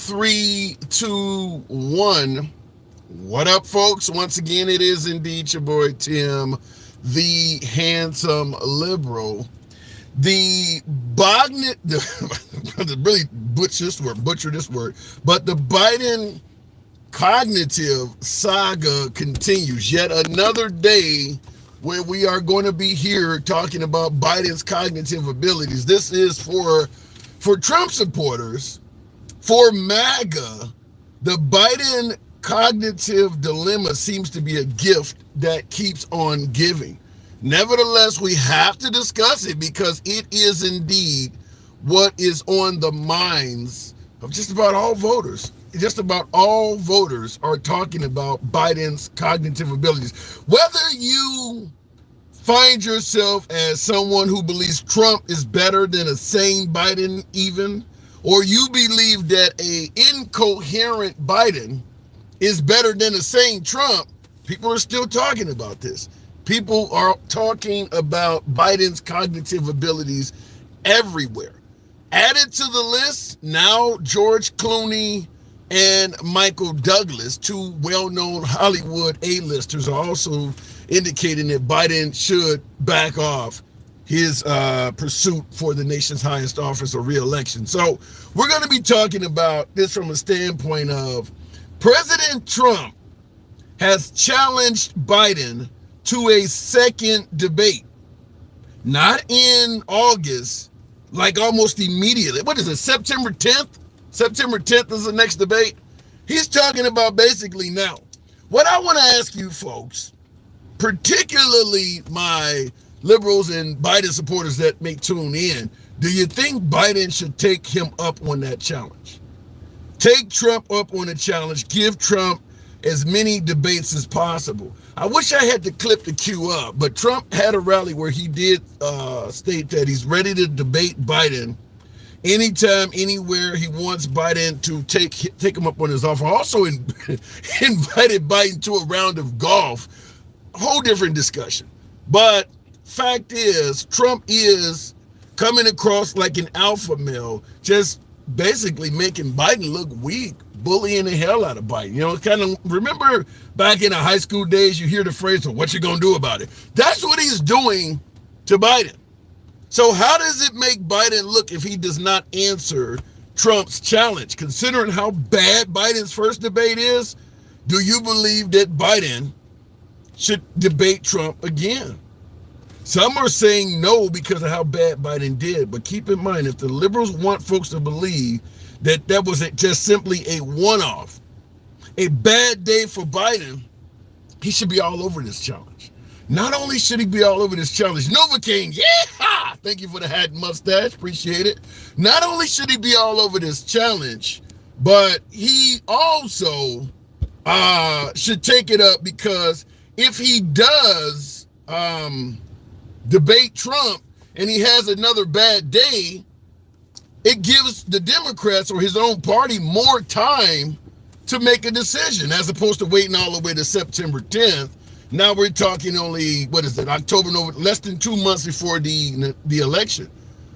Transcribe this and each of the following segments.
Three, two, one. What up, folks? Once again, it is indeed your boy Tim, the handsome liberal. The really butcher this word, but the Biden cognitive saga continues. Yet another day where we are going to be here talking about Biden's cognitive abilities. This is for Trump supporters. For MAGA, the Biden cognitive dilemma seems to be a gift that keeps on giving. Nevertheless, we have to discuss it because it is indeed what is on the minds of just about all voters. Just about all voters are talking about Biden's cognitive abilities. Whether you find yourself as someone who believes Trump is better than a sane Biden even, or you believe that a incoherent Biden is better than a sane Trump, people are still talking about this. People are talking about Biden's cognitive abilities everywhere. Added to the list, now George Clooney and Michael Douglas, two well-known Hollywood A-listers, are also indicating that Biden should back off his pursuit for the nation's highest office or re-election. So we're going to be talking about this from a standpoint of President Trump has challenged Biden to a second debate. Not in August, like almost immediately. What is it, September 10th? September 10th is the next debate. He's talking about basically now. What I want to ask you folks, particularly my liberals and Biden supporters that may tune in, do you think Biden should take him up on that challenge? Take Trump up on the challenge. Give Trump as many debates as possible. I wish I had to clip the cue up, but Trump had a rally where he did state that he's ready to debate Biden anytime, anywhere. He wants Biden to take him up on his offer. Also invited Biden to a round of golf. A whole different discussion. But fact is, Trump is coming across like an alpha male, just basically making Biden look weak, bullying the hell out of Biden. You know, kind of, remember back in the high school days, you hear the phrase, well, what you gonna do about it? That's what he's doing to Biden. So how does it make Biden look if he does not answer Trump's challenge? Considering how bad Biden's first debate is, do you believe that Biden should debate Trump again? Some are saying no because of how bad Biden did, but keep in mind, if the liberals want folks to believe that that was just simply a one-off, a bad day for Biden, he should be all over this challenge. Not only should he be all over this challenge, Novocaine, yeah! Thank you for the hat and mustache, appreciate it. Not only should he be all over this challenge, but he also should take it up, because if he does debate Trump and he has another bad day, it gives the Democrats or his own party more time to make a decision, as opposed to waiting all the way to September 10th. Now we're talking only, October, November, less than 2 months before the election.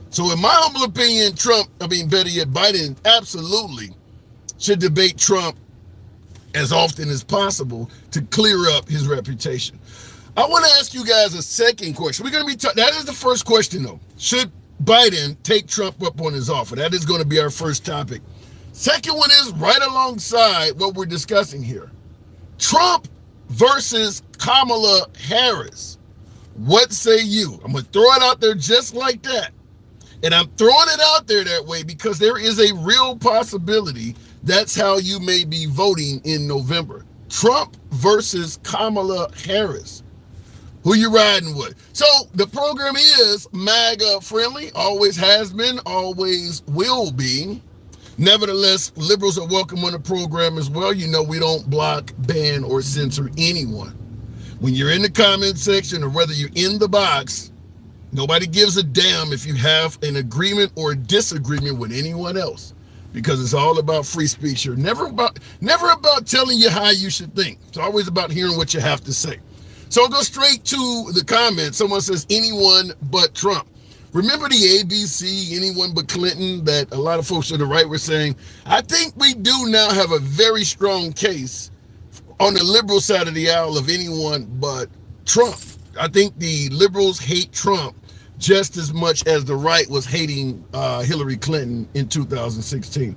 So in my humble opinion, better yet, Biden absolutely should debate Trump as often as possible to clear up his reputation. I want to ask you guys a second question. We're going to be that is the first question, though. Should Biden take Trump up on his offer? That is going to be our first topic. Second one is right alongside what we're discussing here. Trump versus Kamala Harris. What say you? I'm going to throw it out there just like that. And I'm throwing it out there that way because there is a real possibility that's how you may be voting in November. Trump versus Kamala Harris. Who you riding with? So the program is MAGA friendly, always has been, always will be. Nevertheless, liberals are welcome on the program as well. You know we don't block, ban, or censor anyone. When you're in the comment section or whether you're in the box, nobody gives a damn if you have an agreement or a disagreement with anyone else, because it's all about free speech. You're never about telling you how you should think. It's always about hearing what you have to say. So I'll go straight to the comments. Someone says anyone but Trump. Remember the ABC, anyone but Clinton, that a lot of folks on the right were saying, I think we do now have a very strong case on the liberal side of the aisle of anyone but Trump. I think the liberals hate Trump just as much as the right was hating Hillary Clinton in 2016.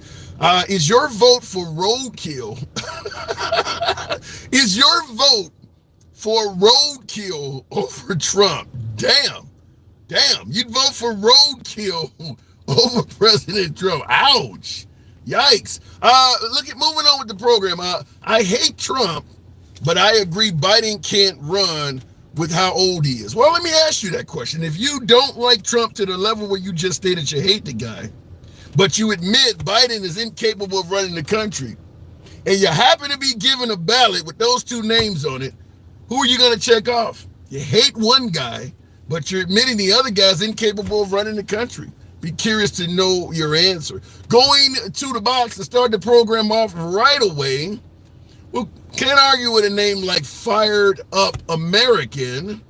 Is your vote for roadkill? Is your vote for roadkill over Trump? Damn, you'd vote for roadkill over President Trump. Ouch. Yikes. Moving on with the program. I hate Trump, but I agree Biden can't run with how old he is. Well, let me ask you that question. If you don't like Trump to the level where you just stated you hate the guy, but you admit Biden is incapable of running the country, and you happen to be given a ballot with those two names on it, who are you going to check off? You hate one guy, but you're admitting the other guy's incapable of running the country. Be curious to know your answer. Going to the box to start the program off right away. Well, can't argue with a name like Fired Up American.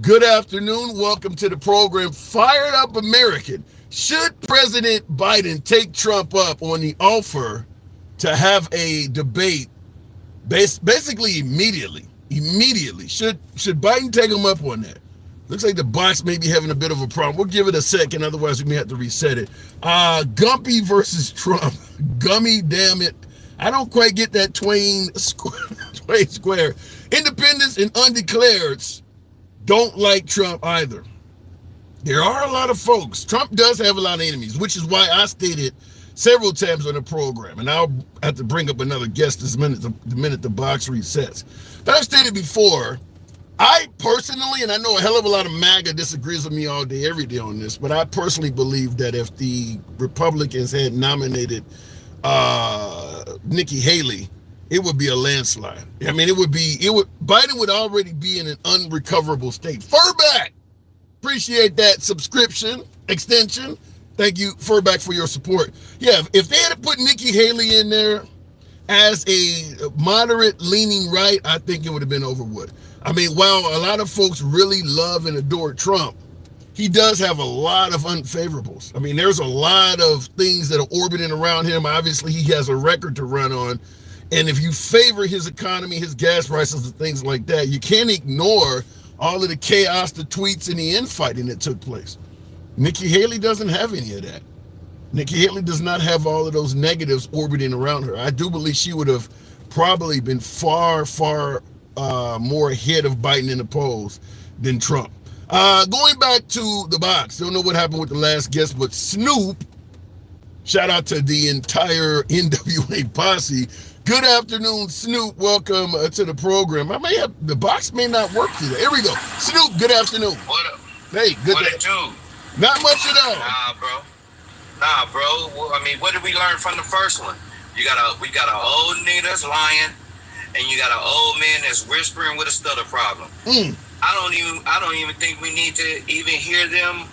Good afternoon. Welcome to the program. Fired Up American. Should President Biden take Trump up on the offer to have a debate basically immediately? Should Biden take him up on that? Looks like the box may be having a bit of a problem. We'll give it a second, otherwise we may have to reset it. Gumpy versus Trump. Gummy, damn it. I don't quite get that Twain square. Independents and undeclareds don't like Trump either. There are a lot of folks. Trump does have a lot of enemies, which is why I stated several times on the program, and I'll have to bring up another guest the minute the box resets. But I've stated before, I personally, and I know a hell of a lot of MAGA disagrees with me all day, every day on this, but I personally believe that if the Republicans had nominated Nikki Haley, it would be a landslide. I mean, Biden would already be in an unrecoverable state. Furback, appreciate that subscription extension. Thank you, Furback, for your support. Yeah, if they had put Nikki Haley in there as a moderate leaning right, I think it would have been over with. I mean, while a lot of folks really love and adore Trump, he does have a lot of unfavorables. I mean, there's a lot of things that are orbiting around him. Obviously, he has a record to run on. And if you favor his economy, his gas prices, and things like that, you can't ignore all of the chaos, the tweets, and the infighting that took place. Nikki Haley doesn't have any of that. Nikki Haley does not have all of those negatives orbiting around her. I do believe she would have probably been far more ahead of Biden in the polls than Trump. Going back to the box, don't know what happened with the last guest, but Snoop, shout out to the entire NWA posse. Good afternoon, Snoop. Welcome to the program. The box may not work today. Here we go. Snoop, good afternoon. What up? Hey, good. What it do? Not much at all. Nah, bro. Well, I mean, what did we learn from the first one? We got an old nigga that's lying, and you got an old man that's whispering with a stutter problem. I don't even think we need to even hear them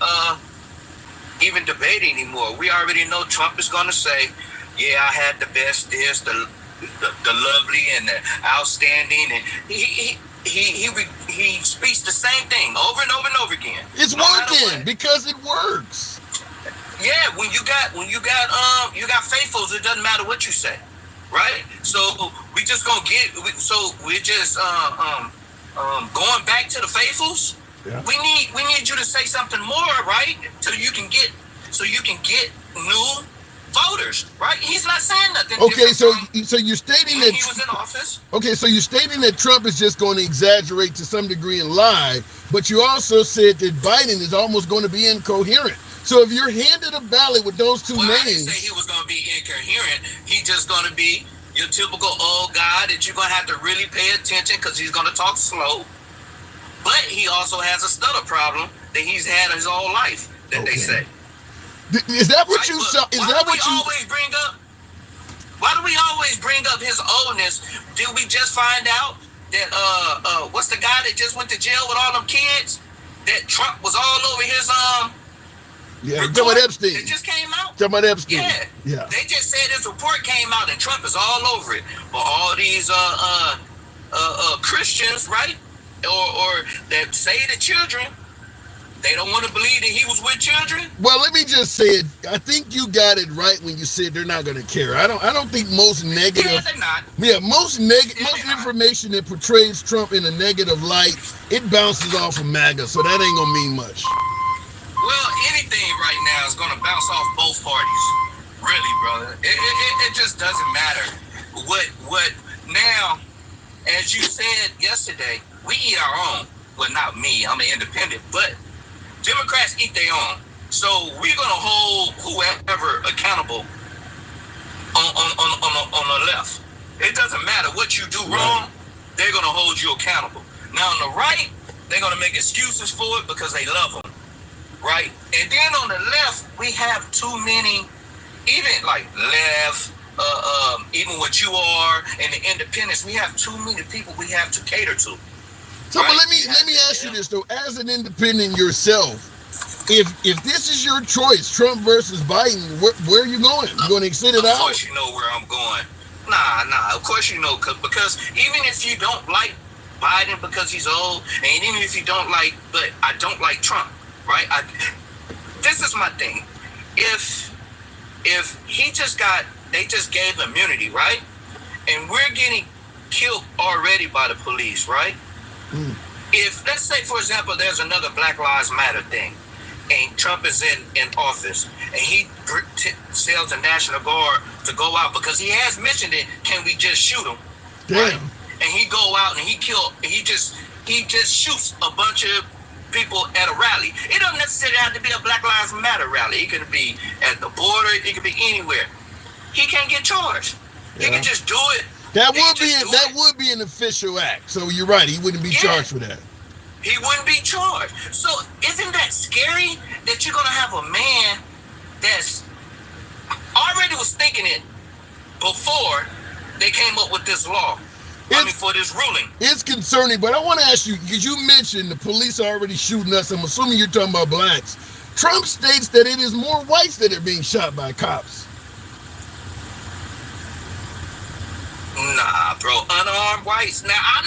even debate anymore. We already know Trump is gonna say, yeah, I had the best this, the lovely and the outstanding, and he speaks the same thing over and over and over again. It's working because it works. Yeah, when you got faithfuls, it doesn't matter what you say, right? So we're just going back to the faithfuls. Yeah. We need you to say something more, right? So you can get new voters, right? He's not saying nothing. Okay, so you're stating that he was in office. Okay, so you're stating that Trump is just going to exaggerate to some degree and lie, but you also said that Biden is almost going to be incoherent. So if you're handed a ballot with those two names, I didn't say he was going to be incoherent. He's just going to be your typical old guy that you're going to have to really pay attention because he's going to talk slow. But he also has a stutter problem that he's had his whole life. They say. Is that what you saw? Why do we always bring up his oldness? Did we just find out that what's the guy that just went to jail with all them kids? That Trump was all over his Yeah, talking about Epstein. It just came out. Talking about Epstein. Yeah. They just said his report came out and Trump is all over it. For all these Christians, right? Or that say the children, They don't want to believe that he was with children. Well, let me just say it. I think you got it right when you said they're not going to care. I don't think most negative. Yeah, they're not. Yeah, most negative, Yeah, most they're not. information that portrays Trump in a negative light, it bounces off of MAGA, so that ain't gonna mean much. Well, anything right now is going to bounce off both parties. Really, brother. It just doesn't matter. What now, as you said yesterday, we eat our own. Well, not me. I'm an independent. But Democrats eat their own. So we're going to hold whoever accountable on the left. It doesn't matter what you do wrong. They're going to hold you accountable. Now, on the right, they're going to make excuses for it because they love them. Right? And then on the left, we have too many, even like left, even what you are, and the independents, we have too many people we have to cater to. So, right? but let me ask you this though, as an independent yourself, if this is your choice, Trump versus Biden, where are you going? You going to sit it out? Of course you know where I'm going. Nah. Of course you know, because even if you don't like Biden because he's old, and even if you don't like, but I don't like Trump, right? This is my thing. If he they just gave immunity, right? And we're getting killed already by the police, right? If, let's say, for example, there's another Black Lives Matter thing, and Trump is in office, and he tells the National Guard to go out because he has mentioned it. Can we just shoot him? Damn. Right? And he go out and he just shoots a bunch of people at a rally. It doesn't necessarily have to be a Black Lives Matter rally. It could be at the border. It could be anywhere. He can't get charged. He can just do it. That would be an official act. So you're right. He wouldn't be charged for that. He wouldn't be charged. So isn't that scary that you're gonna have a man that's already was thinking it before they came up with this law? For this ruling. It's concerning, but I want to ask you, because you mentioned the police are already shooting us. I'm assuming you're talking about blacks. Trump states that it is more whites that are being shot by cops. Nah, bro, unarmed whites. Now, I'm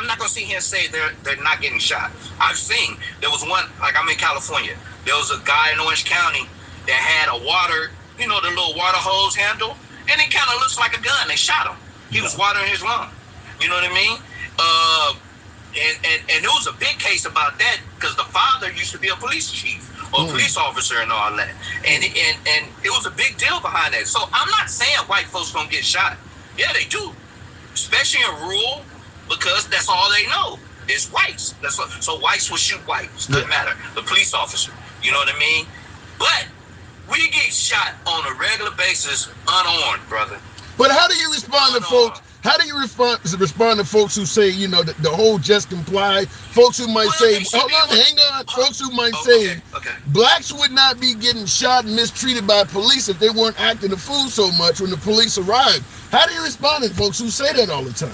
not gonna sit here and say they're not getting shot. I've seen there was one, like I'm in California. There was a guy in Orange County that had a water, the little water hose handle, and it kind of looks like a gun. They shot him. He was watering his lawn. You know what I mean? And there was a big case about that because the father used to be a police chief or a police officer and all that. And it was a big deal behind that. So I'm not saying white folks don't get shot. Yeah, they do. Especially in rural, because that's all they know is whites. So whites will shoot whites. Doesn't matter. The police officer. You know what I mean? But we get shot on a regular basis unarmed, brother. But how do you respond to folks? How do you respond to folks who say, the whole just comply? Folks who might say, hang on. Folks who might say, blacks would not be getting shot and mistreated by police if they weren't acting a fool so much when the police arrived. How do you respond to folks who say that all the time?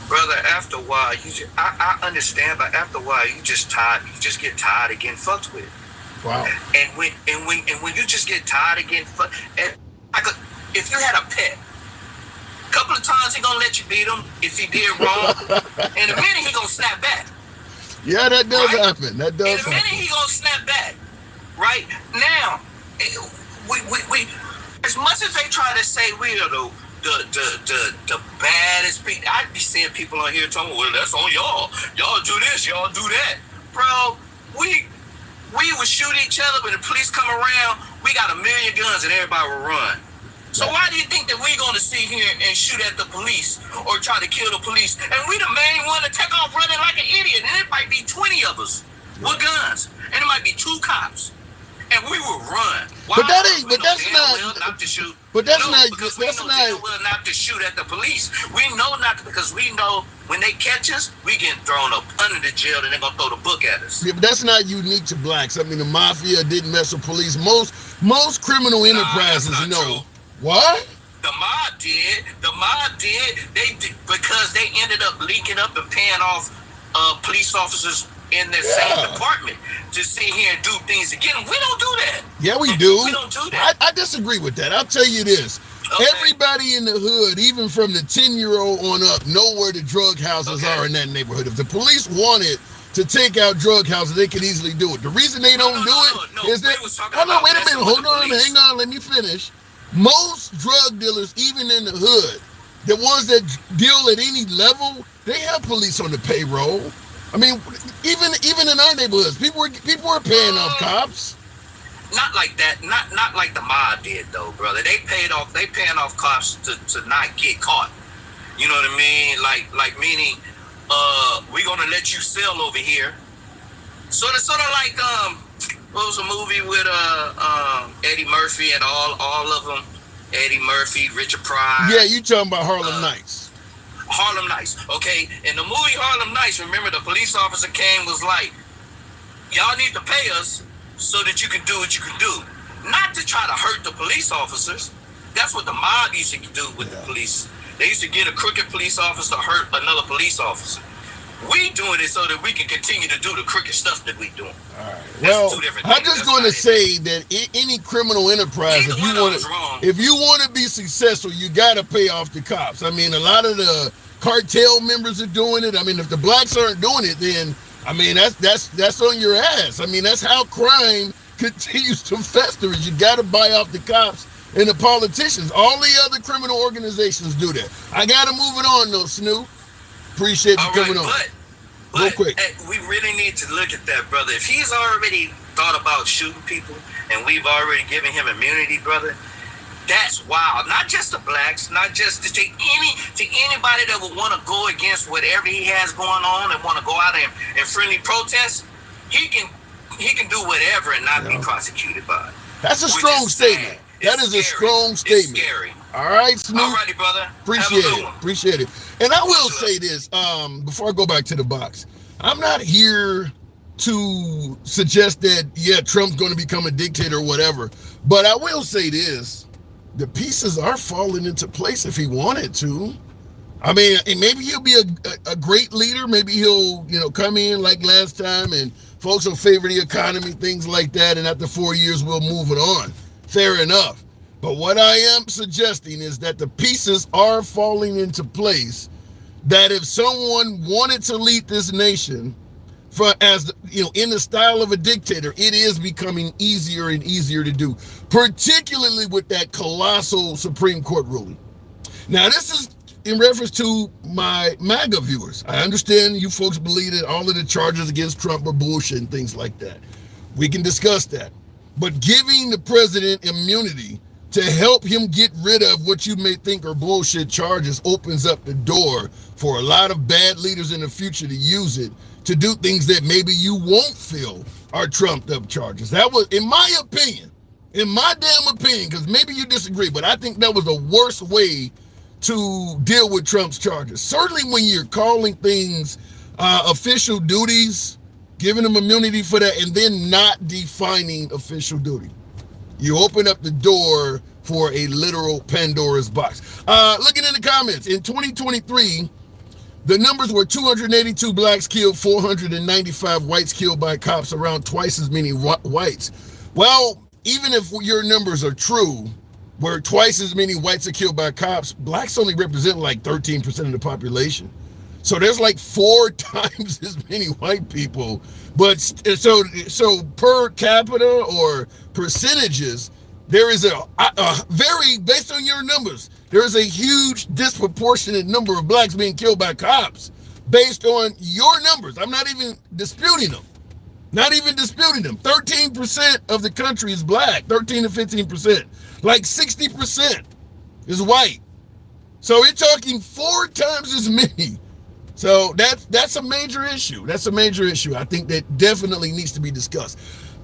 Brother, after a while, I understand, but after a while, you just get tired of getting fucked with. Wow. And when you just get tired of getting fucked, if you had a pet, a couple of times he gonna let you beat him if he did wrong. In a minute he gonna snap back. Yeah, that does happen. That does happen. In a minute he gonna snap back. Right? Now, we as much as they try to say we are the baddest people, I'd be seeing people on here talking, well, that's on y'all. Y'all do this, y'all do that. Bro, we would shoot each other, but the police come around, we got 1 million guns and everybody will run. So why do you think that we're going to sit here and shoot at the police or try to kill the police? And we the main one to take off running like an idiot. And it might be 20 of us with guns. And it might be 2 cops. And we will run. Why? But that's not. Not to shoot. But that's no, not. Because that's we know not. damn well not to shoot at the police. We know not to, because we know when they catch us, we get thrown up under the jail and they're going to throw the book at us. Yeah, but that's not unique to blacks. I mean, the mafia didn't mess with police. Most criminal enterprises, true. What? The mob did. They did because they ended up linking up and paying off police officers in the same department to sit here and do things again. We don't do that. Yeah, we do. We don't do that. I disagree with that. I'll tell you this. Okay. Everybody in the hood, even from the 10-year-old on up, know where the drug houses are in that neighborhood. If the police wanted to take out drug houses, they could easily do it. The reason they don't do it is that, hold on, wait a minute, hold on, hang on, let me finish. Most drug dealers, even in the hood, the ones that deal at any level, they have police on the payroll. I mean, even in our neighborhoods, people are paying off cops. Not like that. Not like the mob did, though, brother. They paying off cops to not get caught. You know what I mean? Like meaning, we're gonna let you sell over here. Sort of like what was a movie with Eddie Murphy and all of them. Eddie Murphy, Richard Pryor. Yeah, you talking about Harlem Nights. Harlem Nights. Okay, in the movie Harlem Nights, remember the police officer came, was like, y'all need to pay us so that you can do what you can do. Not to try to hurt the police officers. That's what the mob used to do with the police. They used to get a crooked police officer to hurt another police officer. We doing it so that we can continue to do the crooked stuff that we doing. All right. Well, I'm just going to say that any criminal enterprise, if you want to be successful, you got to pay off the cops. I mean, a lot of the cartel members are doing it. I mean, if the blacks aren't doing it, then I mean that's on your ass. I mean, that's how crime continues to fester. Is you got to buy off the cops and the politicians. All the other criminal organizations do that. I got to move it on though, Snoop. Appreciate you coming on. But real quick. We really need to look at that, brother. If he's already thought about shooting people and we've already given him immunity, brother, that's wild. Not just the blacks, not just to anybody that would want to go against whatever he has going on and want to go out and friendly protest, he can do whatever and not be prosecuted by it. That's a strong statement. That is a strong statement. It's scary. All right, Snoop. All righty, brother. Appreciate it. And I will say this, before I go back to the box. I'm not here to suggest that, Trump's going to become a dictator or whatever. But I will say this. The pieces are falling into place if he wanted to. I mean, and maybe he'll be a great leader. Maybe he'll, come in like last time and folks will favor the economy, things like that. And after 4 years, we'll move it on. Fair enough. But what I am suggesting is that the pieces are falling into place, that if someone wanted to lead this nation in the style of a dictator, it is becoming easier and easier to do, particularly with that colossal Supreme Court ruling. Now, this is in reference to my MAGA viewers. I understand you folks believe that all of the charges against Trump are bullshit and things like that. We can discuss that. But giving the president immunity to help him get rid of what you may think are bullshit charges opens up the door for a lot of bad leaders in the future to use it to do things that maybe you won't feel are trumped up charges. That was, in my damn opinion, because maybe you disagree, but I think that was the worst way to deal with Trump's charges. Certainly when you're calling things official duties, giving them immunity for that, and then not defining official duty. You open up the door for a literal Pandora's box. Looking in the comments, in 2023, the numbers were 282 blacks killed, 495 whites killed by cops, around twice as many whites. Well, even if your numbers are true, where twice as many whites are killed by cops, blacks only represent like 13% of the population. So there's like 4 times as many white people. But so per capita or percentages, there is a very, based on your numbers, there is a huge disproportionate number of blacks being killed by cops based on your numbers. I'm not even disputing them. 13% of the country is black, 13 to 15%. Like 60% is white. So you're talking 4 times as many. So that's a major issue. I think that definitely needs to be discussed.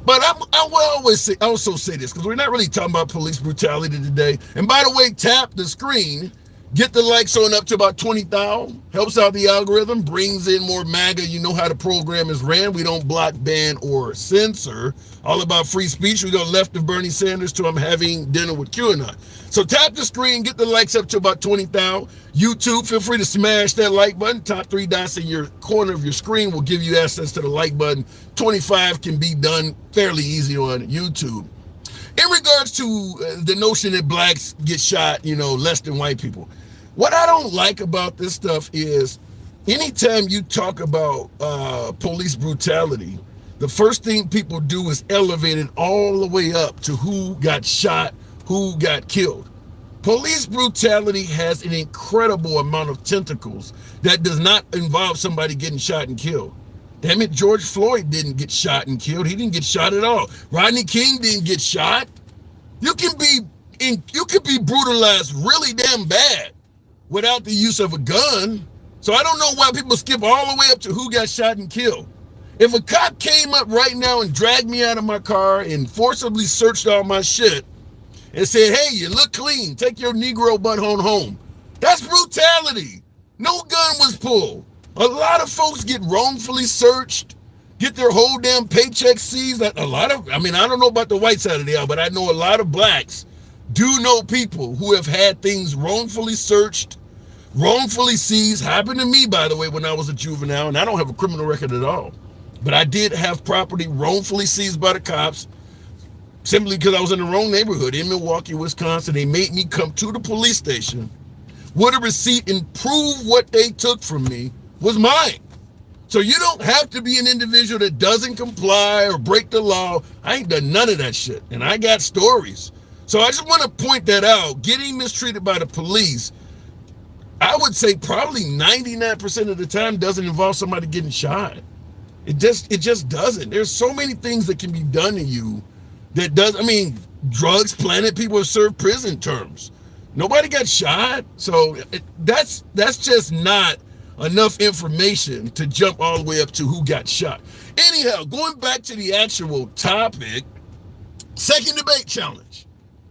But I will also say this, because we're not really talking about police brutality today. And by the way, tap the screen, get the likes on up to about 20,000. Helps out the algorithm, brings in more MAGA. You know how the program is ran. We don't block, ban, or censor. All about free speech. We go left of Bernie Sanders to I'm having dinner with QAnon. So tap the screen, get the likes up to about 20,000. YouTube, feel free to smash that like button. Top 3 dots in your corner of your screen will give you access to the like button. 25 can be done fairly easy on YouTube. In regards to the notion that blacks get shot, less than white people. What I don't like about this stuff is anytime you talk about police brutality, the first thing people do is elevate it all the way up to who got shot, who got killed. Police brutality has an incredible amount of tentacles that does not involve somebody getting shot and killed. Damn it, George Floyd didn't get shot and killed. He didn't get shot at all. Rodney King didn't get shot. You can be brutalized really damn bad without the use of a gun. So I don't know why people skip all the way up to who got shot and killed. If a cop came up right now and dragged me out of my car and forcibly searched all my shit and said, hey, you look clean, take your Negro butt on home, that's brutality. No gun was pulled. A lot of folks get wrongfully searched, get their whole damn paycheck seized. I don't know about the white side of the aisle, but I know a lot of blacks do know people who have had things wrongfully searched, wrongfully seized. Happened to me, by the way, when I was a juvenile, and I don't have a criminal record at all. But I did have property wrongfully seized by the cops simply because I was in the wrong neighborhood in Milwaukee, Wisconsin. They made me come to the police station with a receipt and prove what they took from me was mine. So you don't have to be an individual that doesn't comply or break the law. I ain't done none of that shit, and I got stories. So I just want to point that out. Getting mistreated by the police, I would say probably 99% of the time doesn't involve somebody getting shot. It just doesn't. There's so many things that can be done to you that does. I mean, drugs planted, people have served prison terms. Nobody got shot. So that's just not enough information to jump all the way up to who got shot. Anyhow, going back to the actual topic, second debate challenge.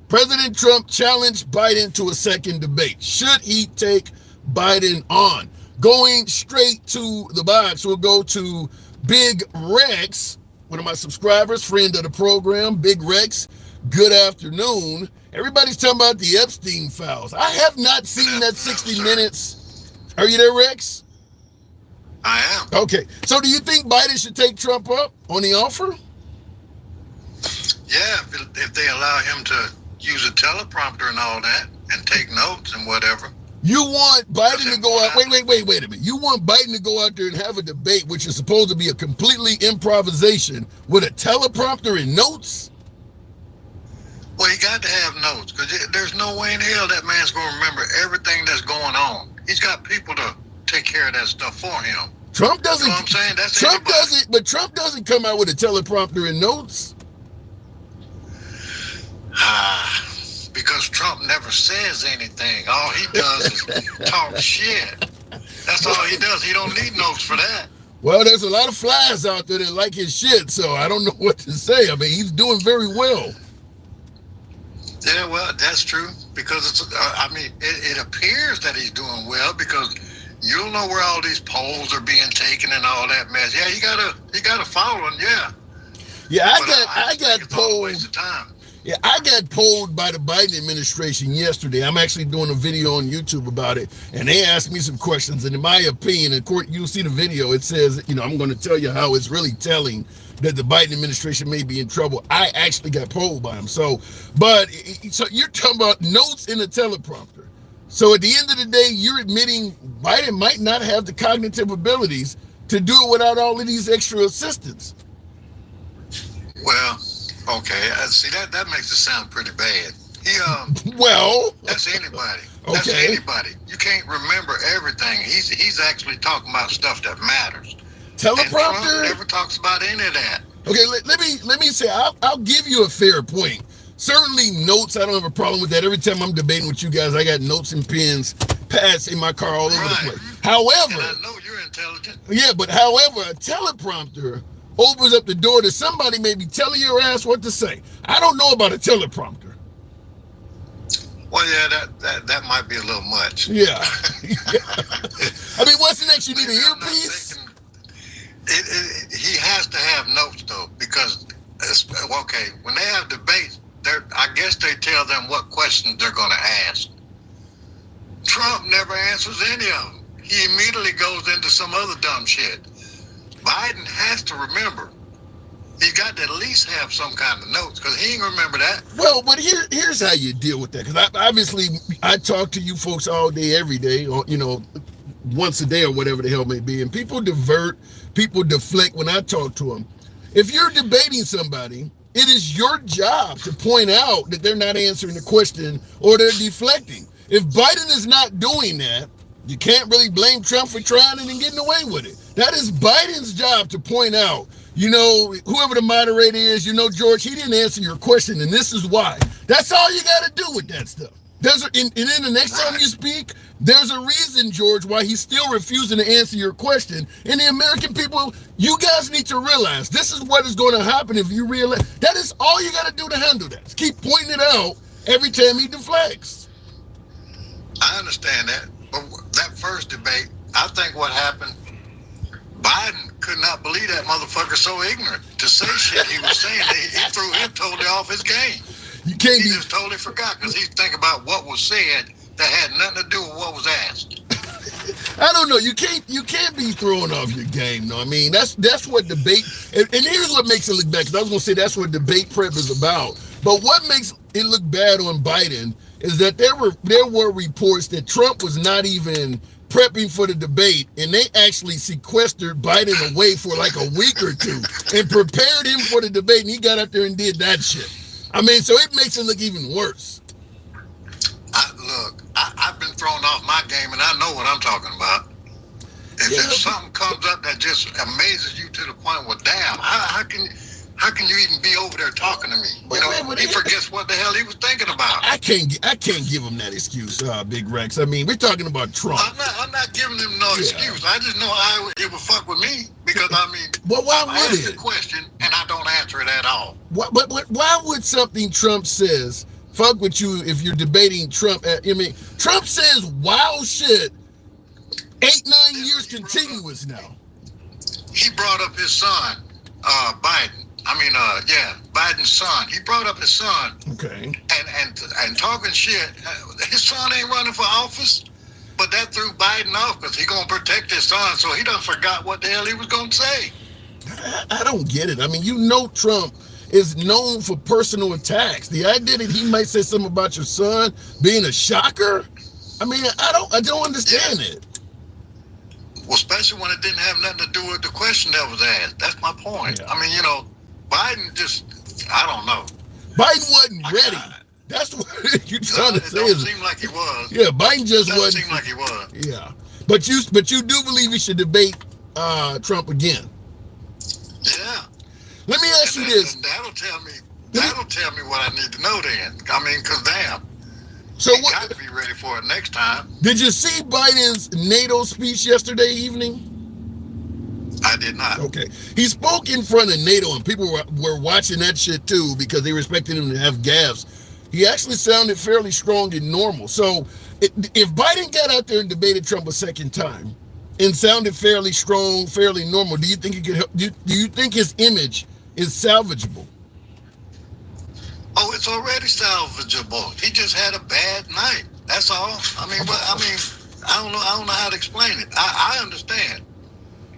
President Trump challenged Biden to a second debate. Should he take Biden on? Going straight to the box, we'll go to Big Rex, one of my subscribers, friend of the program. Big Rex, good afternoon. Everybody's talking about the Epstein files. I have not seen that 60 Minutes. Are you there, Rex? I am. Okay. So do you think Biden should take Trump up on the offer? Yeah, if they allow him to use a teleprompter and all that and take notes and whatever. You want Biden to go out, wait a minute. You want Biden to go out there and have a debate, which is supposed to be a completely improvisation with a teleprompter and notes? Well, he got to have notes because there's no way in hell that man's going to remember everything that's going on. He's got people to take care of that stuff for him. Trump doesn't. You know what I'm saying? That's Trump anybody. doesn't, but Trump doesn't come out with a teleprompter and notes. Because Trump never says anything. All he does is talk shit. That's all he does. He don't need notes for that. Well, there's a lot of flies out there that like his shit, so I don't know what to say. I mean, he's doing very well. Yeah, well, that's true. Because it appears that he's doing well because you don't know where all these polls are being taken and all that mess. Yeah, you gotta follow him. Yeah. Yeah, But I got it's all a polled. waste of time. Yeah, I got polled by the Biden administration yesterday. I'm actually doing a video on YouTube about it, and they asked me some questions. And in my opinion, of course, you'll see the video. It says, I'm going to tell you how it's really telling that the Biden administration may be in trouble. I actually got polled by him. So you're talking about notes in a teleprompter. So at the end of the day, you're admitting Biden might not have the cognitive abilities to do it without all of these extra assistants. Well, okay. See, that makes it sound pretty bad. That's anybody. That's Okay. anybody. You can't remember everything. He's actually talking about stuff that matters. And Trump Teleprompter? never talks about any of that. Okay, let me say, I'll give you a fair point. Certainly notes, I don't have a problem with that. Every time I'm debating with you guys, I got notes and pens, pads in my car all over the place. However, And I know you're intelligent. yeah, but however, a teleprompter opens up the door to somebody maybe telling your ass what to say. I don't know about a teleprompter. Well, yeah, that might be a little much. Yeah. I mean, what's the next? You need an earpiece? He has to have notes, though, because, okay, when they have debates, I guess they tell them what questions they're going to ask. Trump never answers any of them. He immediately goes into some other dumb shit. Biden has to remember. He's got to at least have some kind of notes because he ain't gonna remember that. Well, but here's how you deal with that. Because obviously I talk to you folks all day, every day, once a day or whatever the hell it may be. And people divert, people deflect when I talk to them. If you're debating somebody, it is your job to point out that they're not answering the question or they're deflecting. If Biden is not doing that, you can't really blame Trump for trying it and getting away with it. That is Biden's job to point out, whoever the moderator is, George, he didn't answer your question, and this is why. That's all you got to do with that stuff. And then the next time you speak, there's a reason, George, why he's still refusing to answer your question. And the American people, you guys need to realize this is what is going to happen if you realize. That is all you got to do to handle that. Just keep pointing it out every time he deflects. I understand that. But that first debate, I think what happened, Biden could not believe that motherfucker so ignorant to say shit he was saying. He threw him totally off his game. He just totally forgot because he's thinking about what was said that had nothing to do with what was asked. I don't know. You can't be throwing off your game, though. I mean, that's what debate. And here's what makes it look bad. Because I was gonna say that's what debate prep is about. But what makes it look bad on Biden is that there were reports that Trump was not even prepping for the debate, and they actually sequestered Biden away for like a week or two and prepared him for the debate, and he got out there and did that shit. I mean, so it makes it look even worse. I've been thrown off my game, and I know what I'm talking about. If something comes up that just amazes you to the point, well, damn, how can you even be over there talking to me? He forgets what the hell he was thinking about. I can't give him that excuse, Big Rex. I mean, we're talking about Trump. I'm not giving him no excuse. I just know it would fuck with me because well, why would it? I ask the question and I don't answer it at all. But why would something Trump says fuck with you if you're debating Trump? Trump says wild shit 8-9 years continuous now. He brought up his son, Biden. Biden's son. He brought up his son. Okay. And talking shit. His son ain't running for office, but that threw Biden off because he gonna protect his son, so he done forgot what the hell he was gonna say. I don't get it. I mean, Trump is known for personal attacks. The idea that he might say something about your son being a shocker, I mean, I don't understand it. Well, especially when it didn't have nothing to do with the question that was asked. That's my point. Yeah. I mean, Biden just, I don't know. Biden wasn't ready. That's what you're trying to say. It don't seem like he was. Yeah, Biden just wasn't. It doesn't seem like he was. Yeah. But you do believe he should debate Trump again? Yeah. Let me ask you this. That'll tell me what I need to know then. I mean, because damn. So what? Got to be ready for it next time. Did you see Biden's NATO speech yesterday evening? I did not. Okay. He spoke in front of NATO, and people were watching that shit too because they expected him to have gaffes. He actually sounded fairly strong and normal. So if Biden got out there and debated Trump a second time and sounded fairly strong, fairly normal, do you think he could help? Do you think his image is salvageable? Oh, it's already salvageable. He just had a bad night. That's all. I mean, I don't know how to explain it. I understand.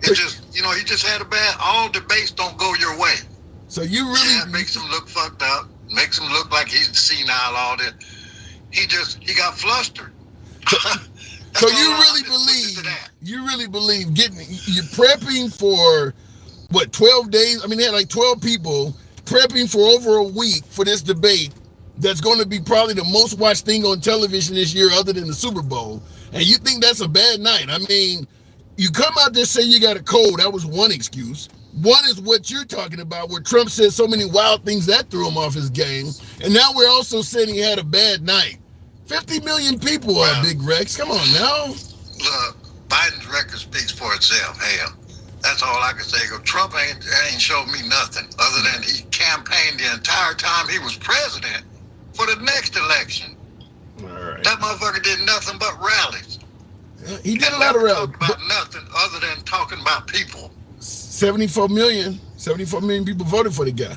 It's just, he just had a bad. All debates don't go your way. So you really it makes him look fucked up. Makes him look like he's senile. All that. He got flustered. So you really believe you're prepping for what 12 days? I mean, they had like 12 people prepping for over a week for this debate that's going to be probably the most watched thing on television this year other than the Super Bowl, and you think that's a bad night. I mean, you come out there say you got a cold. That was one excuse. One is what you're talking about, where Trump said so many wild things that threw him off his game, and now we're also saying he had a bad night. 50 million people are Big Rex. Come on now. Look, Biden's record speaks for itself. Hell. That's all I can say. Trump ain't showed me nothing other than he campaigned the entire time he was president for the next election. All right. That motherfucker did nothing but rallies. Yeah, he did a lot of rallies. About nothing other than talking about people. 74 million people voted for the guy.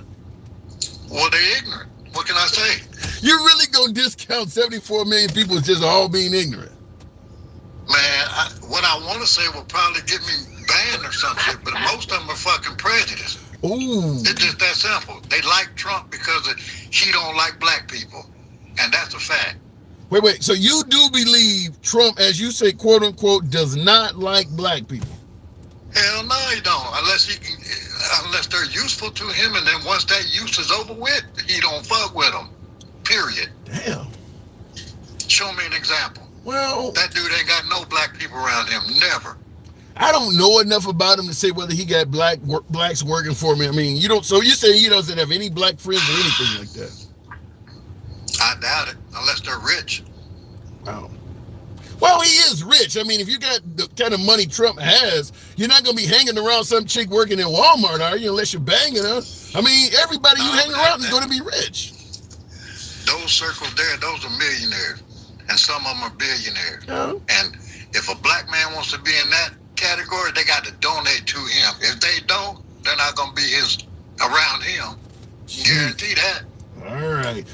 Well, they're ignorant. What can I say? You really gonna discount 74 million people as just all being ignorant? Man, what I want to say will probably get me banned or some shit, but most of them are fucking prejudiced. Ooh. It's just that simple. They like Trump because he don't like black people, and that's a fact. Wait. So you do believe Trump, as you say, quote unquote, does not like black people? Hell no, he don't. Unless they're useful to him, and then once that use is over with, he don't fuck with them. Period. Damn. Show me an example. Well, that dude ain't got no black people around him. Never. I don't know enough about him to say whether he got blacks working for me. I mean, you don't. So you're saying he doesn't have any black friends or anything like that? I doubt it, unless they're rich. Wow. Well, he is rich. I mean, if you got the kind of money Trump has, you're not going to be hanging around some chick working at Walmart, are you? Unless you're banging her. I mean, everybody you hang around is going to be rich. Those circles there, those are millionaires. And some of them are billionaires. Yeah. And if a black man wants to be in that category, they got to donate to him. If they don't, they're not going to be around him. Guarantee that. All right,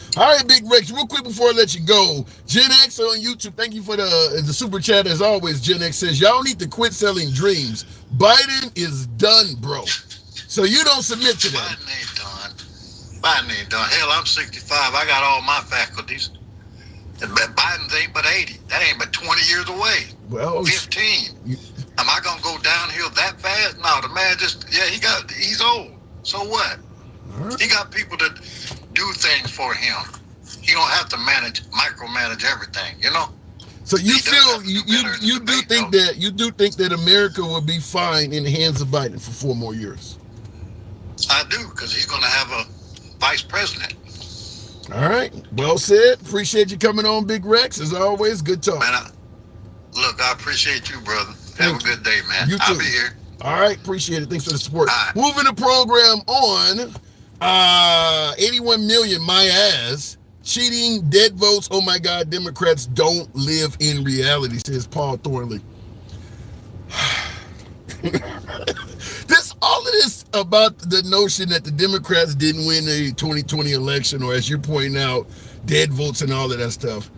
Big Rex. Real quick before I let you go, Gen X on YouTube. Thank you for the super chat as always. Gen X says y'all need to quit selling dreams. Biden is done, bro. So you don't submit to that. Biden ain't done. Hell, I'm 65. I got all my faculties. Biden's ain't but 80. That ain't but 20 years away. Well, 15. Am I gonna go downhill that fast? No, the man he's old. So what? Right. He got people that do things for him. He don't have to micromanage everything, you know. So you feel you do think that America will be fine in the hands of Biden for 4 more years? I do, because he's gonna have a vice president. All right, well said. Appreciate you coming on, Big Rex. As always, good talk. Man, I appreciate you, brother. Have a good day, man. You too. I'll be here. All right, appreciate it. Thanks for the support. Right. Moving the program on. 81 million, my ass. Cheating, dead votes. Oh my God, Democrats don't live in reality, says Paul Thornley. All of this about the notion that the Democrats didn't win the 2020 election, or as you're pointing out, dead votes and all of that stuff.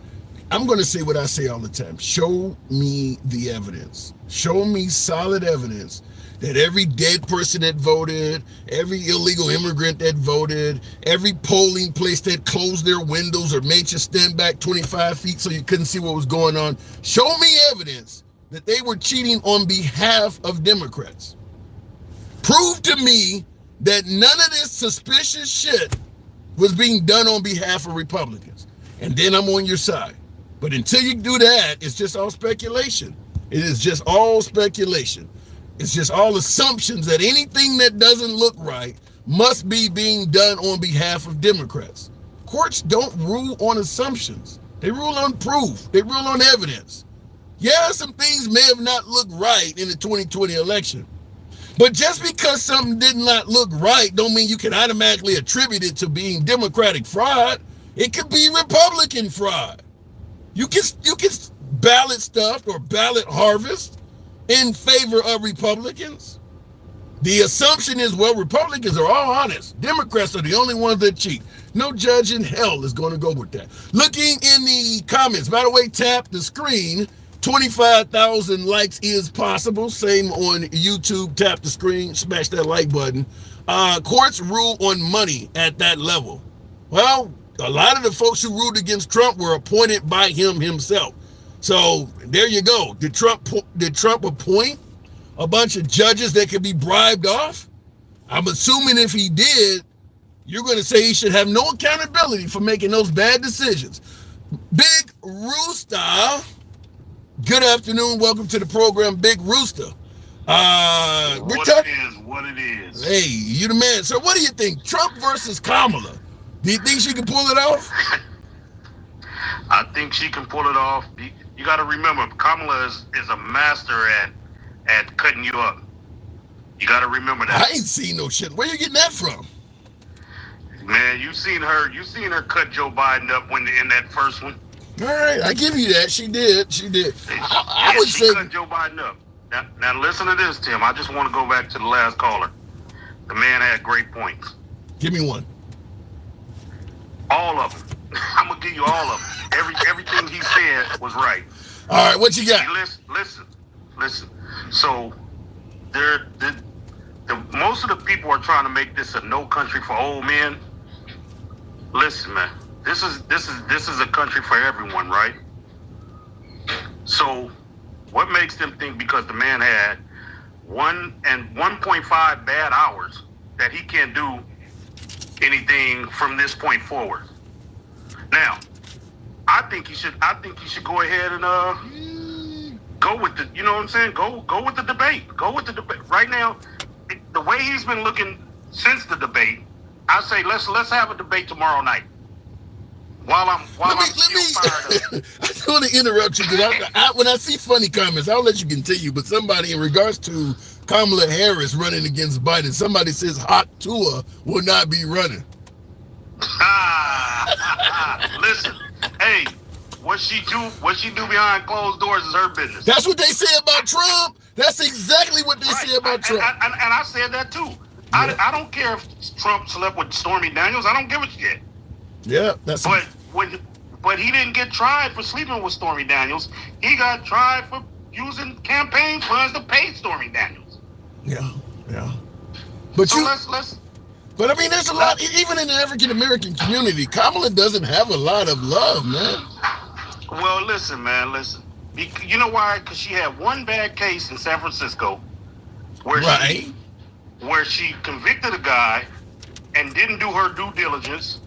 I'm going to say what I say all the time. Show me the evidence. Show me solid evidence that every dead person that voted, every illegal immigrant that voted, every polling place that closed their windows or made you stand back 25 feet so you couldn't see what was going on. Show me evidence that they were cheating on behalf of Democrats. Prove to me that none of this suspicious shit was being done on behalf of Republicans. And then I'm on your side. But until you do that, it's just all speculation. It is just all speculation. It's just all assumptions that anything that doesn't look right must be being done on behalf of Democrats. Courts don't rule on assumptions. They rule on proof. They rule on evidence. Yeah, some things may have not looked right in the 2020 election. But just because something did not look right don't mean you can automatically attribute it to being Democratic fraud. It could be Republican fraud. You can ballot stuff or ballot harvest in favor of Republicans. The assumption is, well, Republicans are all honest. Democrats are the only ones that cheat. No judge in hell is going to go with that. Looking in the comments, by the way, tap the screen. 25,000 likes is possible. Same on YouTube. Tap the screen, smash that like button. Courts rule on money at that level. Well, a lot of the folks who ruled against Trump were appointed by him himself. So there you go. Did Trump appoint a bunch of judges that could be bribed off? I'm assuming if he did, you're going to say he should have no accountability for making those bad decisions. Big Rooster. Good afternoon. Welcome to the program, Big Rooster. What it is. Hey, you the man. So what do you think? Trump versus Kamala. Do you think she can pull it off? I think she can pull it off. You got to remember, Kamala is a master at cutting you up. You got to remember that. I ain't seen no shit. Where you getting that from? Man, you seen her cut Joe Biden up in that first one. All right, I give you that. She did. I would say cut Joe Biden up. Now listen to this, Tim. I just want to go back to the last caller. The man had great points. Give me one. All of them. I'm gonna give you all of them. Everything he said was right. All right, what you got? Listen. So most of the people are trying to make this a no country for old men. Listen, man. this is a country for everyone, right? So, what makes them think because the man had 1.5 bad hours that he can't do anything from this point forward? Now, I think he should go ahead and go with the, you know what I'm saying? Go with the debate. Go with the debate. Right now, the way he's been looking since the debate, I say let's have a debate tomorrow night. While I'm still fired up. I just want to interrupt you because when I see funny comments, I'll let you continue. But somebody in regards to Kamala Harris running against Biden, somebody says Hot Tua will not be running. Listen, hey, what she do behind closed doors is her business. That's what they say about Trump. That's exactly what they say about Trump. And I said that too. Yeah. I don't care if Trump slept with Stormy Daniels. I don't give a shit. Yeah, but he didn't get tried for sleeping with Stormy Daniels. He got tried for using campaign funds to pay Stormy Daniels. Yeah. But so let's. But I mean, there's a lot, even in the African American community. Kamala doesn't have a lot of love, man. Well, listen, man. You know why? Because she had one bad case in San Francisco, where she convicted a guy and didn't do her due diligence.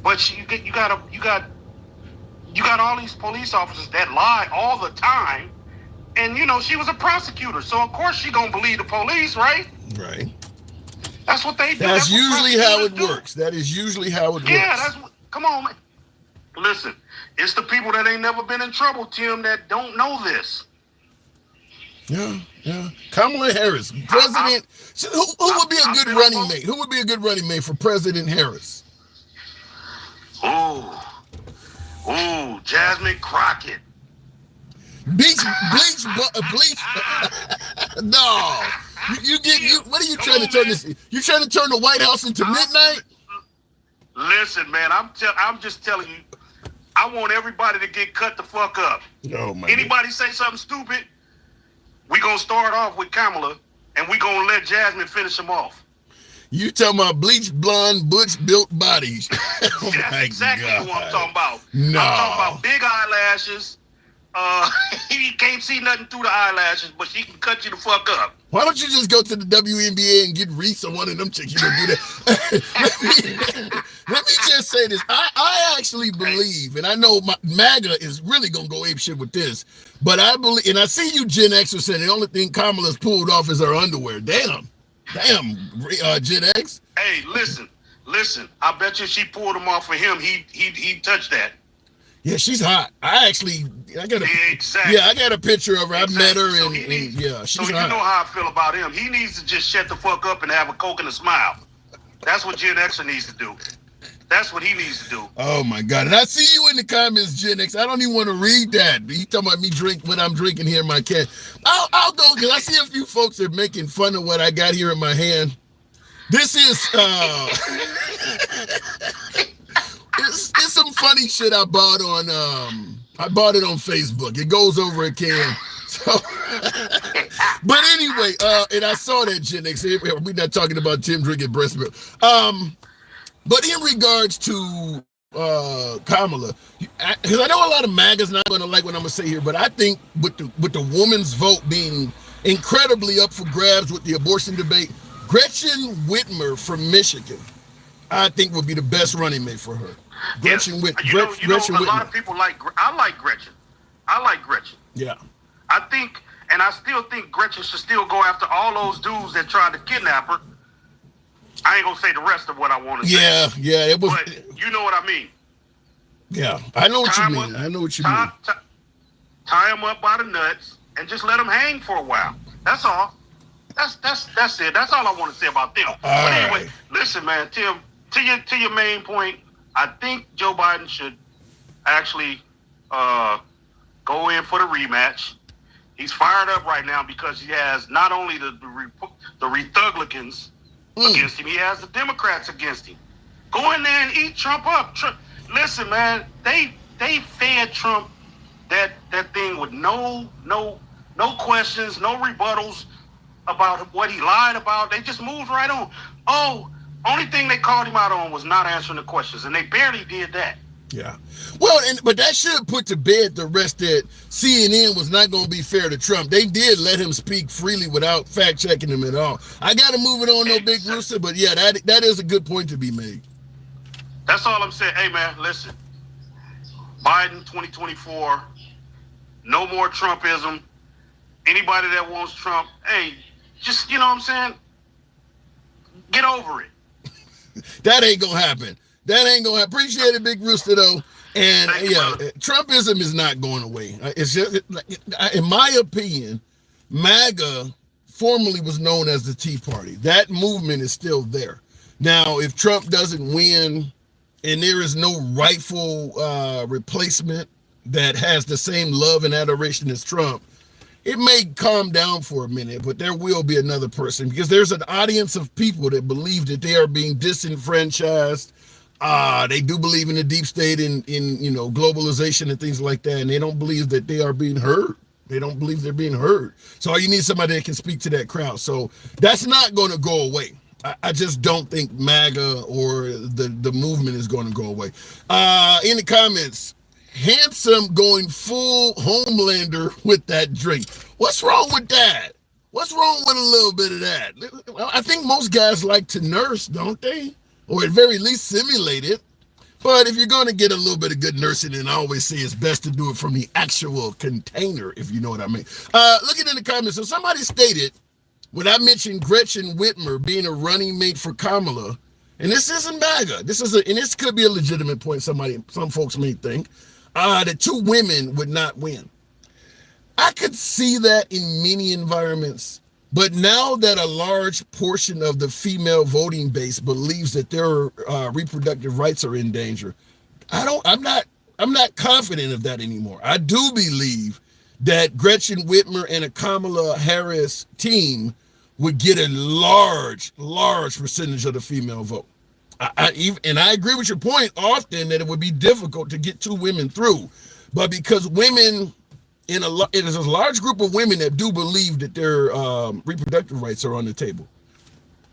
But you got all these police officers that lie all the time, and you know she was a prosecutor, so of course she gonna believe the police, right? Right. That's what they do. That's usually how it works. That is usually how it works. Yeah, come on, man. Listen, it's the people that ain't never been in trouble, Tim, that don't know this. Yeah. Kamala Harris, president. Who would be a good running mate? Who would be a good running mate for President Harris? Ooh, Jasmine Crockett. Bleach. No. What are you trying to turn this? You trying to turn the White House into midnight? Listen, man, I'm just telling you, I want everybody to get cut the fuck up. Oh my. Anybody say something stupid, we gonna start off with Kamala, and we gonna let Jasmine finish them off. You talking about bleach, blonde, butch built bodies? Oh that's exactly God. What I'm talking about. No. I'm talking about big eyelashes. You can't see nothing through the eyelashes, but she can cut you the fuck up. Why don't you just go to the WNBA and get Reese or one of them chicks? You don't do that. let me just say this. I actually believe, and I know MAGA is really going to go ape shit with this, but I believe, and I see you Gen Xers saying the only thing Kamala's pulled off is her underwear. Damn, Gen X. Hey, listen. I bet you she pulled them off for him. He touched that. Yeah, she's hot. I got a picture of her. Exactly. I met her, so she's hot. So you know how I feel about him. He needs to just shut the fuck up and have a Coke and a smile. That's what Gen Xer needs to do. That's what he needs to do. Oh my God! And I see you in the comments, Gen X. I don't even want to read that. You talking about me drink what I'm drinking here in my can? I'll go because I see a few folks are making fun of what I got here in my hand. This is it's some funny shit I bought on it on Facebook. It goes over a can. So, but anyway, and I saw that, Gen X. We're not talking about Tim drinking breast milk. But in regards to Kamala, because I know a lot of MAGA's not going to like what I'm going to say here, but I think with the woman's vote being incredibly up for grabs with the abortion debate, Gretchen Whitmer from Michigan, I think would be the best running mate for her. Gretchen Whitmer. A lot of people I like Gretchen. Yeah. I still think Gretchen should still go after all those dudes that tried to kidnap her. I ain't gonna say the rest of what I want to say. Yeah, it was. But you know what I mean. Yeah, I know what you mean. Tie them up by the nuts and just let them hang for a while. That's all. That's it. That's all I want to say about them. But anyway, listen, man, Tim. To your main point, I think Joe Biden should actually go in for the rematch. He's fired up right now because he has not only the Republicans against him, he has the Democrats against him. Go in there and eat Trump up. Listen, man, they fed Trump that thing with no questions, no rebuttals about what he lied about. They just moved right on. Oh, only thing they called him out on was not answering the questions, and they barely did that. Yeah. Well, but that should put to bed the rest that CNN was not going to be fair to Trump. They did let him speak freely without fact checking him at all. I got to move it on, no Big Rooster, but yeah, that is a good point to be made. That's all I'm saying. Hey, man, listen. Biden 2024, no more Trumpism. Anybody that wants Trump, hey, just, you know what I'm saying? Get over it. That ain't going to happen. That ain't going to happen. Appreciate it, Big Rooster, though. And yeah, Trumpism is not going away. It's just, in my opinion, MAGA formerly was known as the Tea Party. That movement is still there. Now, if Trump doesn't win and there is no rightful replacement that has the same love and adoration as Trump, it may calm down for a minute, but there will be another person because there's an audience of people that believe that they are being disenfranchised. They do believe in the deep state in globalization and things like that, and they don't believe that they are being heard. They don't believe they're being heard. So you need somebody that can speak to that crowd. So that's not going to go away. I just don't think MAGA or the movement is going to go away. In the comments, Handsome going full Homelander with that drink. What's wrong with that? What's wrong with a little bit of that? I think most guys like to nurse, don't they? Or at very least simulate it. But if you're going to get a little bit of good nursing, and I always say it's best to do it from the actual container, if you know what I mean. Looking in the comments, so somebody stated, when I mentioned Gretchen Whitmer being a running mate for Kamala, and this isn't MAGA, and this could be a legitimate point some folks may think, that two women would not win. I could see that in many environments, but now that a large portion of the female voting base believes that their reproductive rights are in danger, I'm not confident of that anymore. I do believe that Gretchen Whitmer and a Kamala Harris team would get a large percentage of the female vote. And I agree with your point often that it would be difficult to get two women through, but because women it is a large group of women that do believe that their reproductive rights are on the table.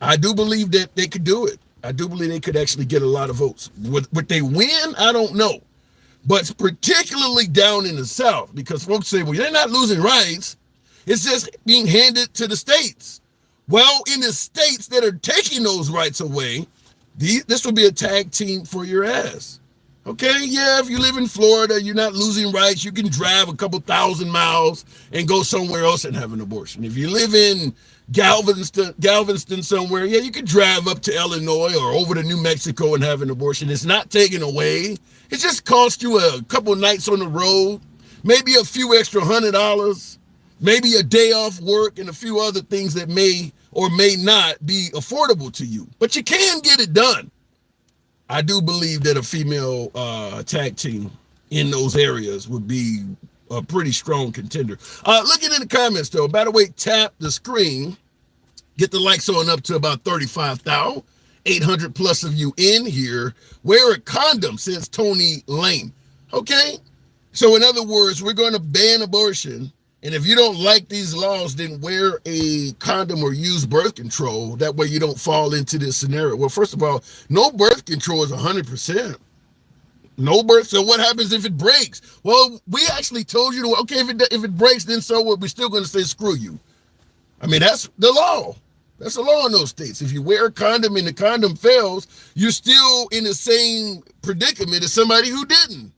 I do believe that they could do it. I do believe they could actually get a lot of votes. Would they win? I don't know, but particularly down in the South, because folks say, well, they're not losing rights. It's just being handed to the states. Well, in the states that are taking those rights away, this will be a tag team for your ass. Okay, yeah, if you live in Florida, you're not losing rights. You can drive a couple thousand miles and go somewhere else and have an abortion. If you live in Galveston somewhere, yeah, you can drive up to Illinois or over to New Mexico and have an abortion. It's not taken away. It just costs you a couple nights on the road, maybe a few extra $100, maybe a day off work and a few other things that may or may not be affordable to you, but you can get it done. I do believe that a female tag team in those areas would be a pretty strong contender. Looking in the comments, though, by the way, tap the screen. Get the likes on up to about 35,000. 800 plus of you in here. Wear a condom, says Tony Lane. Okay? So in other words, we're going to ban abortion. And if you don't like these laws, then wear a condom or use birth control. That way you don't fall into this scenario. Well, first of all, no birth control is 100%. No birth. So what happens if it breaks? Well, we actually told you, okay, if it breaks, then so what? We're still going to say screw you. I mean, that's the law. That's the law in those states. If you wear a condom and the condom fails, you're still in the same predicament as somebody who didn't.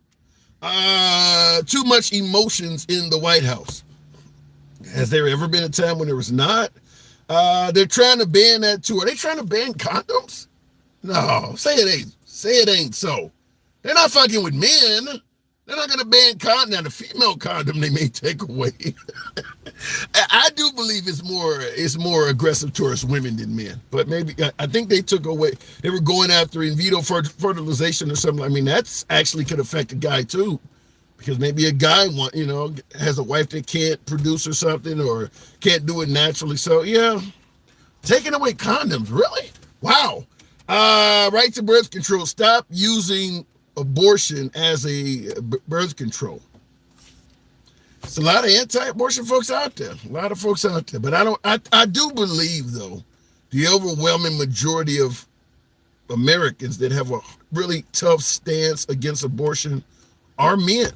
Too much emotions in the White House. Has there ever been a time when there was not? They're trying to ban that too. Are they trying to ban condoms? No, say it ain't. Say it ain't so. They're not fucking with men. They're not going to ban condom. Now, the female condom they may take away. I do believe it's more aggressive towards women than men. But maybe I think they took away. They were going after in vitro fertilization or something. I mean, that's actually could affect a guy too. Because maybe a guy has a wife that can't produce or something or can't do it naturally. So yeah, taking away condoms, really? Wow. Right to birth control. Stop using abortion as a birth control. There's a lot of anti-abortion folks out there. A lot of folks out there. But I do believe though, the overwhelming majority of Americans that have a really tough stance against abortion are men.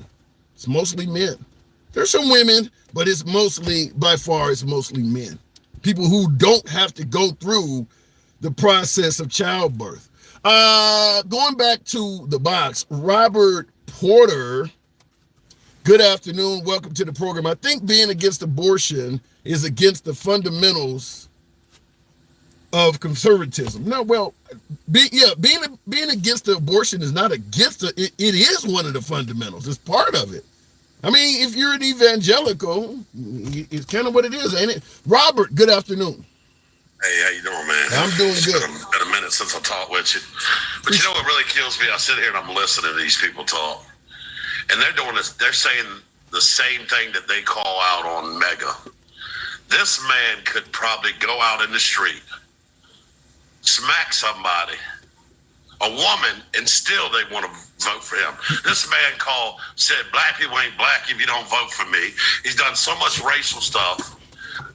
It's mostly men. There's some women, but it's mostly, by far, it's mostly men. People who don't have to go through the process of childbirth. Going back to the box, Robert Porter, good afternoon. Welcome to the program. I think being against abortion is against the fundamentals of conservatism. No, well, being against the abortion is not against it. It is one of the fundamentals. It's part of it. I mean, if you're an evangelical, it's kind of what it is, ain't it? Robert, good afternoon. Hey, how you doing, man? I'm doing good. It's been a minute since I talked with you. But you know what really kills me? I sit here and I'm listening to these people talk. And they're doing this, they're saying the same thing that they call out on Mega. This man could probably go out in the street, smack somebody, a woman, and still they want to vote for him. This man said black people ain't black if you don't vote for me. He's done so much racial stuff.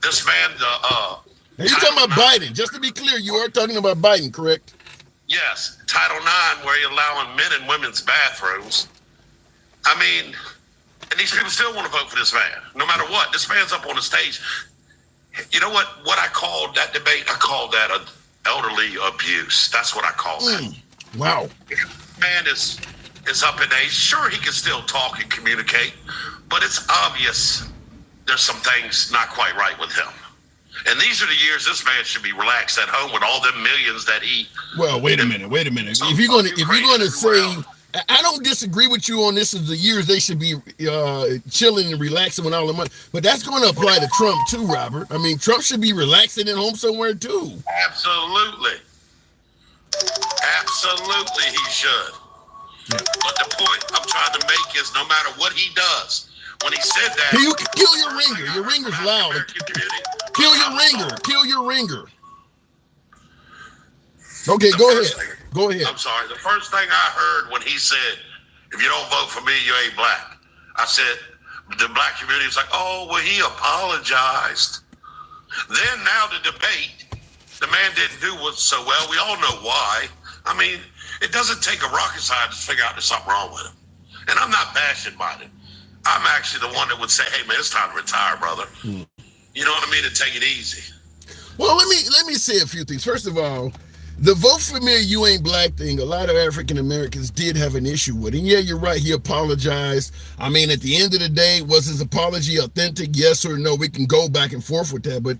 This man, now you're talking about Biden. Just to be clear, you are talking about Biden, correct? Yes, Title IX, where you're allowing men and women's bathrooms. I mean, and these people still want to vote for this man, no matter what. This man's up on the stage. You know what I called that debate? I called that an elderly abuse. That's what I call that. Wow. Man is up in age. Sure, he can still talk and communicate, but it's obvious there's some things not quite right with him. And these are the years this man should be relaxed at home with all the millions that he. Well, wait a minute. If you're going to say, I don't disagree with you on this. Is the years they should be chilling and relaxing with all the money, but that's going to apply to Trump too, Robert. I mean, Trump should be relaxing at home somewhere too. Absolutely, he should. Yeah. But the point I'm trying to make is, no matter what he does, when he said that, can you kill your ringer? Your ringer's loud. Kill your ringer. Okay, go ahead. I'm sorry. The first thing I heard when he said, if you don't vote for me, you ain't black. I said, the black community was like, oh, well, he apologized. Then now the debate, the man didn't do so well. We all know why. I mean, it doesn't take a rocket scientist to figure out there's something wrong with him. And I'm not bashing Biden. I'm actually the one that would say, hey, man, it's time to retire, brother. You know what I mean? To take it easy. Well, let me say a few things. First of all, the vote for me or you ain't black thing, a lot of African Americans did have an issue with it. And yeah, you're right. He apologized. I mean, at the end of the day, was his apology authentic? Yes or no? We can go back and forth with that. But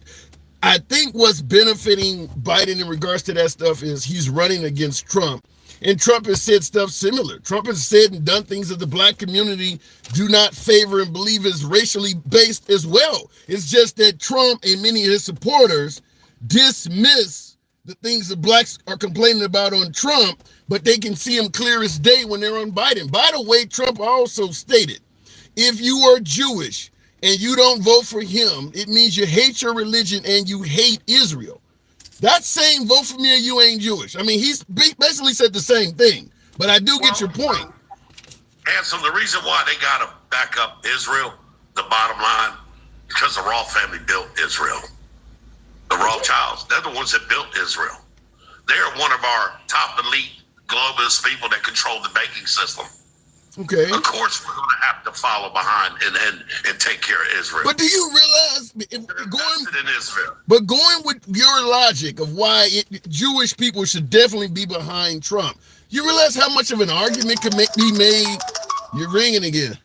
I think what's benefiting Biden in regards to that stuff is he's running against Trump. And Trump has said stuff similar. Trump has said and done things that the black community do not favor and believe is racially based as well. It's just that Trump and many of his supporters dismiss the things that blacks are complaining about on Trump, but they can see him clear as day when they're on Biden. By the way, Trump also stated, if you are Jewish and you don't vote for him, it means you hate your religion and you hate Israel. That's saying vote for me or you ain't Jewish. I mean, he's basically said the same thing, but I do get your point. Ansel, the reason why they got to back up Israel, the bottom line, because the Roth family built Israel. The Rothschilds, they're the ones that built Israel. They're one of our top elite globalist people that control the banking system. Okay. Of course, we're going to have to follow behind and take care of Israel. But do you realize, going with your logic of why Jewish people should definitely be behind Trump, you realize how much of an argument can be made? You're ringing again.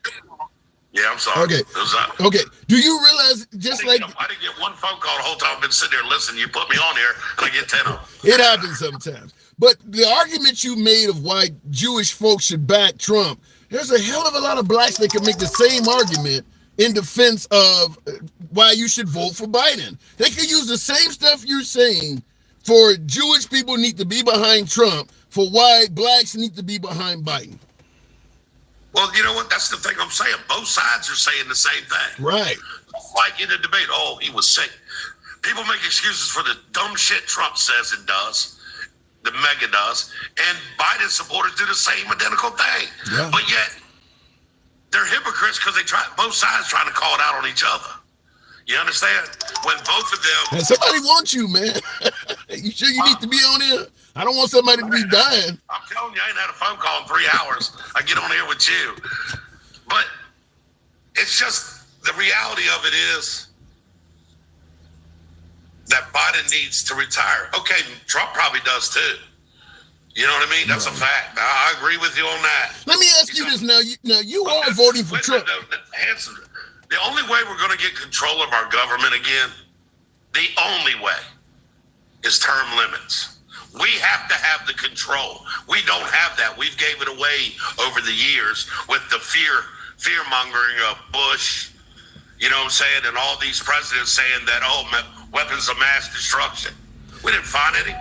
Yeah, I'm sorry. Okay. Do you realize I didn't get one phone call the whole time I've been sitting there listening. You put me on here and I get 10 of them. It happens sometimes. But the argument you made of why Jewish folks should back Trump, there's a hell of a lot of blacks that can make the same argument in defense of why you should vote for Biden. They can use the same stuff you're saying for Jewish people need to be behind Trump for why blacks need to be behind Biden. Well, you know what? That's the thing I'm saying. Both sides are saying the same thing. Right. Like in the debate, oh, he was sick. People make excuses for the dumb shit Trump says and does, the mega does, and Biden supporters do the same identical thing. Yeah. But yet, they're hypocrites because both sides trying to call it out on each other. You understand? When both of them... And somebody wants you, man. You sure you need to be on here? I don't want somebody to be dying. I'm telling you, I ain't had a phone call in 3 hours. I get on here with you. But it's just, the reality of it is that Biden needs to retire. Okay, Trump probably does too. You know what I mean? That's a fact. I agree with you on that. Let me ask you this now. You are voting for Trump. Hanson, the only way we're going to get control of our government again, the only way, is term limits. We have to have the control. We don't have that. We've gave it away over the years with the fear mongering of Bush, you know what I'm saying, and all these presidents saying that, weapons of mass destruction. We didn't find any.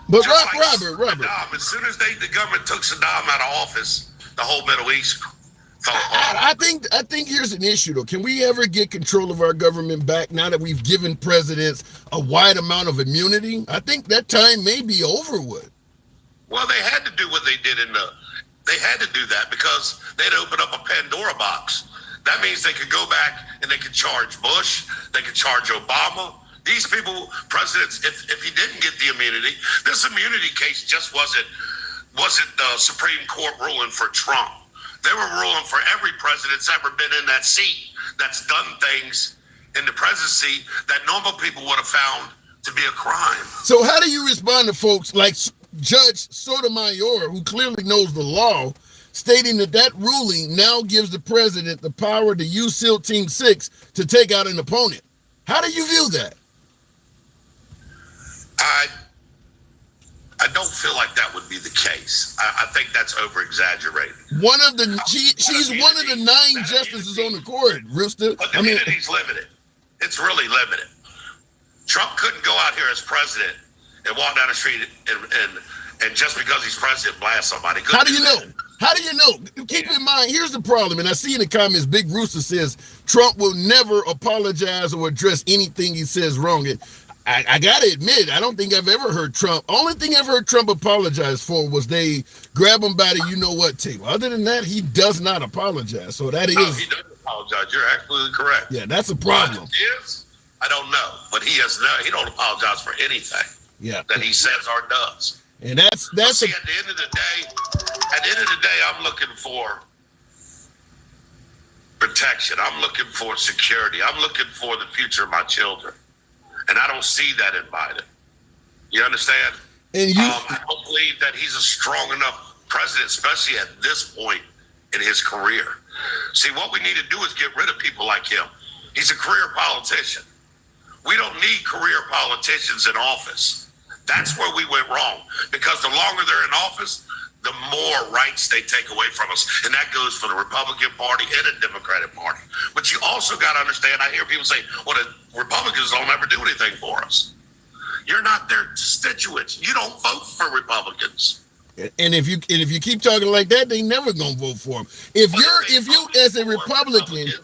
But Robert. As soon as the government took Saddam out of office, the whole Middle East fell apart. I think here's an issue though. Can we ever get control of our government back now that we've given presidents a wide amount of immunity? I think that time may be over with. Well, they had to do what they did they had to do that because they'd open up a Pandora box. That means they could go back and they could charge Bush, they could charge Obama. These people, presidents, if he didn't get the immunity, this immunity case just wasn't the Supreme Court ruling for Trump. They were ruling for every president that's ever been in that seat that's done things in the presidency that normal people would have found to be a crime. So how do you respond to folks like Judge Sotomayor, who clearly knows the law, stating that ruling now gives the president the power to use SEAL Team 6 to take out an opponent? How do you view that? I don't feel like that would be the case. I think that's over-exaggerated. She's one of the 9 justices on the court, Rooster. But the immunity's limited. It's really limited. Trump couldn't go out here as president and walk down the street and just because he's president blast somebody. How do you know? How do you know? Keep in mind, here's the problem, and I see in the comments, Big Rooster says Trump will never apologize or address anything he says wrong. And I gotta admit, I don't think I've ever heard Trump. Only thing I've heard Trump apologize for was they grab him by the you-know-what table. Other than that, he does not apologize. So that is. No, he doesn't apologize. You're absolutely correct. Yeah, that's a problem. What it is, I don't know, but he don't apologize for anything. Yeah. That he says or does. And that's at the end of the day, I'm looking for protection. I'm looking for security. I'm looking for the future of my children. And I don't see that in Biden. You understand? And I don't believe that he's a strong enough president, especially at this point in his career. See, what we need to do is get rid of people like him. He's a career politician. We don't need career politicians in office. That's where we went wrong. Because the longer they're in office, the more rights they take away from us. And that goes for the Republican Party and the Democratic Party. But you also got to understand, I hear people say, well, the Republicans don't ever do anything for us. You're not their constituents. You don't vote for Republicans. And if you keep talking like that, they never gonna vote for him. If you as a Republican,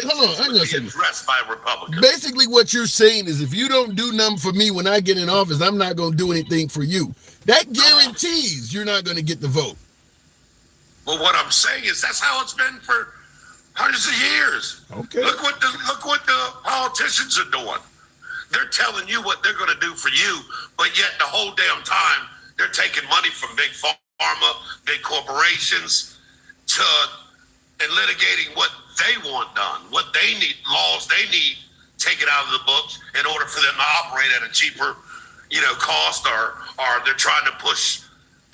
hold on, hang on a second. By Republicans. Basically, what you're saying is, if you don't do nothing for me when I get in office, I'm not gonna do anything for you. That guarantees you're not gonna get the vote. Well, what I'm saying is that's how it's been for hundreds of years. Okay. Look what the politicians are doing. They're telling you what they're going to do for you, but yet the whole damn time they're taking money from big pharma, big corporations, and litigating what they want done, what they need, laws they need taken out of the books in order for them to operate at a cheaper, cost, or they're trying to push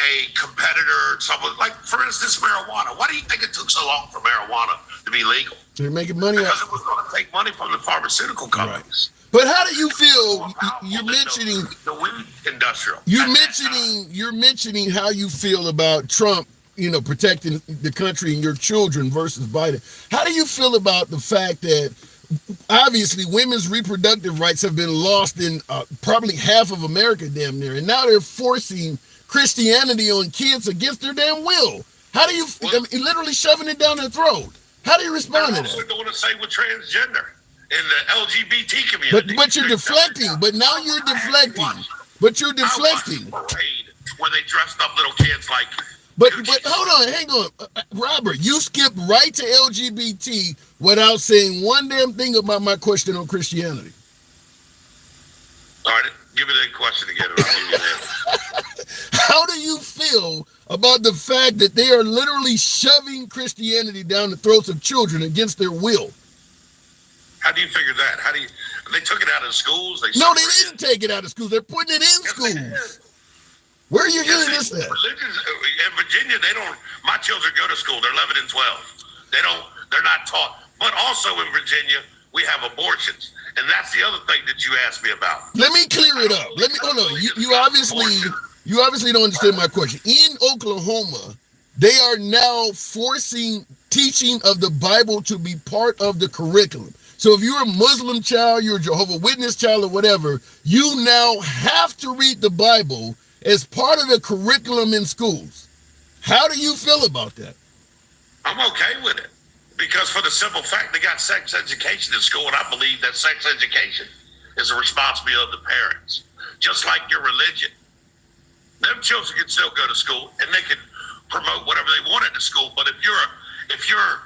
a competitor, someone like, for instance, marijuana. Why do you think it took so long for marijuana to be legal? They're making money because it was going to take money from the pharmaceutical companies. Right. But how do you feel? You're mentioning the weed industrial. You're mentioning how you feel about Trump, protecting the country and your children versus Biden. How do you feel about the fact that obviously women's reproductive rights have been lost in probably half of America, damn near, and now they're forcing Christianity on kids against their damn will? How do you? Literally shoving it down their throat. How do you respond to that? They're doing the same with transgender in the LGBT community. But you're deflecting. But now you're deflecting. But you're deflecting. I watched the parade where they dressed up little kids like. But hold on, hang on, Robert. You skipped right to LGBT without saying one damn thing about my question on Christianity. All right, give me that question again. And I'll give you that. How do you feel about the fact that they are literally shoving Christianity down the throats of children against their will? How do you figure that? They took it out of schools? No, they didn't take it out of schools. They're putting it in schools. Where are you hearing this at? In Virginia, my children go to school. They're 11 and 12. They're not taught. But also in Virginia, we have abortions. And that's the other thing that you asked me about. Let me clear it up. Hold on. You obviously don't understand my question. In Oklahoma, they are now forcing teaching of the Bible to be part of the curriculum. So if you're a Muslim child, you're a Jehovah's Witness child or whatever, you now have to read the Bible as part of the curriculum in schools. How do you feel about that? I'm okay with it. Because for the simple fact they got sex education in school, and I believe that sex education is a responsibility of the parents. Just like your religion. Them children can still go to school and they can promote whatever they want at the school. But if you're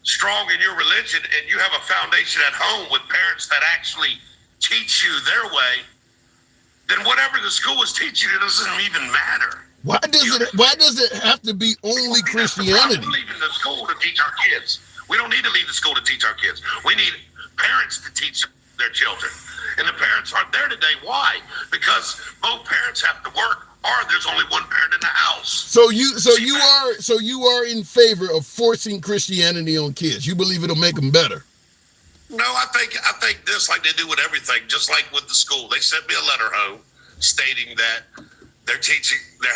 strong in your religion and you have a foundation at home with parents that actually teach you their way, then whatever the school is teaching you doesn't even matter. Why does it have to be only Christianity? We're leaving the school to teach our kids. We don't need to leave the school to teach our kids. We need parents to teach their children. And the parents aren't there today. Why? Because both parents have to work, or there's only one parent in the house. So you are in favor of forcing Christianity on kids. You believe it'll make them better. No, I think this, like they do with everything, just like with the school. They sent me a letter home stating that they're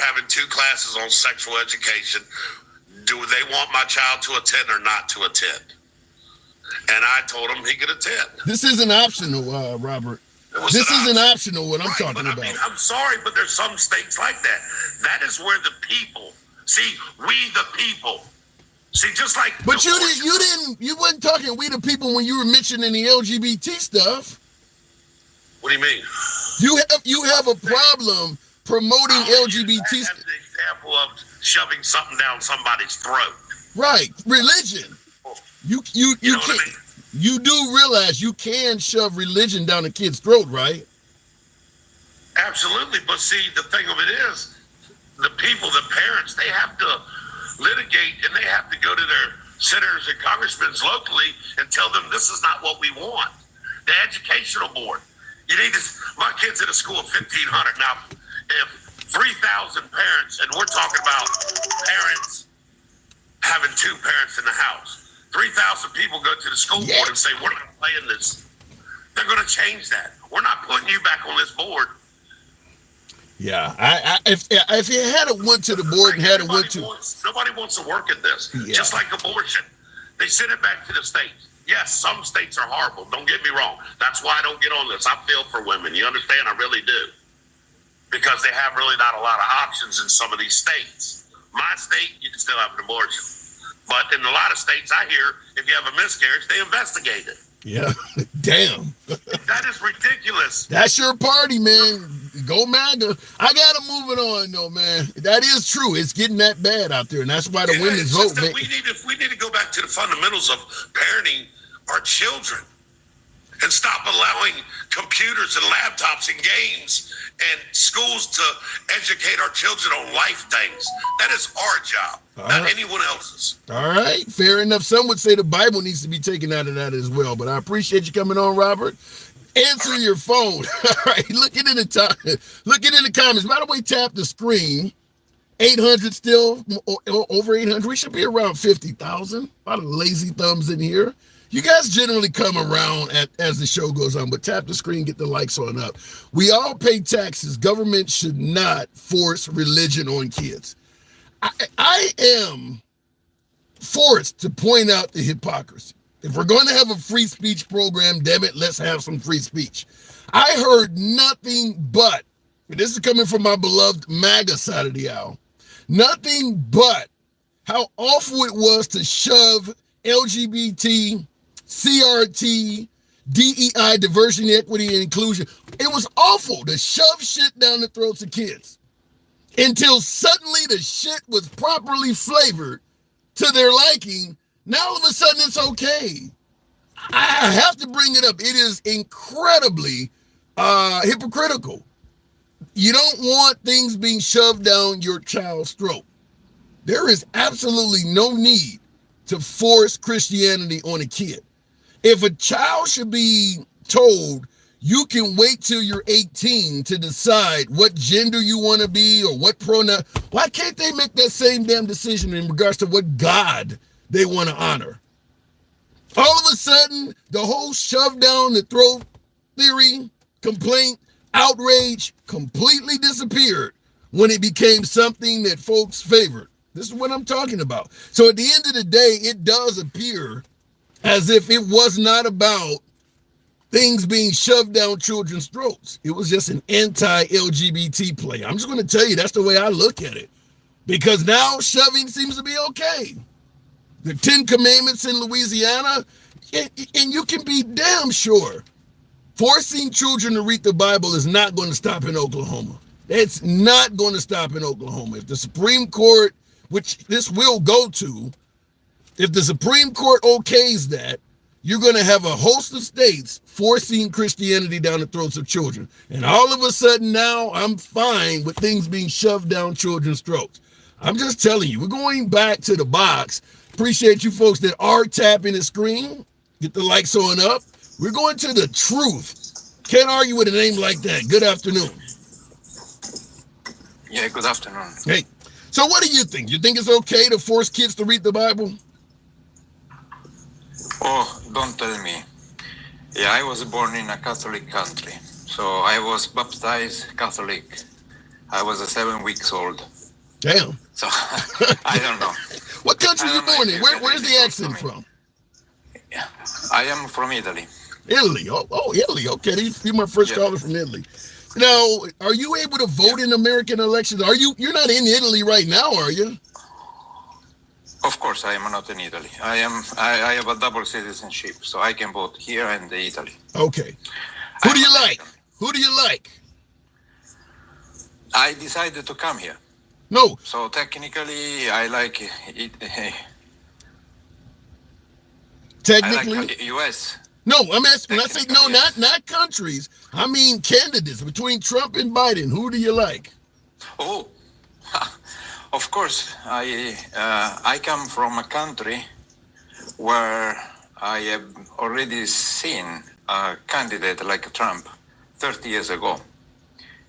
having 2 classes on sexual education. Do they want my child to attend or not to attend? And I told him he could attend. This isn't optional, Robert. This isn't optional, what I'm talking about. I mean, I'm sorry, but there's some states like that. That is where the people, we the people. Just like. But you weren't talking we the people when you were mentioning the LGBT stuff. What do you mean? You have a problem promoting LGBT. That's the example of shoving something down somebody's throat. Right, religion. You can't. I mean? You do realize you can shove religion down a kid's throat, right? Absolutely, but the thing of it is, the people, the parents, they have to litigate and they have to go to their senators and congressmen locally and tell them this is not what we want. The educational board. My kid's in a school of 1,500 now. If 3,000 parents, and we're talking about parents having 2 parents in the house. 3,000 people go to the school board and say, we're not playing this. They're going to change that. We're not putting you back on this board. Yeah. If you had went to the board and had went to... Nobody wants to work at this. Yeah. Just like abortion. They send it back to the states. Yes, some states are horrible. Don't get me wrong. That's why I don't get on this. I feel for women. You understand? I really do. Because they have really not a lot of options in some of these states. My state, you can still have an abortion. But in a lot of states, I hear if you have a miscarriage, they investigate it. Yeah, damn. That is ridiculous. That's your party, man. Go MAGA. I got to move it on, though, man. That is true. It's getting that bad out there, and that's why the women's vote. We need to go back to the fundamentals of parenting our children and stop allowing computers and laptops and games and schools to educate our children on life things. That is our job, not anyone else's. All right, fair enough. Some would say the Bible needs to be taken out of that as well, but I appreciate you coming on, Robert. Answer your phone. All right, look it in the comments. By the way, tap the screen. 800 still, over 800. We should be around 50,000. A lot of lazy thumbs in here. You guys generally come around as the show goes on, but tap the screen, get the likes on up. We all pay taxes. Government should not force religion on kids. I am forced to point out the hypocrisy. If we're going to have a free speech program, damn it, let's have some free speech. I heard nothing but, and this is coming from my beloved MAGA side of the aisle, nothing but how awful it was to shove LGBT, CRT, DEI, diversity, equity, and inclusion. It was awful to shove shit down the throats of kids until suddenly the shit was properly flavored to their liking. Now all of a sudden it's okay. I have to bring it up. It is incredibly hypocritical. you don't want things being shoved down your child's throat. There is absolutely no need to force Christianity on a kid. If a child should be told, you can wait till you're 18 to decide what gender you want to be or what pronoun, why can't they make that same damn decision in regards to what God they want to honor? All of a sudden, the whole shove down the throat theory, complaint, outrage completely disappeared when it became something that folks favored. This is what I'm talking about. So at the end of the day, it does appear as if it was not about things being shoved down children's throats. It was just an anti-LGBT play. I'm just going to tell you, that's the way I look at it. Because now shoving seems to be okay. The 10 Commandments in Louisiana, and you can be damn sure forcing children to read the Bible is not going to stop in Oklahoma. It's not going to stop in Oklahoma. If the Supreme Court, which this will go to, if the Supreme Court okays that, you're going to have a host of states forcing Christianity down the throats of children. And all of a sudden now I'm fine with things being shoved down children's throats. I'm just telling you, we're going back to the box. Appreciate you folks that are tapping the screen. Get the likes on up. We're going to the truth. Can't argue with a name like that. Good afternoon. Yeah, good afternoon. Hey, so what do you think? You think it's okay to force kids to read the Bible? Oh, don't tell me. Yeah, I was born in a Catholic country. So I was baptized Catholic. I was 7 weeks old. Damn. So I don't know. What country you born in? Where's the accent from? Yeah, I am from Italy. Italy. Oh, Italy. Okay, you're my first caller from Italy. Now, are you able to vote in American elections? You're not in Italy right now, are you? Of course, I am not in Italy. I have a double citizenship, so I can vote here and Italy. Okay. Who do you like? Who do you like? I decided to come here. No. So technically, I like it. Technically? I like U.S. No, I'm asking. When I say no, not countries. I mean candidates between Trump and Biden. Who do you like? Oh, of course. I come from a country where I have already seen a candidate like Trump 30 years ago.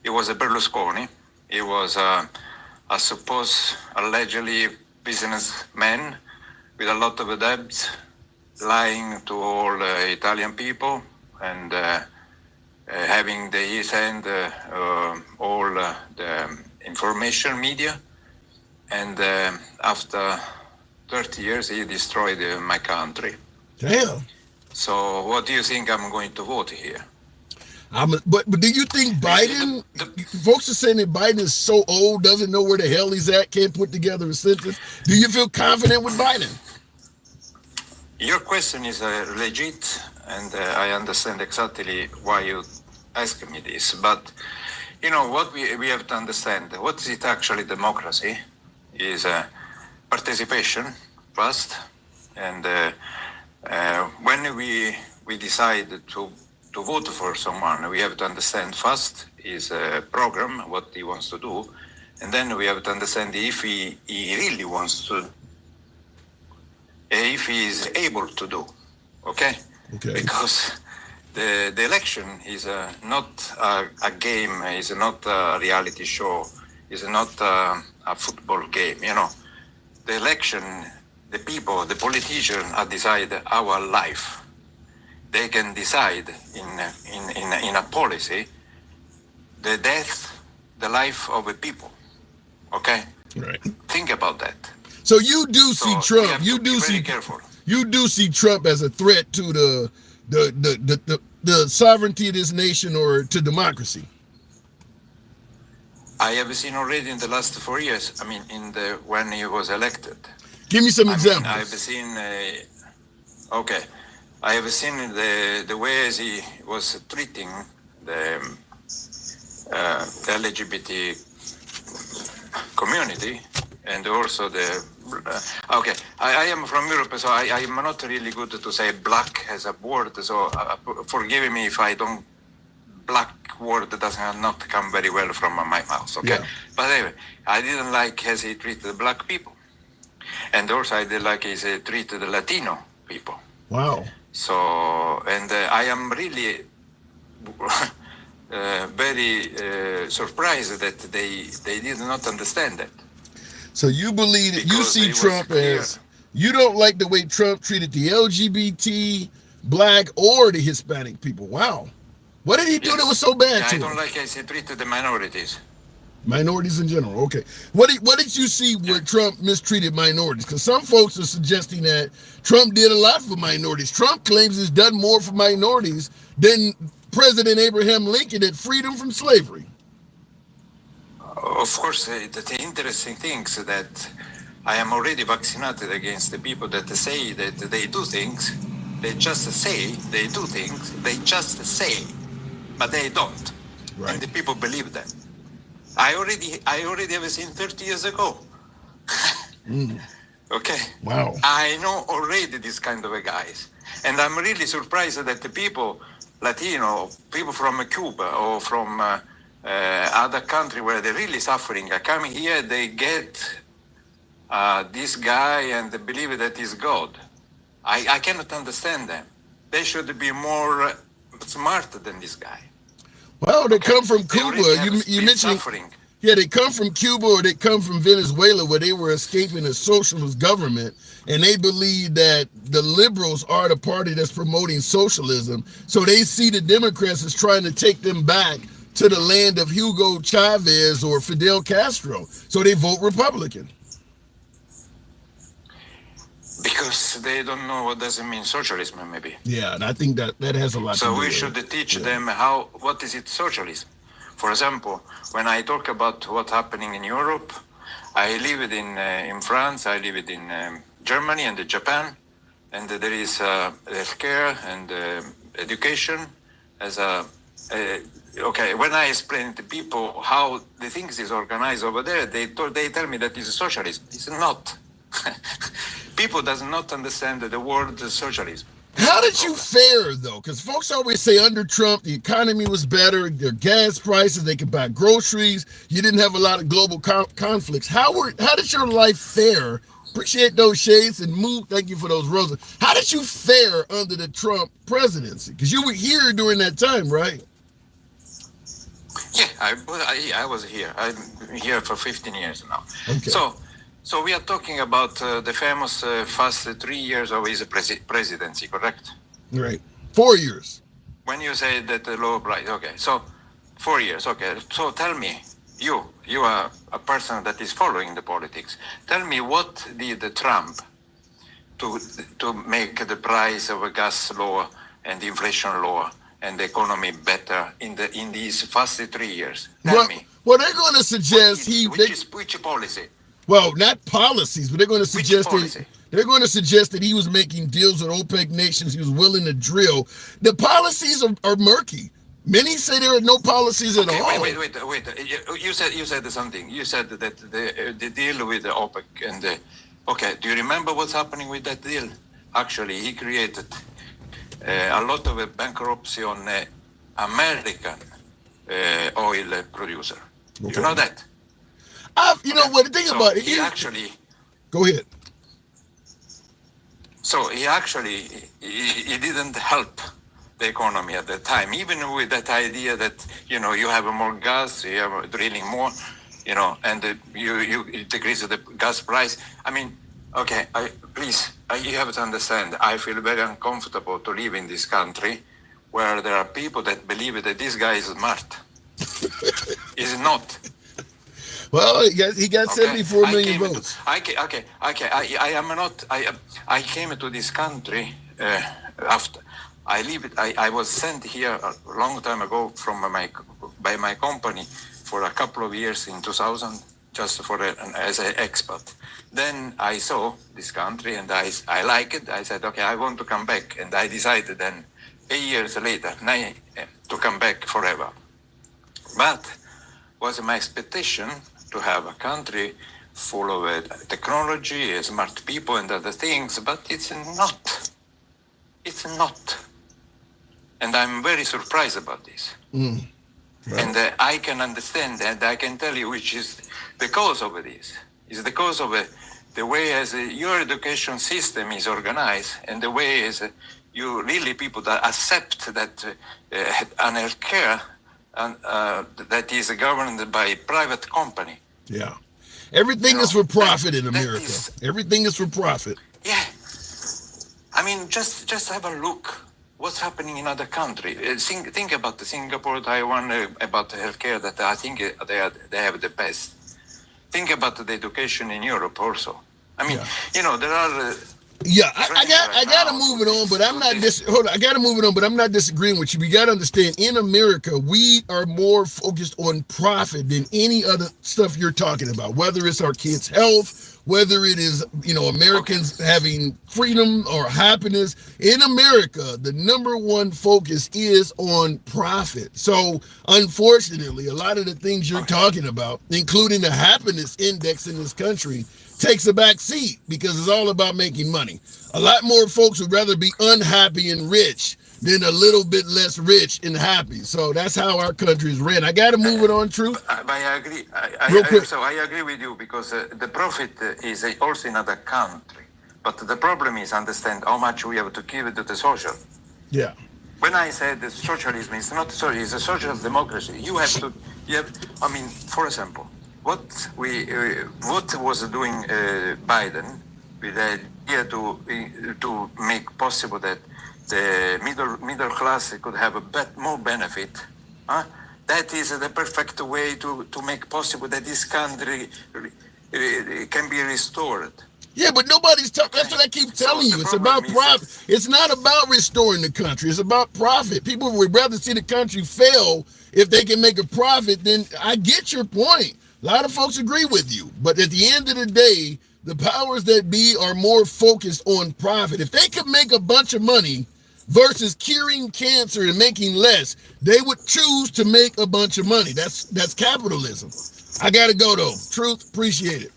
It was a Berlusconi. He was a supposed, allegedly businessman with a lot of debts, lying to all Italian people and having his hand all the information media. And after 30 years, he destroyed my country. Damn. So what do you think I'm going to vote here? But do you think Biden, folks are saying that Biden is so old, doesn't know where the hell he's at, can't put together a sentence. Do you feel confident with Biden? Your question is legit, and I understand exactly why you ask me this. But, you know, what we have to understand, what is it actually democracy? Is participation first. And when we decide to vote for someone, we have to understand first his program, what he wants to do. And then we have to understand if he really wants to, if he is able to do, okay? Because the election is not a game, is not a reality show, is not a football game, you know. The election, the people, the politicians are decide our life. They can decide in a policy the death, the life of a people, okay? Right. Think about that. So you do see Trump. You do see careful. You do see Trump as a threat to the sovereignty of this nation or to democracy. I have seen already in the last 4 years. I mean, when he was elected. Give me some examples. I've seen. Okay, I have seen the ways he was treating the LGBT community. And also okay, I am from Europe, so I am not really good to say black as a word, so forgive me if I don't black word does not come very well from my mouth, okay? Yeah. But anyway, I didn't like as he treated black people. And also I didn't like as he treated Latino people. Wow. So, and I am really very surprised that they did not understand that. So you believe that you Because see it was Trump clear. as, you don't like the way Trump treated the LGBT, black, or the Hispanic people. Wow. What did he do that was so bad Yeah, to I don't him? like as he treated the minorities. Minorities in general. Okay. What did you see where Trump mistreated minorities? Because some folks are suggesting that Trump did a lot for minorities. Trump claims he's done more for minorities than President Abraham Lincoln that freed them from slavery. Of course, the interesting thing is that I am already vaccinated against the people that say that they do things. They just say they do things. They just say, but they don't. Right. And the people believe them. I already have seen 30 years ago. Okay. Wow. I know already this kind of guys. And I'm really surprised that the people, Latino, people from Cuba or from other country where they're really suffering are coming here, they get this guy and they believe that he's God. I cannot understand them. They should be more smart than this guy. Well, they come from They Cuba. already have You been mentioned, suffering. yeah, they come from Cuba or they come from Venezuela where they were escaping a socialist government, and they believe that the liberals are the party that's promoting socialism. So they see the Democrats as trying to take them back to the land of Hugo Chavez or Fidel Castro. So they vote Republican. Because they don't know what does it mean socialism, maybe. Yeah, and I think that has a lot to do So we with should it. teach Yeah. them what is it socialism. For example, when I talk about what's happening in Europe, I lived in France, I lived in Germany and Japan, and there is healthcare and education as a okay. When I explain to people how the things is organized over there, they tell me that it's socialism. It's not. People does not understand the word socialism. How did you fare, though? Because folks always say under Trump, the economy was better, their gas prices, they could buy groceries, you didn't have a lot of global conflicts. How did your life fare? Appreciate those shades and move. Thank you for those roses. How did you fare under the Trump presidency? Because you were here during that time, right? Yeah, I was here. I'm here for 15 years now. Okay. So we are talking about the famous first 3 years of his presidency, correct? Right. 4 years. When you say that the low price, okay. So 4 years, okay. So tell me, you are a person that is following the politics. Tell me what did Trump to make the price of gas lower and inflation lower and the economy better in these first 3 years? Tell me. Well, they're going to suggest which policy? Well, not policies, but they're going to suggest policy? that he was making deals with OPEC nations. He was willing to drill. The policies are murky. Many say there are no policies at all. Wait. You said something. You said that the deal with the OPEC and okay. Do you remember what's happening with that deal? Actually, he created a lot of bankruptcy on American oil producer. Okay. You know that? You know what? The thing about it, he actually. Go ahead. So he actually he didn't help the economy at the time, even with that idea that you have more gas, you have drilling more, and you decrease the gas price. I mean, okay, you have to understand. I feel very uncomfortable to live in this country where there are people that believe that this guy is smart. He's not. Well, he got 74 million votes. I am not. I came to this country after I was sent here a long time ago by my company for a couple of years in 2000, just as an expat. Then I saw this country and I like it. I said, okay, I want to come back, and I decided then 8 years later to come back forever. But was my expectation to have a country full of technology, smart people and other things, but it's not. It's not. And I'm very surprised about this. Right. And I can understand that. I can tell you which is the cause of this. Is the cause of the way as your education system is organized, and the way as you really people that accept that an healthcare that is governed by private company. Yeah. Everything is for profit in America. Everything is for profit. Yeah. I mean, just have a look. What's happening in other countries? Think about Singapore, Taiwan, about healthcare that I think they have the best. Think about the education in Europe also. I mean, there are. I gotta move it on, but I'm not I gotta move it on, but I'm not disagreeing with you. We gotta understand, in America, we are more focused on profit than any other stuff you're talking about, whether it's our kids' health, whether it is, Americans having freedom or happiness. In America, the number one focus is on profit. So unfortunately, a lot of the things you're talking about, including the happiness index in this country, takes a back seat because it's all about making money. A lot more folks would rather be unhappy and rich than a little bit less rich and happy. So that's how our country is ran. I got to move it on, Truth. I agree. Real quick. So I agree with you because the profit is also in other country. But the problem is understand how much we have to give to the social. Yeah. When I said that socialism is not social, it's a social democracy. I mean, for example, what was doing Biden with the idea to make possible that the middle class could have more benefit. That is the perfect way to make possible that this country can be restored. Yeah, but nobody's talking. That's what I keep telling you. It's about profit. It's not about restoring the country. It's about profit. People would rather see the country fail if they can make a profit. Then I get your point. A lot of folks agree with you. But at the end of the day, the powers that be are more focused on profit. If they could make a bunch of money versus curing cancer and making less, they would choose to make a bunch of money. That's capitalism. I got to go, though. Truth, appreciate it.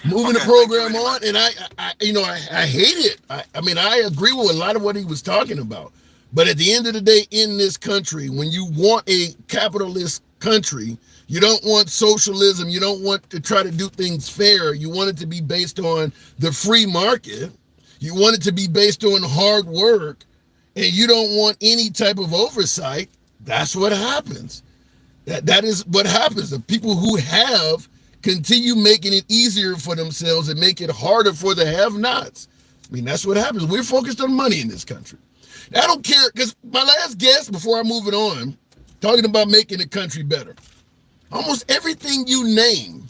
Moving the program on, and I hate it. I mean, I agree with a lot of what he was talking about. But at the end of the day, in this country, when you want a capitalist country, you don't want socialism. You don't want to try to do things fair. You want it to be based on the free market. You want it to be based on hard work, and you don't want any type of oversight. That's what happens. That is what happens. The people who have continue making it easier for themselves and make it harder for the have-nots. I mean, that's what happens. We're focused on money in this country. I don't care, because my last guest, before I move it on, talking about making the country better. Almost everything you name,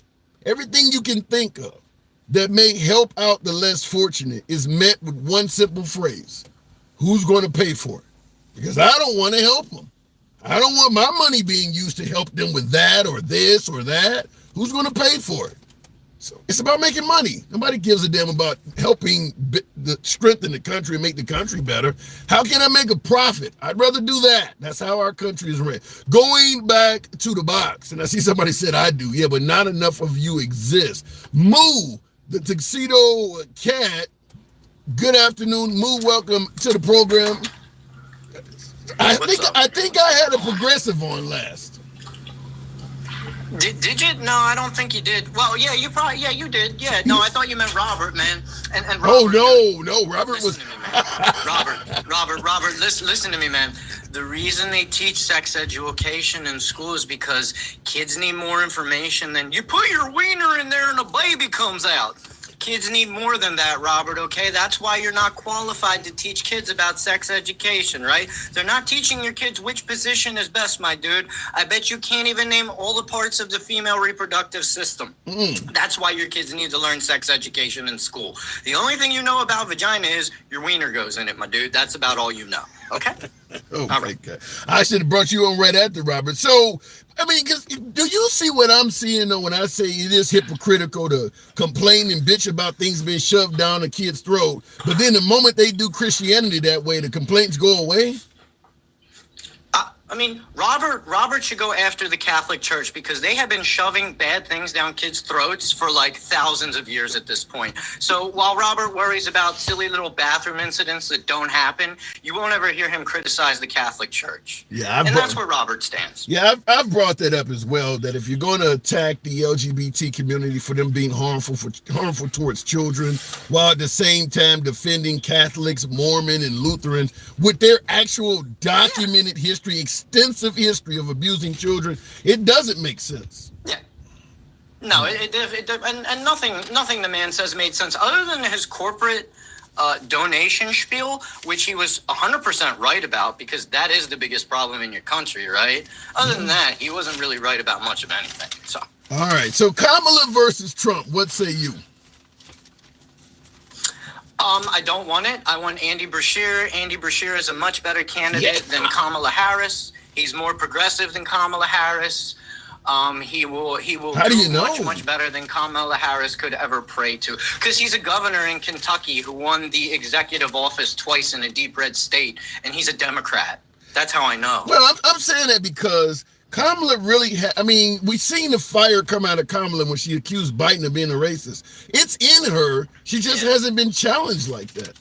everything you can think of that may help out the less fortunate is met with one simple phrase: who's going to pay for it? Because I don't want to help them. I don't want my money being used to help them with that or this or that. Who's going to pay for it? So it's about making money. Nobody gives a damn about helping strengthen the country and make the country better. How can I make a profit? I'd rather do that. That's how our country is ran. Going back to the box, and I see somebody said I do. Yeah, but not enough of you exist. Moo, the tuxedo cat. Good afternoon, Moo. Welcome to the program. I think I had a progressive on last. Did you? No, I don't think you did. Well, yeah, you did. Yeah, no, I thought you meant Robert, man. And Robert, no, Robert was. Robert, listen to me, man. The reason they teach sex education in school is because kids need more information than you put your wiener in there and a baby comes out. Kids need more than that, Robert, okay? That's why you're not qualified to teach kids about sex education, right? They're not teaching your kids which position is best, my dude. I bet you can't even name all the parts of the female reproductive system. That's why your kids need to learn sex education in school. The only thing you know about vagina is your wiener goes in it, my dude. That's about all you know, okay? Oh, my God. I should have brought you on right after, Robert. So, I mean, because do you see what I'm seeing, though, when I say it is hypocritical to complain and bitch about things being shoved down a kid's throat, but then the moment they do Christianity that way, the complaints go away? I mean, Robert should go after the Catholic Church because they have been shoving bad things down kids' throats for like thousands of years at this point. So while Robert worries about silly little bathroom incidents that don't happen, you won't ever hear him criticize the Catholic Church. Yeah, that's where Robert stands. Yeah, I've brought that up as well, that if you're going to attack the LGBT community for them being harmful towards children, while at the same time defending Catholics, Mormon, and Lutherans with their actual documented history, extensive history of abusing children, it doesn't make sense. Yeah. No, and nothing the man says made sense other than his corporate donation spiel, which he was 100% right about, because that is the biggest problem in your country, right? Other than that, he wasn't really right about much of anything. So. All right. So Kamala versus Trump. What say you? I don't want it. I want Andy Beshear. Andy Beshear is a much better candidate than Kamala Harris. He's more progressive than Kamala Harris. He will much better than Kamala Harris could ever pray to, because he's a governor in Kentucky who won the executive office twice in a deep red state, and he's a Democrat. That's how I know. Well, I'm saying that because Kamala really we've seen the fire come out of Kamala when she accused Biden of being a racist. It's in her. She just hasn't been challenged like that.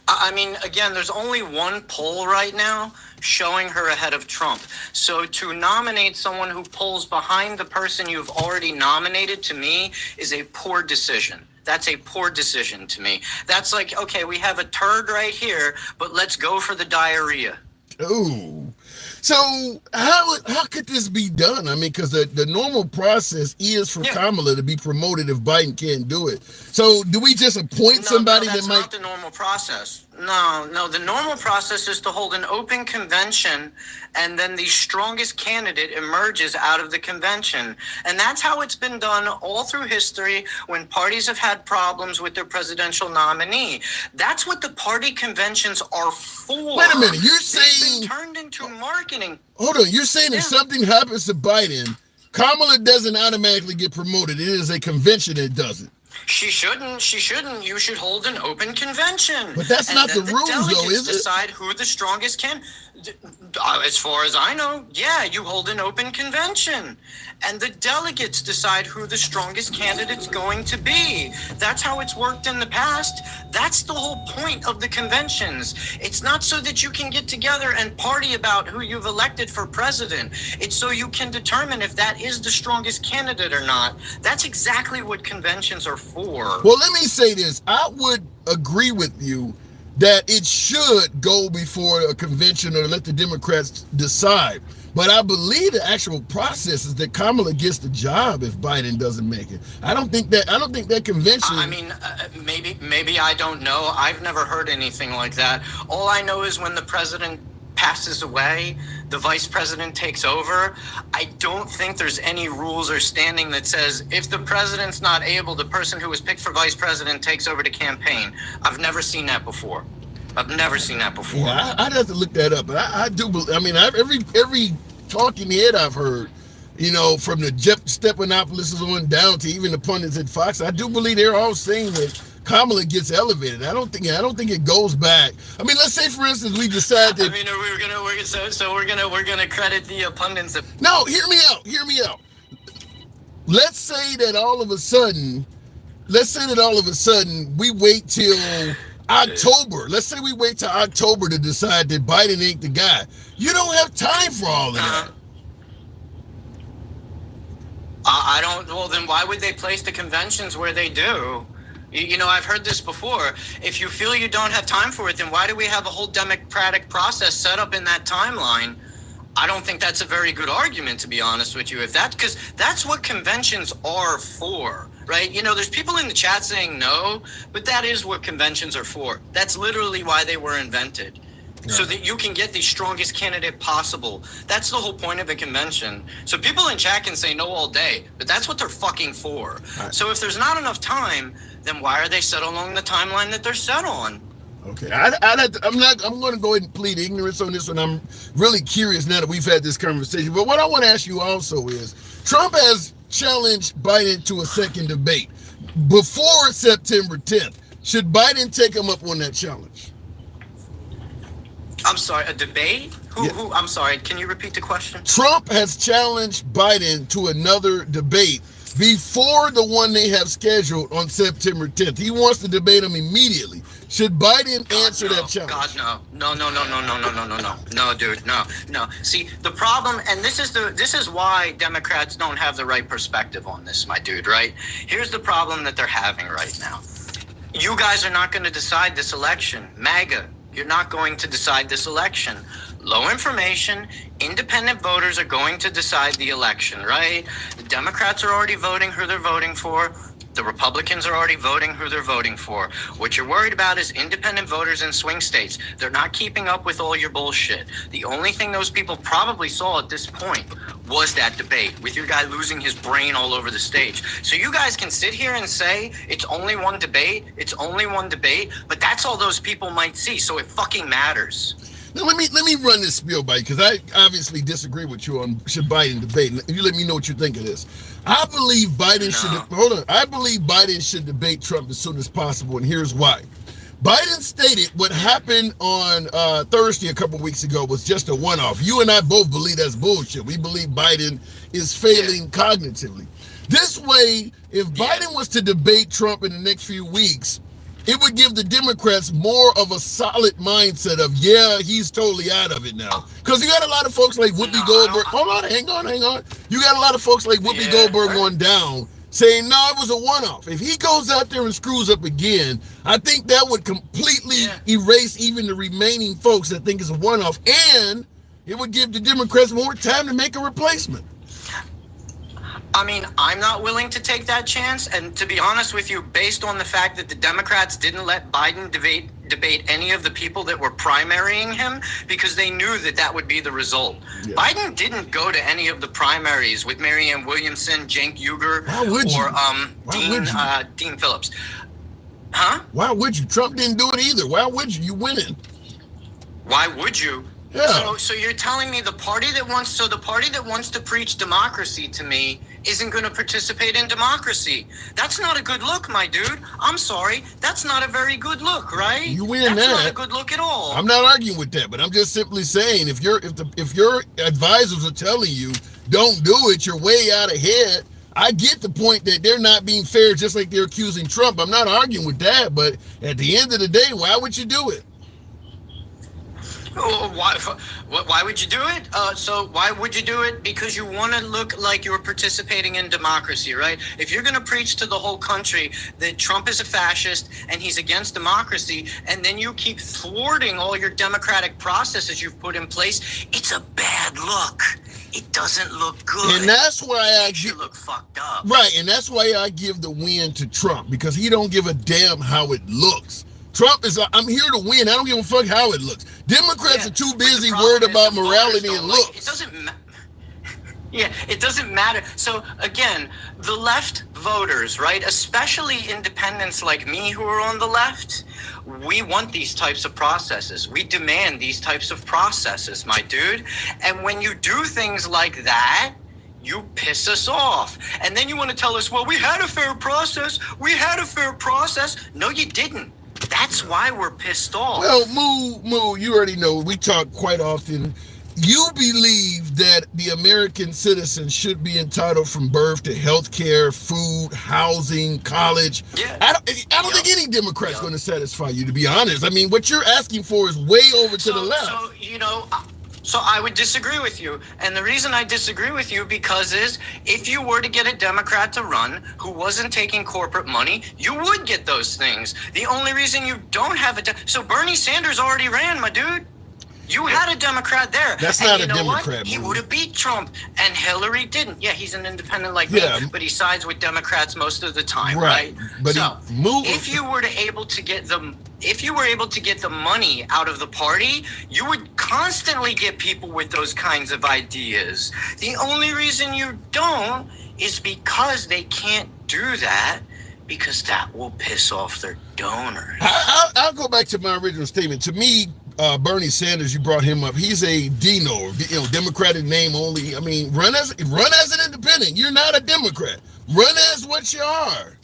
I mean, again, there's only one poll right now showing her ahead of Trump. So to nominate someone who polls behind the person you've already nominated, to me, is a poor decision. That's a poor decision to me. That's like, okay, we have a turd right here, but let's go for the diarrhea. Ooh. So how could this be done? I mean, because the normal process is for Kamala to be promoted if Biden can't do it. So do we just appoint somebody that might? That's not the normal process. No. The normal process is to hold an open convention, and then the strongest candidate emerges out of the convention. And that's how it's been done all through history when parties have had problems with their presidential nominee. That's what the party conventions are for. Wait a minute, you're saying they've been turned into marketing. Hold on, you're saying if something happens to Biden, Kamala doesn't automatically get promoted. It is a convention that does it. She shouldn't. You should hold an open convention. But that's not the rules, though, is it? Decide who the strongest can. As far as I know, you hold an open convention, and the delegates decide who the strongest candidate's going to be. That's how it's worked in the past. That's the whole point of the conventions. It's not so that you can get together and party about who you've elected for president. It's so you can determine if that is the strongest candidate or not. That's exactly what conventions are for. Well, let me say this. I would agree with you that it should go before a convention or let the Democrats decide. But I believe the actual process is that Kamala gets the job if Biden doesn't make it. I don't think that convention. I mean, maybe I don't know. I've never heard anything like that. All I know is when the president passes away, the vice president takes over. I don't think there's any rules or standing that says if the president's not able, the person who was picked for vice president takes over the campaign. I've never seen that before. Yeah, I'd have to look that up, but I do believe. I mean, every talking head I've heard, from the Jeff Stephanopoulos on down to even the pundits at Fox, I do believe they're all saying that Kamala gets elevated. I don't think it goes back. I mean, let's say for instance we decide that. I mean, we're gonna credit the pundits. No, hear me out. Let's say that all of a sudden we wait till October. Let's say we wait till October to decide that Biden ain't the guy. You don't have time for all of that. I don't. Well, then why would they place the conventions where they do? I've heard this before. If you feel you don't have time for it, then why do we have a whole democratic process set up in that timeline? I don't think that's a very good argument, to be honest with you. Because that's what conventions are for, right? There's people in the chat saying no, but that is what conventions are for. That's literally why they were invented. So that you can get the strongest candidate possible. That's the whole point of a convention. So people in chat can say no all day, but that's what they're fucking for. Right. So if there's not enough time, then why are they set along the timeline that they're set on? Okay, I'm going to go ahead and plead ignorance on this one. I'm really curious now that we've had this conversation. But what I want to ask you also is, Trump has challenged Biden to a second debate before September 10th. Should Biden take him up on that challenge? I'm sorry, a debate? Yeah. Who? I'm sorry. Can you repeat the question? Trump has challenged Biden to another debate before the one they have scheduled on September 10th. He wants to debate him immediately. Should Biden answer that challenge? God, no. No, dude, no. See, the problem, and this is why Democrats don't have the right perspective on this, my dude, right? Here's the problem that they're having right now. You guys are not going to decide this election. MAGA, you're not going to decide this election. Low information, independent voters are going to decide the election, right? The Democrats are already voting who they're voting for. The Republicans are already voting who they're voting for. What you're worried about is independent voters in swing states. They're not keeping up with all your bullshit. The only thing those people probably saw at this point was that debate with your guy losing his brain all over the stage. So you guys can sit here and say it's only one debate, but that's all those people might see. So it fucking matters. Now let me run this spiel by you, because I obviously disagree with you on should Biden debate. And you let me know what you think of this. I believe Biden I believe Biden should debate Trump as soon as possible, and here's why. Biden stated what happened on Thursday a couple weeks ago was just a one-off. You and I both believe that's bullshit. We believe Biden is failing cognitively. This way, if Biden was to debate Trump in the next few weeks, it would give the Democrats more of a solid mindset of, yeah, he's totally out of it now. Because you got a lot of folks like Whoopi Goldberg. Hold on, hang on. You got a lot of folks like Whoopi Goldberg on down saying, no, it was a one-off. If he goes out there and screws up again, I think that would completely erase even the remaining folks that think it's a one-off. And it would give the Democrats more time to make a replacement. I mean, I'm not willing to take that chance. And to be honest with you, based on the fact that the Democrats didn't let Biden debate any of the people that were primarying him because they knew that would be the result. Yeah. Biden didn't go to any of the primaries with Marianne Williamson, Cenk Uygur, or Dean Phillips. Huh? Why would you? Trump didn't do it either. Why would you? You winning. Why would you? Yeah. So you're telling me the party that wants to preach democracy to me isn't going to participate in democracy. That's not a good look, my dude. I'm sorry. That's not a very good look, right? You win that. That's not a good look at all. I'm not arguing with that, but I'm just simply saying if your advisors are telling you don't do it, you're way out ahead. I get the point that they're not being fair, just like they're accusing Trump. I'm not arguing with that, but at the end of the day, why would you do it? Why would you do it? So why would you do it? Because you want to look like you're participating in democracy, right? If you're going to preach to the whole country that Trump is a fascist and he's against democracy, and then you keep thwarting all your democratic processes you've put in place, it's a bad look. It doesn't look good. And that's why you look fucked up. Right, and that's why I give the win to Trump, because he don't give a damn how it looks. Trump is, I'm here to win. I don't give a fuck how it looks. Democrats are too busy worried about morality and looks. It doesn't matter. Yeah, it doesn't matter. So again, the left voters, right, especially independents like me who are on the left, we want these types of processes. We demand these types of processes, my dude. And when you do things like that, you piss us off. And then you want to tell us, well, we had a fair process. No, you didn't. That's why we're pissed off. Well, Moo, you already know, we talk quite often. You believe that the American citizen should be entitled from birth to health care, food, housing, college. Yeah. I don't think any Democrat's going to satisfy you, to be honest. I mean, what you're asking for is way over to the left. So I would disagree with you. And the reason I disagree with you because if you were to get a Democrat to run who wasn't taking corporate money, you would get those things. The only reason you don't have so Bernie Sanders already ran, my dude. You had a Democrat there. That's not a Democrat. He would have beat Trump, and Hillary didn't. Yeah, he's an independent like me, but he sides with Democrats most of the time, right? But so if you were able to get the money out of the party, you would constantly get people with those kinds of ideas. The only reason you don't is because they can't do that, because that will piss off their donors. I'll go back to my original statement. To me, Bernie Sanders, you brought him up. He's a Dino, Democratic name only. I mean, run as an independent. You're not a Democrat. Run as what you are.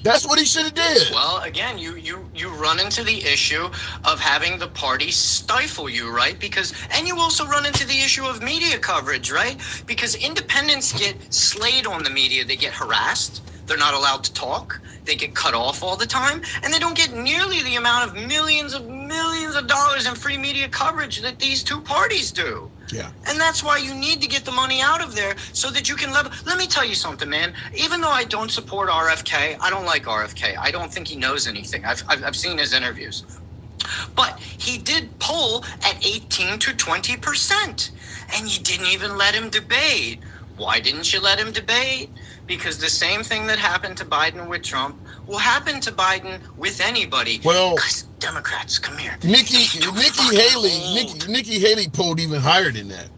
That's what he should have did. Well, again, you run into the issue of having the party stifle you, right? And you also run into the issue of media coverage, right? Because independents get slayed on the media. They get harassed. They're not allowed to talk. They get cut off all the time, and they don't get nearly the amount of millions of dollars in free media coverage that these two parties do. Yeah. And that's why you need to get the money out of there so that you can level. Let me tell you something, man. Even though I don't support RFK, I don't like RFK. I don't think he knows anything. I've seen his interviews. But he did poll at 18 to 20%. And you didn't even let him debate. Why didn't you let him debate? Because the same thing that happened to Biden with Trump will happen to Biden with anybody. Well, Democrats, come here. Nikki Haley polled even higher than that,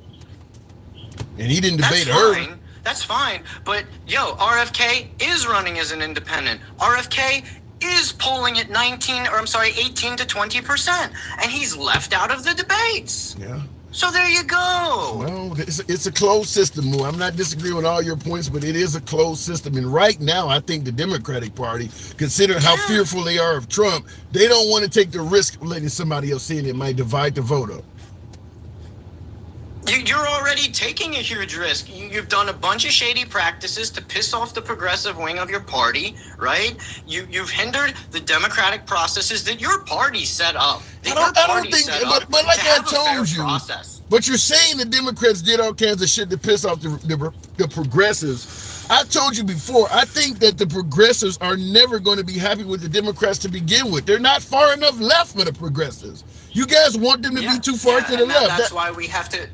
and he didn't debate her. That's fine. But RFK is running as an independent. RFK is polling at 18 to 20%, and he's left out of the debates. Yeah. So there you go. Well, it's a closed system, Moo. I'm not disagreeing with all your points, but it is a closed system. And right now, I think the Democratic Party, considering how fearful they are of Trump, they don't want to take the risk of letting somebody else in. It might divide the vote up. You're already taking a huge risk. You've done a bunch of shady practices to piss off the progressive wing of your party, right? You've hindered the democratic processes that your party set up. But like I told you, but you're saying the Democrats did all kinds of shit to piss off the progressives. I told you before, I think that the progressives are never going to be happy with the Democrats to begin with. They're not far enough left for the progressives. You guys want them to be too far to the left. That's why we have to...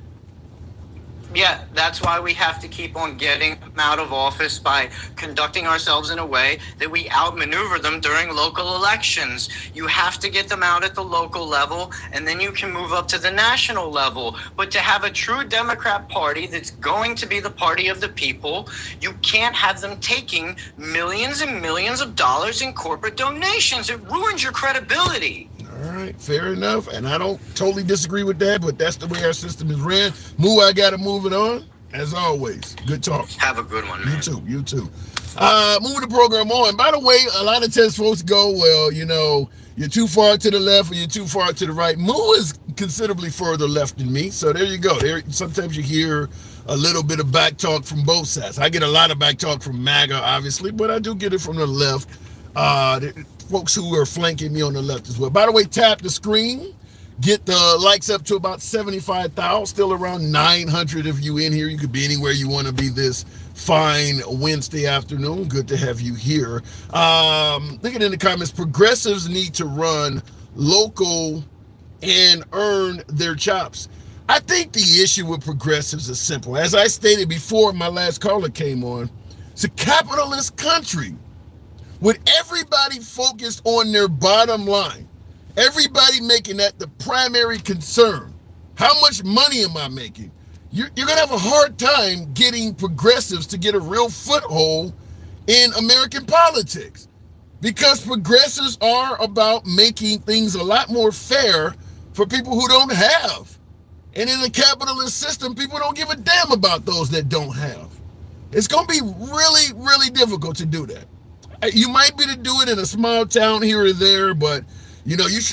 Yeah, that's why we have to keep on getting them out of office by conducting ourselves in a way that we outmaneuver them during local elections. You have to get them out at the local level, and then you can move up to the national level. But to have a true Democrat Party that's going to be the party of the people, you can't have them taking millions and millions of dollars in corporate donations. It ruins your credibility. All right, fair enough. And I don't totally disagree with that, but that's the way our system is ran. Moo, I got to move it on. As always, good talk. Have a good one, man. You too. Moving the program on. By the way, a lot of test folks go, well, you're too far to the left or you're too far to the right. Moo is considerably further left than me. So there you go. Sometimes you hear a little bit of back talk from both sides. I get a lot of back talk from MAGA, obviously, but I do get it from the left. Folks who are flanking me on the left as well. By the way, tap the screen. Get the likes up to about 75,000. Still around 900 of you in here. You could be anywhere you want to be this fine Wednesday afternoon. Good to have you here. Looking in the comments, progressives need to run local and earn their chops. I think the issue with progressives is simple. As I stated before my last caller came on, it's a capitalist country. With everybody focused on their bottom line, everybody making that the primary concern. How much money am I making? You're going to have a hard time getting progressives to get a real foothold in American politics, because progressives are about making things a lot more fair for people who don't have. And in the capitalist system, people don't give a damn about those that don't have. It's going to be really, really difficult to do that. You might be able to do it in a small town here or there, but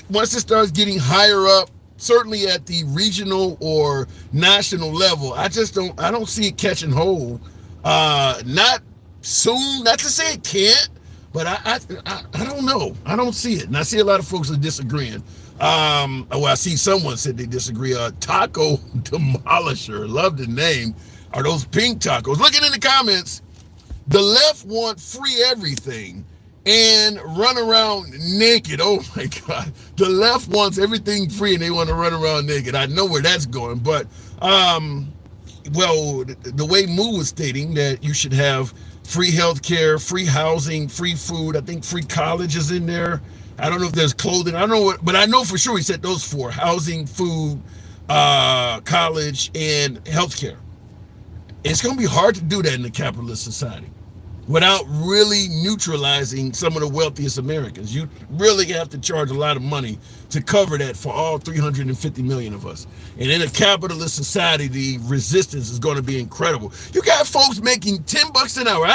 once it starts getting higher up, certainly at the regional or national level, I don't see it catching hold. Not soon, not to say it can't, but I don't know. I don't see it. And I see a lot of folks are disagreeing. I see someone said they disagree. Taco Demolisher, love the name. Are those pink tacos? Looking in the comments, the left want free everything and run around naked. Oh my God. The left wants everything free and they want to run around naked. I know where that's going, but the way Moo was stating that you should have free healthcare, free housing, free food. I think free college is in there. I don't know if there's clothing. I don't know what, but I know for sure he said those four: housing, food, college, and healthcare. It's going to be hard to do that in a capitalist society. without really neutralizing some of the wealthiest Americans. You really have to charge a lot of money to cover that for all 350 million of us. And in a capitalist society, the resistance is going to be incredible. You got folks making $10 an hour.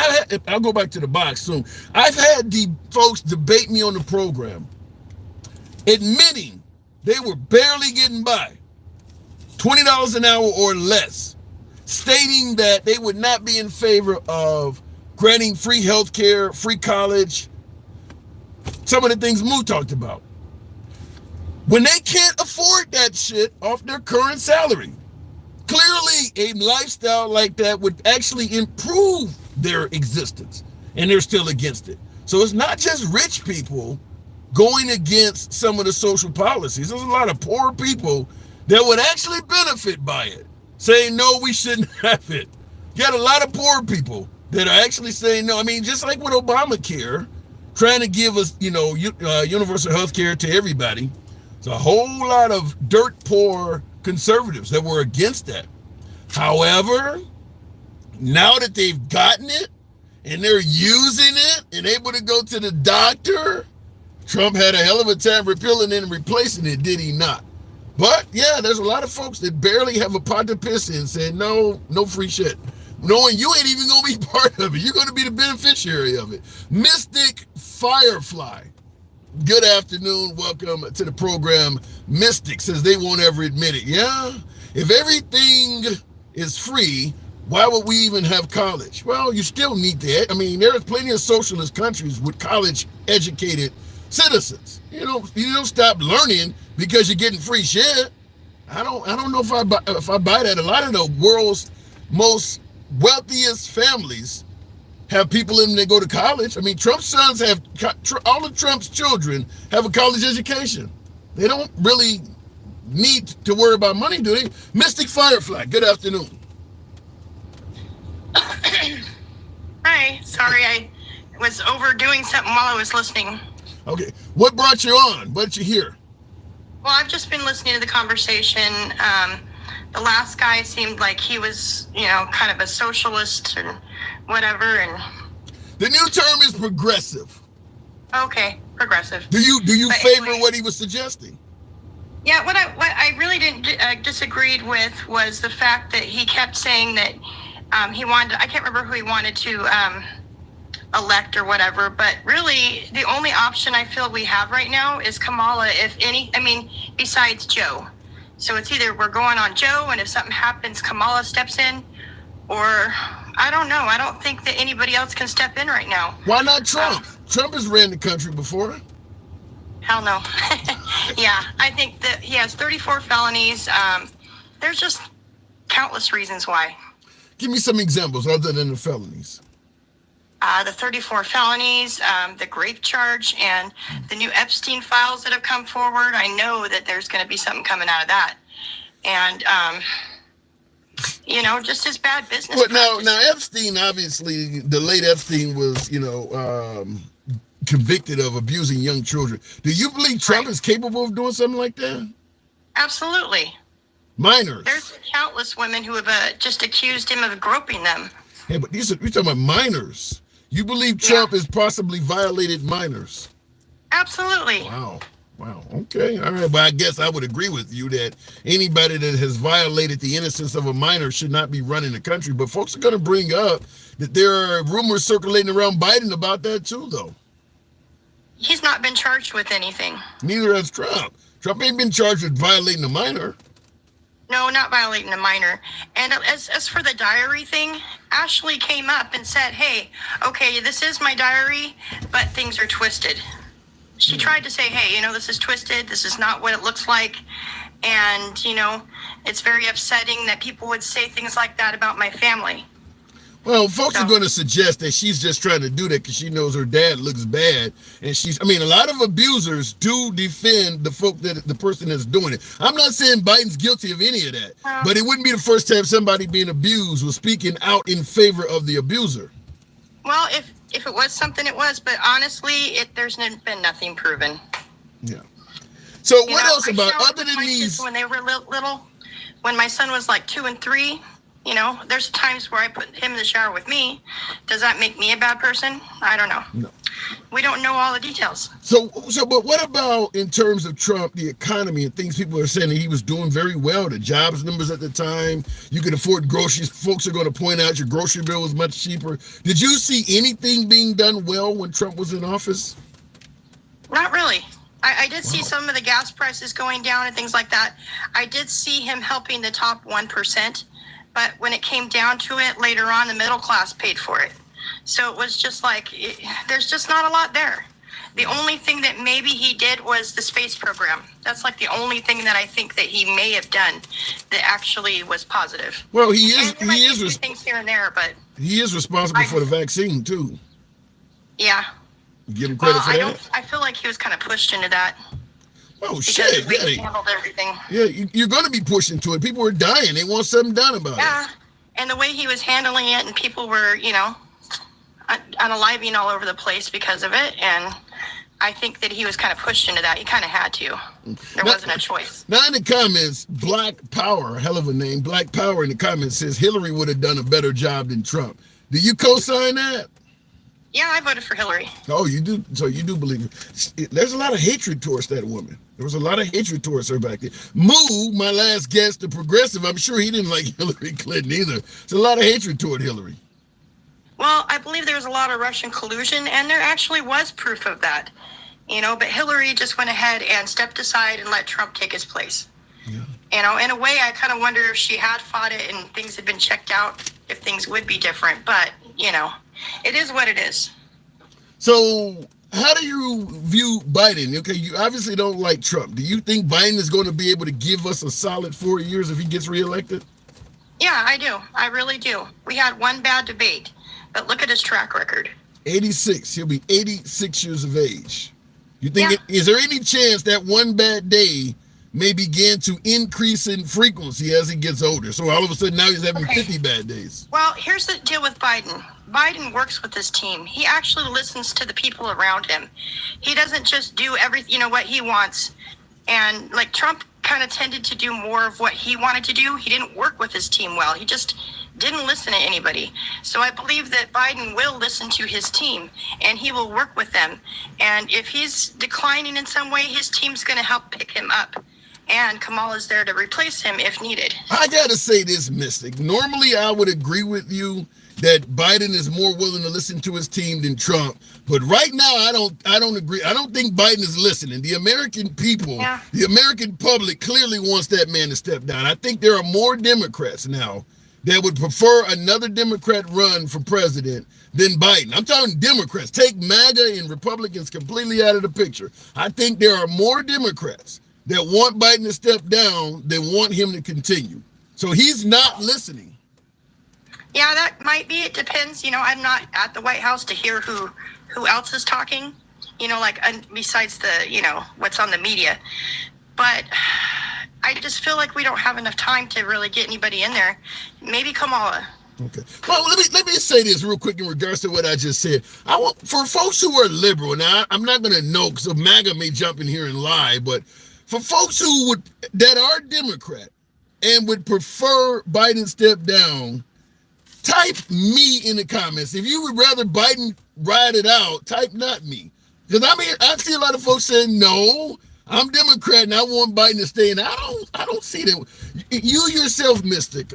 I'll go back to the box soon. I've had the folks debate me on the program, admitting they were barely getting by, $20 an hour or less, stating that they would not be in favor of granting free health care, free college, some of the things Moo talked about. When they can't afford that shit off their current salary, clearly a lifestyle like that would actually improve their existence, and they're still against it. So it's not just rich people going against some of the social policies. There's a lot of poor people that would actually benefit by it, saying, no, we shouldn't have it. You got a lot of poor people that are actually saying no. I mean, just like with Obamacare, trying to give us, universal health care to everybody. There's a whole lot of dirt poor conservatives that were against that. However, now that they've gotten it and they're using it and able to go to the doctor, Trump had a hell of a time repealing it and replacing it, did he not? But yeah, there's a lot of folks that barely have a pot to piss in saying no free shit, knowing you ain't even gonna be part of it. You're gonna be the beneficiary of it. Mystic Firefly, good afternoon, welcome to the program. Mystic says they won't ever admit it. Yeah, if everything is free, why would we even have college? Well, you still need that. I mean, there's plenty of socialist countries with college educated citizens. You don't stop learning because you're getting free shit. I don't know if I buy that. A lot of the world's most wealthiest families have people in them that go to college. I mean, Trump's sons have, all of Trump's children have a college education. They don't really need to worry about money, do they? Mystic Firefly, good afternoon. Hi, sorry, I was overdoing something while I was listening. Okay, what brought you on? What did you hear? Well, I've just been listening to the conversation. The last guy seemed like he was, kind of a socialist and whatever. And the new term is progressive. Okay, progressive. Do you But favor anyway, what he was suggesting? Yeah, what I really didn't disagreed with was the fact that he kept saying that he wanted. I can't remember who he wanted to elect or whatever, but really the only option I feel we have right now is Kamala, besides Joe. So it's either we're going on Joe, and if something happens, Kamala steps in, or I don't know. I don't think that anybody else can step in right now. Why not Trump? Trump has ran the country before. Hell no. Yeah, I think that he has 34 felonies. There's just countless reasons why. Give me some examples other than the felonies. The 34 felonies, the grape charge, and the new Epstein files that have come forward. I know that there's going to be something coming out of that. And, just his bad business. But now Epstein, obviously, the late Epstein was, convicted of abusing young children. Do you believe Trump is capable of doing something like that? Absolutely. Minors. There's countless women who have just accused him of groping them. Hey, but you're talking about minors. You believe Trump has possibly violated minors? Absolutely. Wow. Okay. All right. But I guess I would agree with you that anybody that has violated the innocence of a minor should not be running the country. But folks are going to bring up that there are rumors circulating around Biden about that too, though. He's not been charged with anything. Neither has Trump. Trump ain't been charged with violating a minor. No, not violating a minor. And as for the diary thing, Ashley came up and said, hey, okay, this is my diary, but things are twisted. She tried to say, hey, this is twisted. This is not what it looks like. And, it's very upsetting that people would say things like that about my family. Well, folks are going to suggest that she's just trying to do that because she knows her dad looks bad. And a lot of abusers do defend the person that's doing it. I'm not saying Biden's guilty of any of that, but it wouldn't be the first time somebody being abused was speaking out in favor of the abuser. Well, if it was something, it was. But honestly, there's been nothing proven. Yeah. So what else about, other than these? When they were little, when my son was like 2 and 3, You know, there's times where I put him in the shower with me. Does that make me a bad person? I don't know. No. We don't know all the details. But what about in terms of Trump, the economy and things? People are saying that he was doing very well. The jobs numbers at the time, you could afford groceries. Folks are going to point out your grocery bill was much cheaper. Did you see anything being done well when Trump was in office? Not really. I did see some of the gas prices going down and things like that. I did see him helping the top 1%, but when it came down to it, later on, the middle class paid for it. So it was just like, there's just not a lot there. The only thing that maybe he did was the space program. That's like the only thing that I think that he may have done that actually was positive. Well, he is things here and there, but he is responsible for the vaccine too. Yeah. You give him credit for that? I feel like he was kind of pushed into that. Oh, shit. He handled everything. Yeah, you're going to be pushed into it. People are dying. They want something done about it. Yeah, and the way he was handling it, and people were, you know, unaliving all over the place because of it, and I think that he was kind of pushed into that. He kind of had to. There wasn't a choice. Now in the comments, Black Power, hell of a name, Black Power in the comments says Hillary would have done a better job than Trump. Do you co-sign that? Yeah, I voted for Hillary. Oh, you do? So you do believe it. There's a lot of hatred towards that woman. There was a lot of hatred towards her back then. Moo, my last guest, the progressive, I'm sure he didn't like Hillary Clinton either. There's a lot of hatred toward Hillary. Well, I believe there was a lot of Russian collusion, and there actually was proof of that. You know, but Hillary just went ahead and stepped aside and let Trump take his place. Yeah. You know, in a way, I kind of wonder if she had fought it and things had been checked out, if things would be different. But, you know, it is what it is. So how do you view Biden? Okay, you obviously don't like Trump. Do you think Biden is going to be able to give us a solid 4 years if he gets reelected? Yeah, I do. I really do. We had one bad debate, but look at his track record. 86. He'll be 86 years of age. You think, is there any chance that one bad day may begin to increase in frequency as he gets older? So all of a sudden now he's having 50 bad days. Well, here's the deal with Biden. Biden works with his team. He actually listens to the people around him. He doesn't just do everything, you know, what he wants. And like Trump kind of tended to do more of what he wanted to do. He didn't work with his team well. He just didn't listen to anybody. So I believe that Biden will listen to his team and he will work with them. And if he's declining in some way, his team's going to help pick him up. And Kamala's there to replace him if needed. I got to say this, Mystic. Normally, I would agree with you that Biden is more willing to listen to his team than Trump. But right now, I don't agree. I don't think Biden is listening. The American people, the American public clearly wants that man to step down. I think there are more Democrats now that would prefer another Democrat run for president than Biden. I'm talking Democrats. Take MAGA and Republicans completely out of the picture. I think there are more Democrats that want Biden to step down than want him to continue. So he's not listening. Yeah, that might be. It depends. You know, I'm not at the White House to hear who else is talking, you know, like besides the, you know, what's on the media. But I just feel like we don't have enough time to really get anybody in there. Maybe Kamala. Okay. Well, let me say this real quick in regards to what I just said. I want for folks who are liberal. Now, I'm not going to know because MAGA may jump in here and lie, but for folks that are Democrat and would prefer Biden step down, type me in the comments. If you would rather Biden ride it out, type not me. Because I see a lot of folks saying, no, I'm Democrat and I want Biden to stay in. I don't see that. You yourself, Mystic,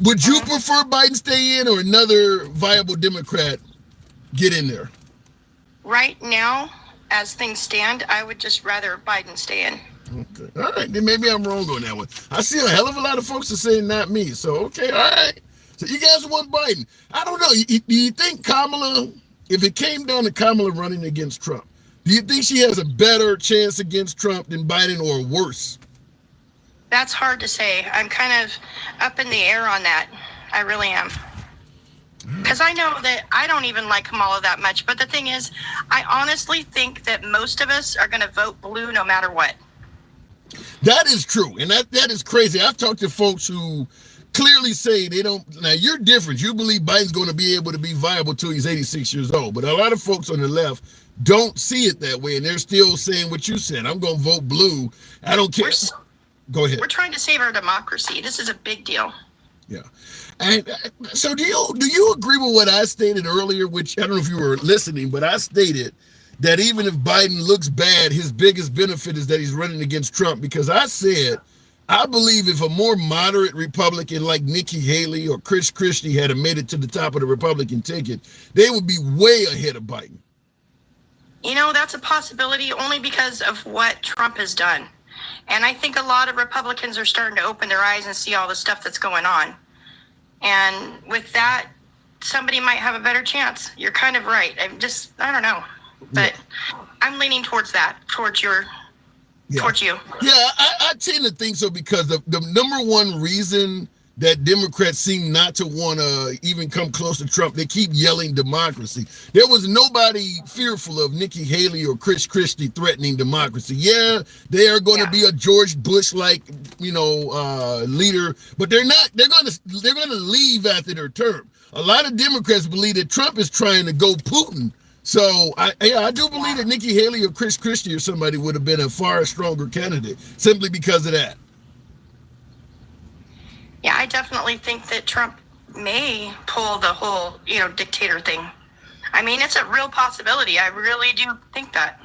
would you prefer Biden stay in or another viable Democrat get in there? Right now, as things stand, I would just rather Biden stay in. Okay. All right. Then maybe I'm wrong on that one. I see a hell of a lot of folks are saying not me. So, okay. All right. So you guys want Biden. I don't know. Do you think Kamala, if it came down to Kamala running against Trump, do you think she has a better chance against Trump than Biden or worse? That's hard to say. I'm kind of up in the air on that. I really am. Because I know that I don't even like Kamala that much. But the thing is, I honestly think that most of us are going to vote blue no matter what. That is true. And that is crazy. I've talked to folks who clearly say they don't. Now, you're different. You believe Biden's going to be able to be viable till he's 86 years old. But a lot of folks on the left don't see it that way. And they're still saying what you said. I'm going to vote blue. I don't care. Go ahead. We're trying to save our democracy. This is a big deal. Yeah. And so do you agree with what I stated earlier, which I don't know if you were listening, but I stated that even if Biden looks bad, his biggest benefit is that he's running against Trump, because I said, I believe if a more moderate Republican like Nikki Haley or Chris Christie had made it to the top of the Republican ticket, they would be way ahead of Biden. You know, that's a possibility only because of what Trump has done. And I think a lot of Republicans are starting to open their eyes and see all the stuff that's going on. And with that, somebody might have a better chance. You're kind of right. I don't know. But I'm leaning towards that, towards you. Yeah, I tend to think so, because the number one reason that Democrats seem not to want to even come close to Trump, they keep yelling democracy. There was nobody fearful of Nikki Haley or Chris Christie threatening democracy. Yeah, they are going to be a George Bush-like, leader, but they're not. They're going to leave after their term. A lot of Democrats believe that Trump is trying to go Putin. So I do believe that Nikki Haley or Chris Christie or somebody would have been a far stronger candidate simply because of that. Yeah, I definitely think that Trump may pull the whole, dictator thing. I mean, it's a real possibility. I really do think that.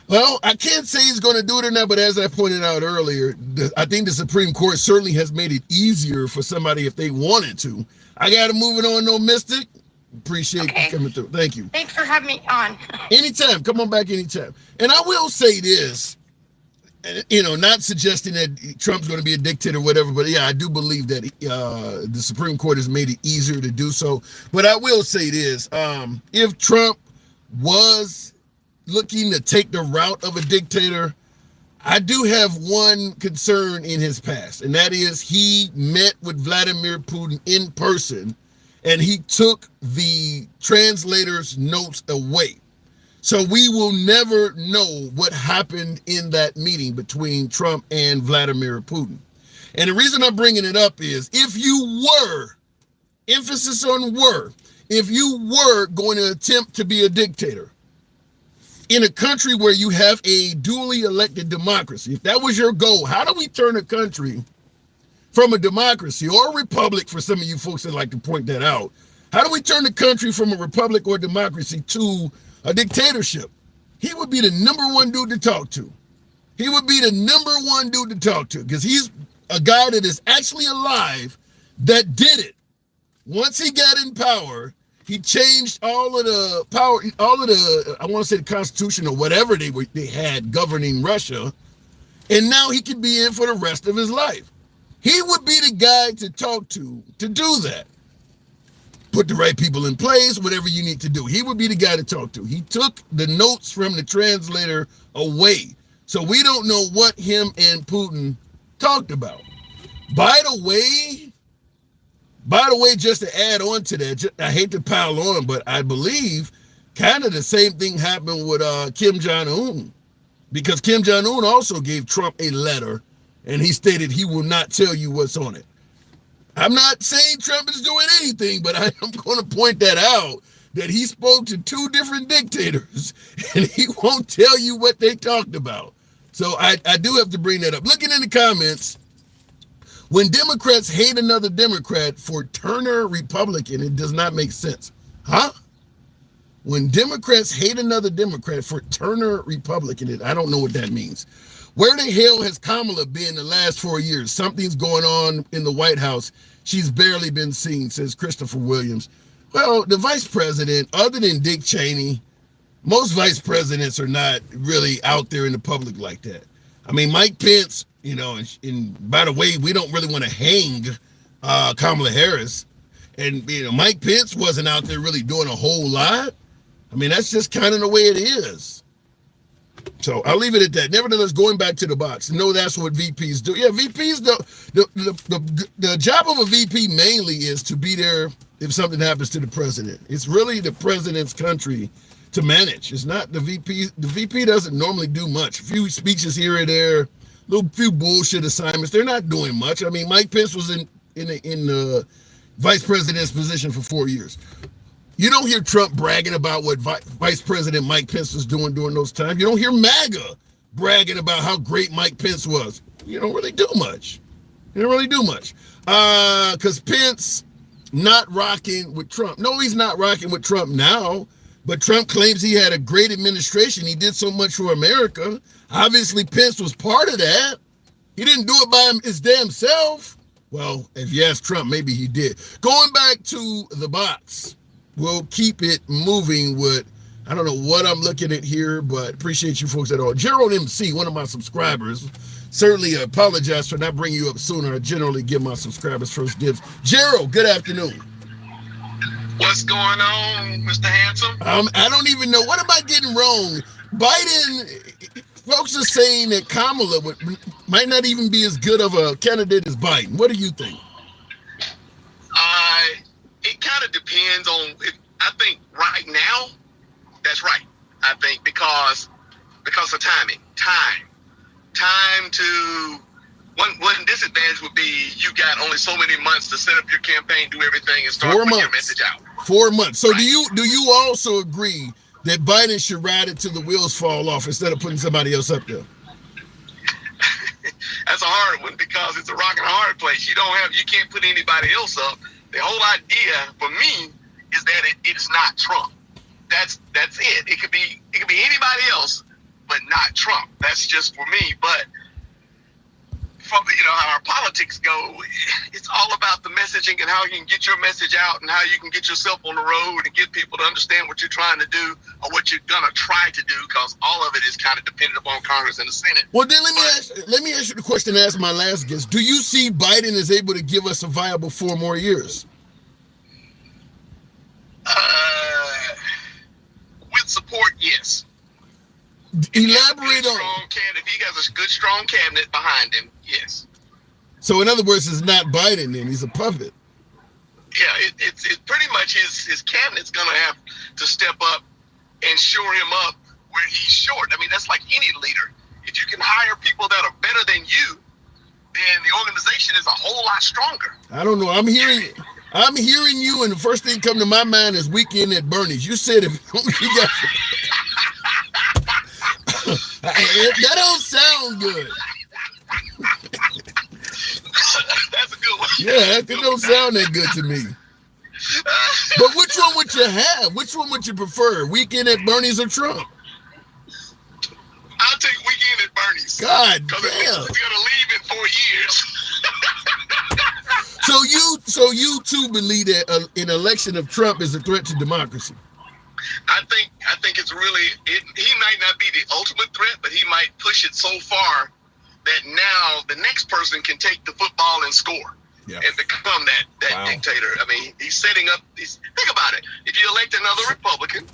Well, I can't say he's going to do it or not, but as I pointed out earlier, I think the Supreme Court certainly has made it easier for somebody if they wanted to. I got to move it on, no Mystic. Appreciate you coming through. Thank you. Thanks for having me on. Anytime. Come on back anytime. And I will say this, not suggesting that Trump's going to be a dictator or whatever, but yeah, I do believe that the Supreme Court has made it easier to do so. But I will say this, if Trump was looking to take the route of a dictator, I do have one concern in his past, and that is he met with Vladimir Putin in person, and he took the translator's notes away. So we will never know what happened in that meeting between Trump and Vladimir Putin. And the reason I'm bringing it up is if you were, emphasis on were, if you were going to attempt to be a dictator in a country where you have a duly elected democracy, if that was your goal, how do we turn a country from a democracy or a republic, for some of you folks that like to point that out, how do we turn the country from a republic or democracy to a dictatorship? He would be the number one dude to talk to. He would be the number one dude to talk to, because he's a guy that is actually alive that did it. Once he got in power, he changed all of the power, I want to say the Constitution or whatever they had governing Russia, and now he could be in for the rest of his life. He would be the guy to talk to do that. Put the right people in place, whatever you need to do. He would be the guy to talk to. He took the notes from the translator away. So we don't know what him and Putin talked about. By the way, just to add on to that, I hate to pile on, but I believe kind of the same thing happened with Kim Jong-un, because Kim Jong-un also gave Trump a letter, and he stated he will not tell you what's on it. I'm not saying Trump is doing anything, but I am going to point that out, that he spoke to two different dictators, and he won't tell you what they talked about. So I do have to bring that up. Looking in the comments, when Democrats hate another Democrat for Turner Republican, it does not make sense. Huh? When Democrats hate another Democrat for Turner Republican, I don't know what that means. Where the hell has Kamala been the last 4 years? Something's going on in the White House. She's barely been seen, says Christopher Williams. Well, the vice president, other than Dick Cheney, most vice presidents are not really out there in the public like that. I mean, Mike Pence, and by the way, we don't really want to hang Kamala Harris. And, Mike Pence wasn't out there really doing a whole lot. I mean, that's just kind of the way it is. So I'll leave it at that. Nevertheless, going back to the box, that's what VPs do. Yeah, VPs, the job of a VP mainly is to be there if something happens to the president. It's really the president's country to manage. It's not the VP. The VP doesn't normally do much. A few speeches here and there, few bullshit assignments. They're not doing much. I mean, Mike Pence was in the vice president's position for 4 years. You don't hear Trump bragging about what Vice President Mike Pence was doing during those times. You don't hear MAGA bragging about how great Mike Pence was. You don't really do much. You don't really do much. Because Pence not rocking with Trump. No, he's not rocking with Trump now, but Trump claims he had a great administration. He did so much for America. Obviously, Pence was part of that. He didn't do it by his damn self. Well, if you ask Trump, maybe he did. Going back to the box, we'll keep it moving with, I don't know what I'm looking at here, but appreciate you folks at all. Gerald MC, one of my subscribers, certainly apologize for not bringing you up sooner. I generally give my subscribers first dibs. Gerald, good afternoon. What's going on, Mr. Handsome? I don't even know. What am I getting wrong? Biden, folks are saying that Kamala might not even be as good of a candidate as Biden. What do you think? It kind of depends on, I think right now, that's right. I think because of timing. Time to, one disadvantage would be you got only so many months to set up your campaign, do everything, and start putting your message out. 4 months. So right. do you also agree that Biden should ride it till the wheels fall off instead of putting somebody else up there? That's a hard one because it's a rock and a hard place. You can't put anybody else up. The whole idea for me is that it is not Trump. That's it. It could be anybody else, but not Trump. That's just for me. But from how our politics go, it's all about the messaging and how you can get your message out and how you can get yourself on the road and get people to understand what you're trying to do or what you're gonna try to do, because all of it is kind of dependent upon Congress and the Senate. Well, then let me ask you the question I asked my last guest. Do you see Biden is able to give us a viable 4 more years? With support, yes. Elaborate on. If he has a good, strong cabinet behind him, yes. So in other words, it's not Biden then, he's a puppet. Yeah, it's pretty much his cabinet's gonna have to step up and shore him up where he's short. I mean, that's like any leader. If you can hire people that are better than you, then the organization is a whole lot stronger. I don't know. I'm hearing you, and the first thing come to my mind is Weekend at Bernie's. You said if you got that don't sound good. That's a good one. Yeah, that don't sound that good to me. But which one would you have? Which one would you prefer? Weekend at Bernie's or Trump? I'll take Weekend at Bernie's. God damn. Because it's gonna leave in 4 years. So you too believe that an election of Trump is a threat to democracy? I think it's really, he might not be the ultimate threat, but he might push it so far that now the next person can take the football and score and become that dictator. I mean, he's setting up these, think about it. If you elect another Republican,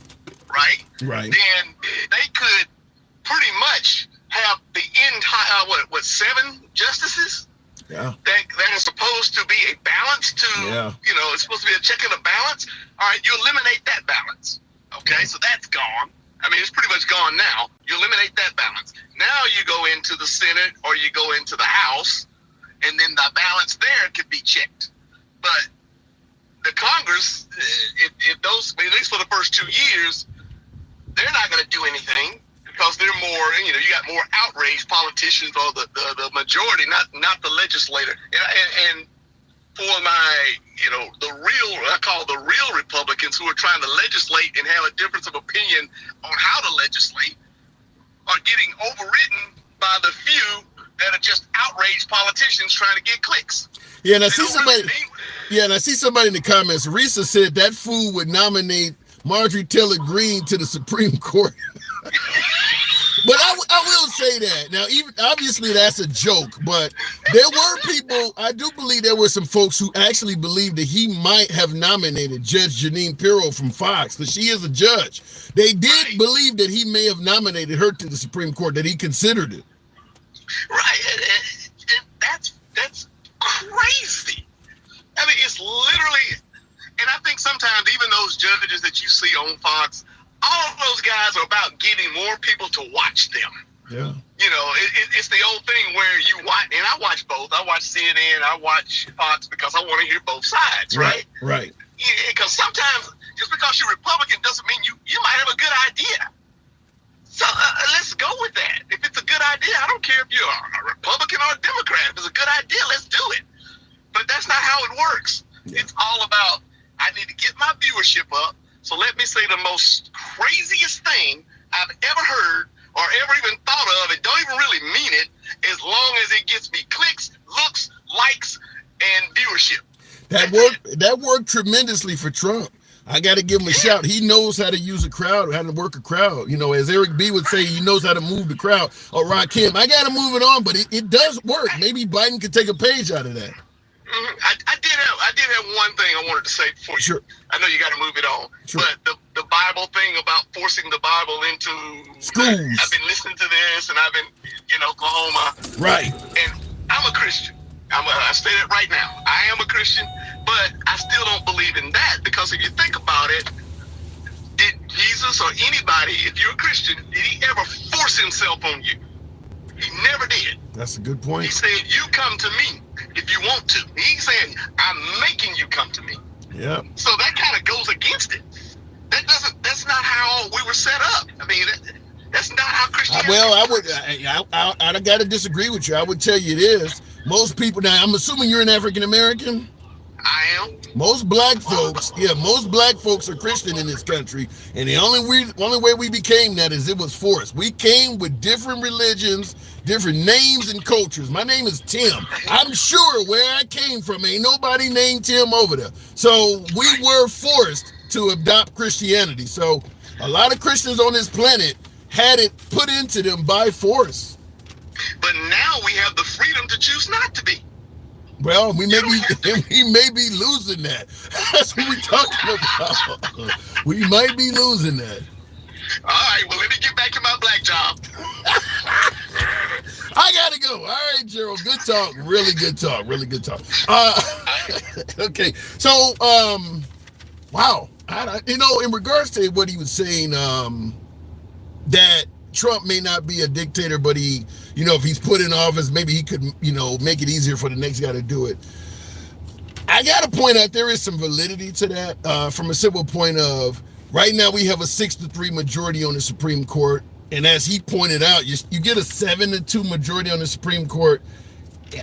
right? Then they could pretty much have the entire, 7 justices? Yeah. That is supposed to be a balance to, it's supposed to be a check and a balance. All right, you eliminate that balance. Okay, so that's gone. I mean, it's pretty much gone now. You eliminate that balance. Now you go into the Senate or you go into the House, and then the balance there could be checked. But the Congress, if those, at least for the first 2 years, they're not going to do anything because they're more, you got more outraged politicians or the majority, not the legislator. And for my, I call the real Republicans who are trying to legislate and have a difference of opinion on how to legislate are getting overridden by the few that are just outraged politicians trying to get clicks. Yeah, and I see somebody in the comments. Risa said that fool would nominate Marjorie Taylor Greene to the Supreme Court. But I will say that. Now, even obviously that's a joke, but there were people, I do believe there were some folks who actually believed that he might have nominated Judge Jeanine Pirro from Fox, because she is a judge. They did believe that he may have nominated her to the Supreme Court, that he considered it. Right. That's crazy. I mean, it's literally, and I think sometimes even those judges that you see on Fox, all of those guys are about getting more people to watch them. Yeah. It's the old thing where you watch, and I watch both. I watch CNN, I watch Fox because I want to hear both sides, right? Right. Because sometimes just because you're Republican doesn't mean you might have a good idea. So let's go with that. If it's a good idea, I don't care if you're a Republican or a Democrat. If it's a good idea, let's do it. But that's not how it works. Yeah. It's all about, I need to get my viewership up. So let me say the most craziest thing I've ever heard or ever even thought of, and don't even really mean it, as long as it gets me clicks, looks, likes, and viewership. That worked tremendously for Trump. I got to give him a shout. He knows how to use a crowd, how to work a crowd. You know, as Eric B would say, he knows how to move the crowd. Or Rakim, I got to move it on, but it does work. Maybe Biden could take a page out of that. I did have one thing I wanted to say before you. Sure. I know you got to move it on. Sure. But the Bible thing about forcing the Bible into schools. I've been listening to this, and I've been in Oklahoma. Right. And I'm a Christian. I say that right now. I am a Christian, but I still don't believe in that, because if you think about it, did Jesus or anybody, if you're a Christian, did he ever force himself on you? He never did. That's a good point. He said, you come to me if you want to. He's saying, I'm making you come to me. Yeah. So that kind of goes against it. That's not how we were set up. I mean, that's not how Christianity I got to disagree with you. I would tell you this. Most people, now I'm assuming you're an African American. I am. Most black folks are Christian in this country, and the only way we became that is it was forced. We came with different religions, different names and cultures. My name is Tim. I'm sure where I came from ain't nobody named Tim over there. So we were forced to adopt Christianity. So a lot of Christians on this planet had it put into them by force. But now we have the freedom to choose not to be. Well, we may be losing that. That's what we're talking about. We might be losing that. All right, well, let me get back to my black job. I gotta go. All right, Gerald. Good talk. Really good talk. Okay. So, wow. In regards to what he was saying, that Trump may not be a dictator, but he, if he's put in office, maybe he could, make it easier for the next guy to do it. I got to point out there is some validity to that from a simple point of right now we have a 6-3 majority on the Supreme Court. And as he pointed out, you get a 7-2 majority on the Supreme Court.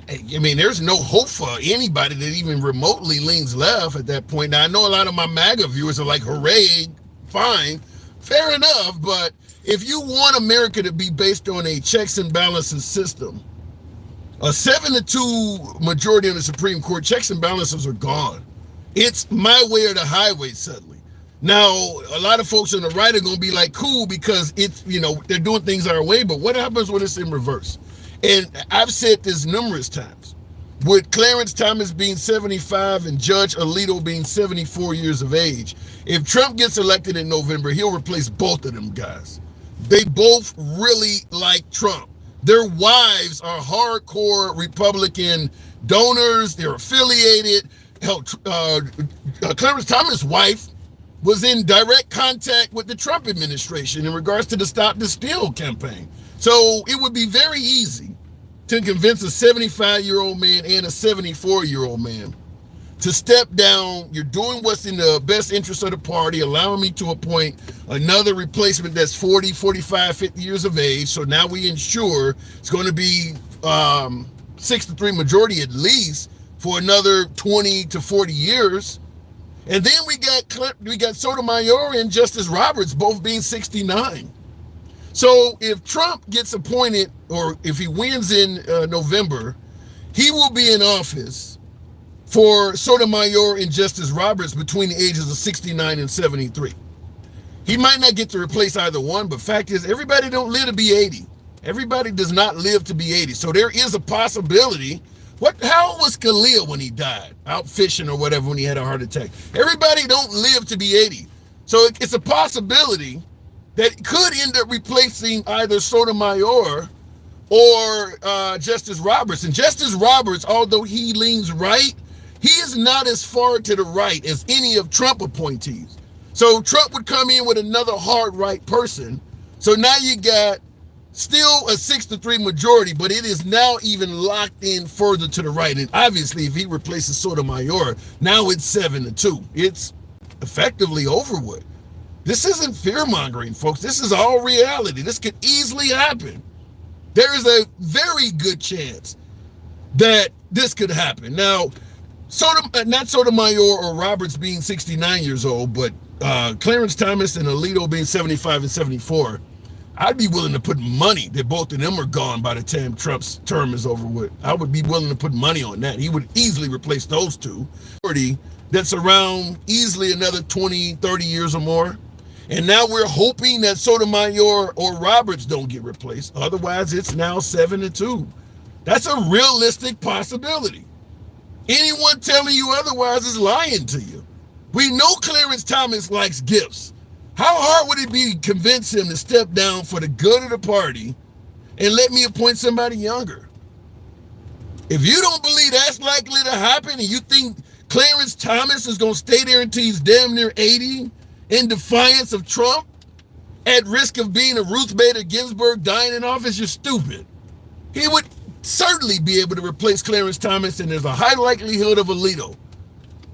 I mean, there's no hope for anybody that even remotely leans left at that point. Now, I know a lot of my MAGA viewers are like, hooray, fine, fair enough, but if you want America to be based on a checks and balances system, a 7-2 majority on the Supreme Court, checks and balances are gone. It's my way or the highway suddenly. Now, a lot of folks on the right are going to be like, cool, because it's, they're doing things our way, but what happens when it's in reverse? And I've said this numerous times. With Clarence Thomas being 75 and Judge Alito being 74 years of age, if Trump gets elected in November, he'll replace both of them guys. They both really like Trump. Their wives are hardcore Republican donors. They're affiliated. Hell, Clarence Thomas' wife was in direct contact with the Trump administration in regards to the Stop the Steal campaign. So it would be very easy to convince a 75-year-old man and a 74-year-old man to step down. You're doing what's in the best interest of the party, allowing me to appoint another replacement that's 40, 45, 50 years of age. So now we ensure it's going to be 6-3 majority at least for another 20 to 40 years. And then we got Sotomayor and Justice Roberts both being 69. So if Trump gets appointed, or if he wins in November, he will be in office for Sotomayor and Justice Roberts between the ages of 69 and 73. He might not get to replace either one, but fact is, everybody don't live to be 80. Everybody does not live to be 80. So there is a possibility. How old was Khalil when he died? Out fishing or whatever when he had a heart attack. Everybody don't live to be 80. So it's a possibility that could end up replacing either Sotomayor or Justice Roberts. And Justice Roberts, although he leans right, he is not as far to the right as any of Trump appointees. So Trump would come in with another hard right person. So now you got still a 6-3 majority, but it is now even locked in further to the right. And obviously, if he replaces Sotomayor, now it's 7-2. It's effectively over with. This isn't fear-mongering, folks. This is all reality. This could easily happen. There is a very good chance that this could happen. Now, not Sotomayor or Roberts being 69 years old, but Clarence Thomas and Alito being 75 and 74, I'd be willing to put money that both of them are gone by the time Trump's term is over with. I would be willing to put money on that. He would easily replace those two. That's around easily another 20, 30 years or more. And now we're hoping that Sotomayor or Roberts don't get replaced. Otherwise, it's now 7-2. That's a realistic possibility. Anyone telling you otherwise is lying to you. We know Clarence Thomas likes gifts. How hard would it be to convince him to step down for the good of the party and let me appoint somebody younger? If you don't believe that's likely to happen and you think Clarence Thomas is going to stay there until he's damn near 80 in defiance of Trump at risk of being a Ruth Bader Ginsburg dying in office, you're stupid. He would certainly be able to replace Clarence Thomas, and there's a high likelihood of Alito.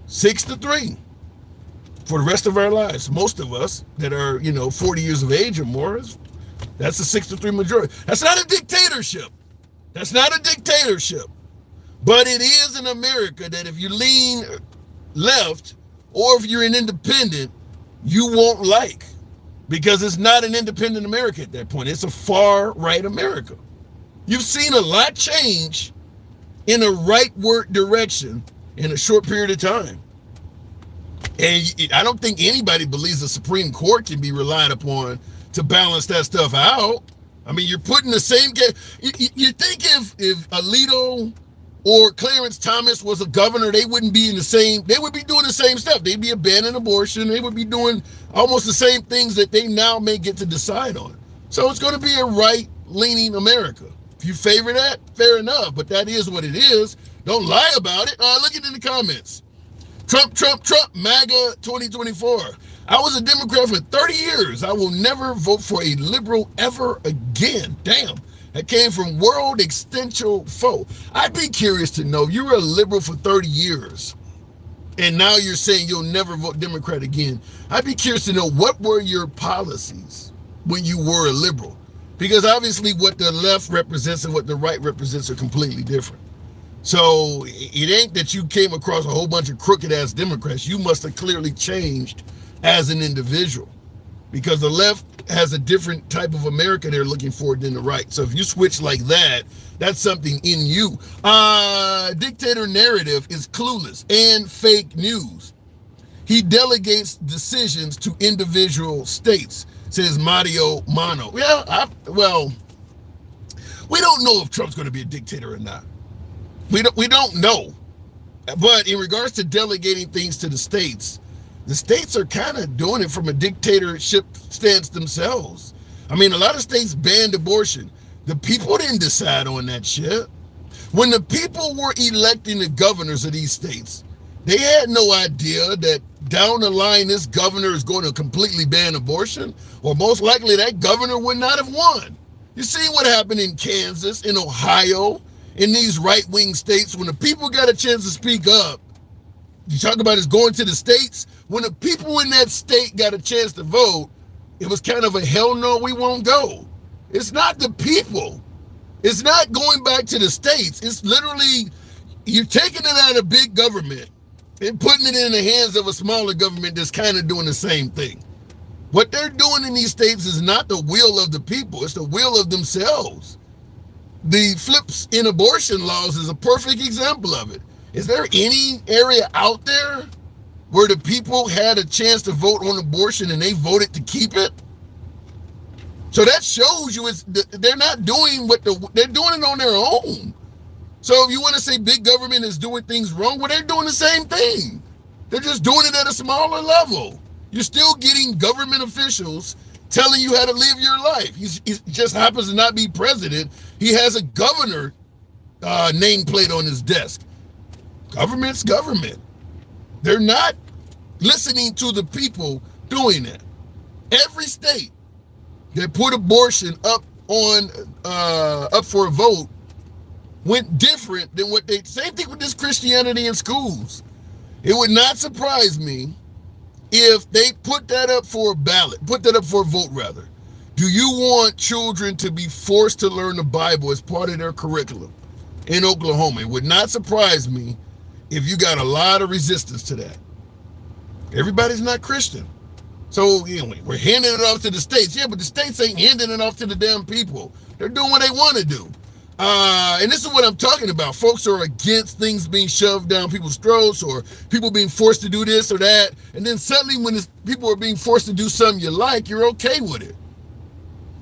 6-3 for the rest of our lives. Most of us that are, 40 years of age or more, that's a 6-3 majority. That's not a dictatorship. That's not a dictatorship. But it is in America that if you lean left or if you're an independent, you won't like, because it's not an independent America at that point. It's a far right America. You've seen a lot change in a rightward direction in a short period of time. And I don't think anybody believes the Supreme Court can be relied upon to balance that stuff out. I mean, you're putting the same game. You think if Alito or Clarence Thomas was a governor, they wouldn't be they would be doing the same stuff. They'd be abandoning abortion. They would be doing almost the same things that they now may get to decide on. So it's going to be a right-leaning America. If you favor that, fair enough, but that is what it is. Don't lie about it. Look at it in the comments. Trump, MAGA 2024. I was a Democrat for 30 years. I will never vote for a liberal ever again. Damn. That came from World Existential Foe. I'd be curious to know, you were a liberal for 30 years, and now you're saying you'll never vote Democrat again. I'd be curious to know, what were your policies when you were a liberal? Because obviously what the left represents and what the right represents are completely different. So it ain't that you came across a whole bunch of crooked-ass Democrats. You must have clearly changed as an individual, because the left has a different type of America they're looking for than the right. So if you switch like that, that's something in you. Dictator narrative is clueless and fake news. He delegates decisions to individual states, says Mario Mano. Well, we don't know if Trump's going to be a dictator or not. We don't know. But in regards to delegating things to the states are kind of doing it from a dictatorship stance themselves. I mean, a lot of states banned abortion. The people didn't decide on that shit. When the people were electing the governors of these states, they had no idea that down the line this governor is going to completely ban abortion, or most likely that governor would not have won. You see what happened in Kansas, in Ohio, in these right-wing states. When the people got a chance to speak up, you talk about is going to the states. When the people in that state got a chance to vote, it was kind of a hell no, we won't go. It's not the people. It's not going back to the states. It's literally, you're taking it out of big government and putting it in the hands of a smaller government that's kind of doing the same thing. What they're doing in these states is not the will of the people. It's the will of themselves. The flips in abortion laws is a perfect example of it. Is there any area out there where the people had a chance to vote on abortion and they voted to keep it? So that shows you they're not doing they're doing it on their own. So if you want to say big government is doing things wrong, well, they're doing the same thing. They're just doing it at a smaller level. You're still getting government officials telling you how to live your life. He just happens to not be president. He has a governor nameplate on his desk. Government's government. They're not listening to the people doing that. Every state that put abortion up for a vote went different than same thing with this Christianity in schools. It would not surprise me if they put that up for a ballot, put that up for a vote rather, do you want children to be forced to learn the Bible as part of their curriculum in Oklahoma? It would not surprise me if you got a lot of resistance to that. Everybody's not Christian. So, we're handing it off to the states. Yeah, but the states ain't handing it off to the damn people. They're doing what they want to do. And this is what I'm talking about. Folks are against things being shoved down people's throats or people being forced to do this or that. And then suddenly when people are being forced to do something you like, you're okay with it.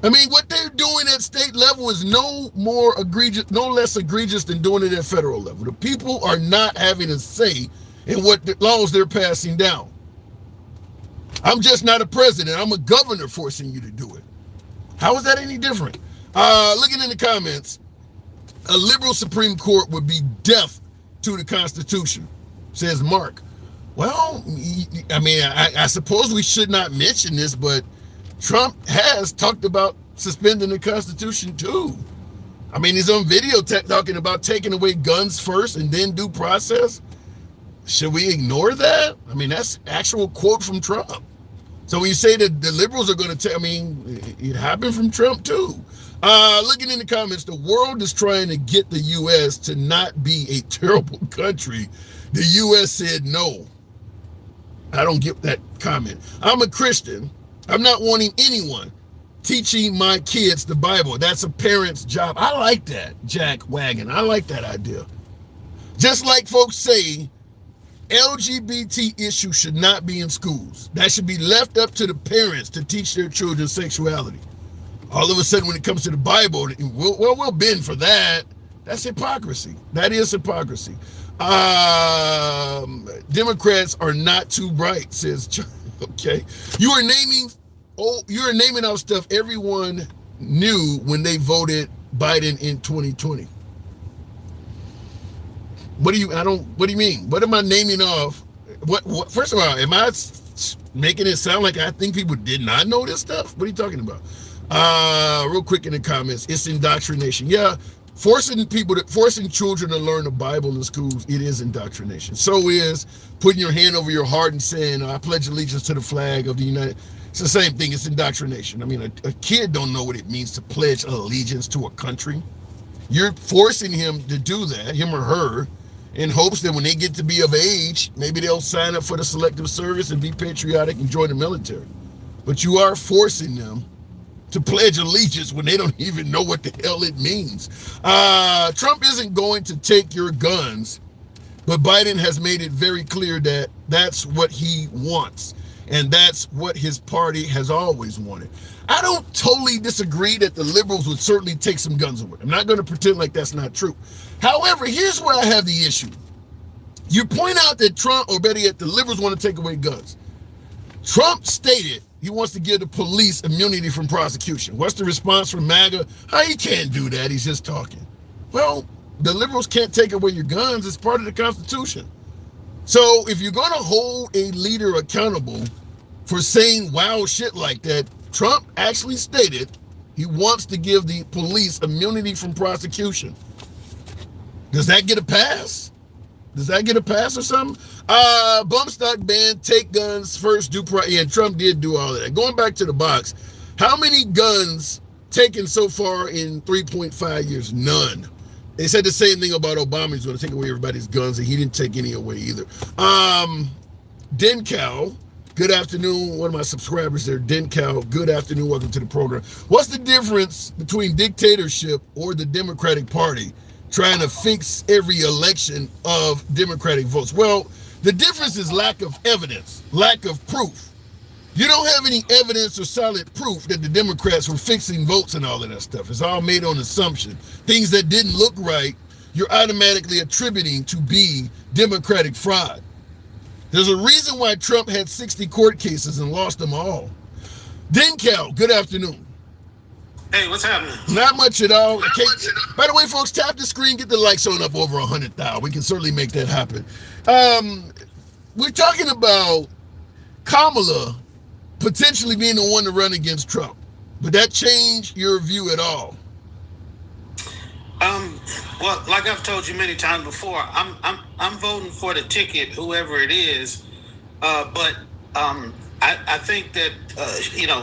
I mean, what they're doing at state level is no less egregious than doing it at federal level. The people are not having a say in what the laws they're passing down. I'm just not a president. I'm a governor forcing you to do it. How is that any different? Looking in the comments, a liberal Supreme Court would be deaf to the Constitution, says Mark. Well, I mean, I suppose we should not mention this, but Trump has talked about suspending the Constitution too. I mean, he's on video talking about taking away guns first and then due process. Should we ignore that? I mean, that's actual quote from Trump. So when you say that the liberals are going to it happened from Trump too. Looking in the comments, the world is trying to get the U.S. to not be a terrible country. The U.S. said no. I don't get that comment. I'm a Christian. I'm not wanting anyone teaching my kids the Bible. That's a parent's job. I like that, Jack Wagon. I like that idea. Just like folks say, LGBT issue should not be in schools. That should be left up to the parents to teach their children sexuality. All of a sudden, when it comes to the Bible, we'll bend for that. That's hypocrisy. That is hypocrisy. Democrats are not too bright, says John. Okay. You are naming out stuff everyone knew when they voted Biden in 2020. What do you mean? What am I naming off? What first of all, am I making it sound like I think people did not know this stuff? What are you talking about? Real quick in the comments, it's indoctrination. Yeah, forcing children to learn the Bible in schools, it is indoctrination. So is putting your hand over your heart and saying, I pledge allegiance to the flag of the United. It's the same thing. It's indoctrination. I mean, a kid don't know what it means to pledge allegiance to a country. You're forcing him to do that, him or her, in hopes that when they get to be of age, maybe they'll sign up for the selective service and be patriotic and join the military. But you are forcing them to pledge allegiance when they don't even know what the hell it means. Trump isn't going to take your guns, but Biden has made it very clear that that's what he wants. And that's what his party has always wanted. I don't totally disagree that the liberals would certainly take some guns away. I'm not going to pretend like that's not true. However, here's where I have the issue. You point out that Trump, or better yet, the liberals want to take away guns. Trump stated he wants to give the police immunity from prosecution. What's the response from MAGA? Oh, he can't do that. He's just talking. Well, the liberals can't take away your guns. It's part of the Constitution. So if you're going to hold a leader accountable for saying wild shit like that, Trump actually stated he wants to give the police immunity from prosecution. Does that get a pass? Does that get a pass or something? Bump stock ban, take guns first, yeah, Trump did do all of that. Going back to the box, how many guns taken so far in 3.5 years? None. They said the same thing about Obama. He's going to take away everybody's guns, and he didn't take any away either. Dencal, good afternoon. One of my subscribers there, Dencal, good afternoon. Welcome to the program. What's the difference between dictatorship or the Democratic Party trying to fix every election of Democratic votes? Well, the difference is lack of evidence, lack of proof. You don't have any evidence or solid proof that the Democrats were fixing votes and all of that stuff. It's all made on assumption. Things that didn't look right, you're automatically attributing to be Democratic fraud. There's a reason why Trump had 60 court cases and lost them all. Dencal, good afternoon. Hey, what's happening? Not much at all. Okay. By the way, folks, tap the screen, get the likes on up over 100,000. We can certainly make that happen. We're talking about Kamala potentially being the one to run against Trump. Would that change your view at all? Well, like I've told you many times before, I'm voting for the ticket, whoever it is. But I think that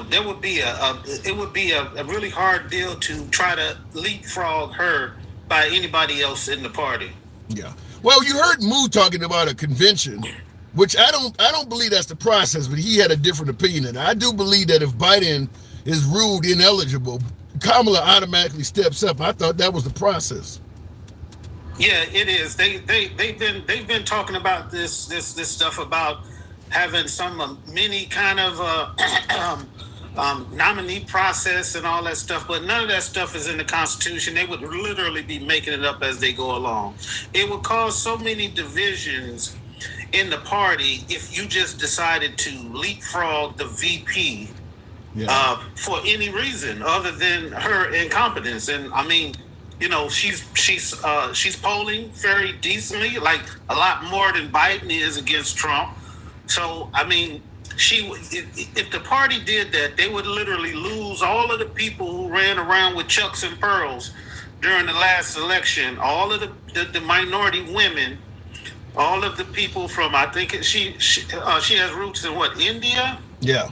there would be it would be a really hard deal to try to leapfrog her by anybody else in the party. Yeah. Well, you heard Moo talking about a convention, which I don't believe that's the process, but he had a different opinion. And I do believe that if Biden is ruled ineligible, Kamala automatically steps up. I thought that was the process. Yeah, it is. They've been talking about this stuff about having some mini kind of nominee process and all that stuff, but none of that stuff is in the Constitution. They would literally be making it up as they go along. It would cause so many divisions in the party if you just decided to leapfrog the VP for any reason other than her incompetence. And I mean, she's polling very decently, like a lot more than Biden is against Trump. So I mean, if the party did that, they would literally lose all of the people who ran around with chucks and pearls during the last election, all of the minority women, all of the people from, I think she has roots in what, India? Yeah.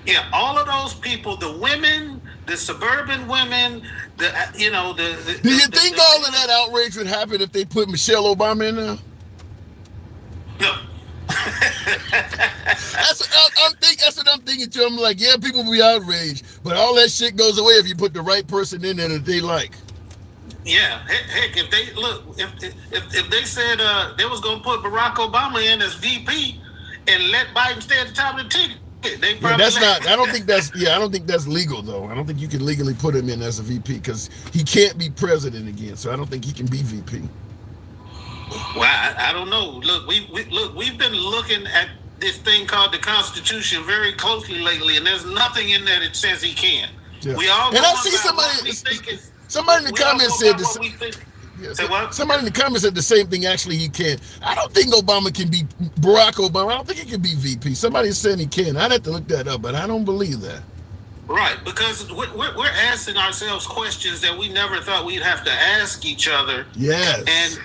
Yeah, all of those people, the women, the suburban women, do you think all of that outrage would happen if they put Michelle Obama in there? No. That's what I'm thinking too. I'm like, yeah, people will be outraged, but all that shit goes away if you put the right person in there that they like. Yeah, heck, if they if they said they was gonna put Barack Obama in as VP and let Biden stay at the top of the ticket, they probably. I don't think that's legal though. I don't think you can legally put him in as a VP because he can't be president again. So I don't think he can be VP. Well, I don't know. Look, we've been looking at this thing called the Constitution very closely lately, and there's nothing in there that says he can. Yeah. We all. And I see somebody in the comments said this. Somebody in the comments said the same thing. Actually, he can. I don't think Obama can be Barack Obama. I don't think he can be VP. Somebody's saying he can. I'd have to look that up, but I don't believe that. Right, because we're asking ourselves questions that we never thought we'd have to ask each other. Yes. And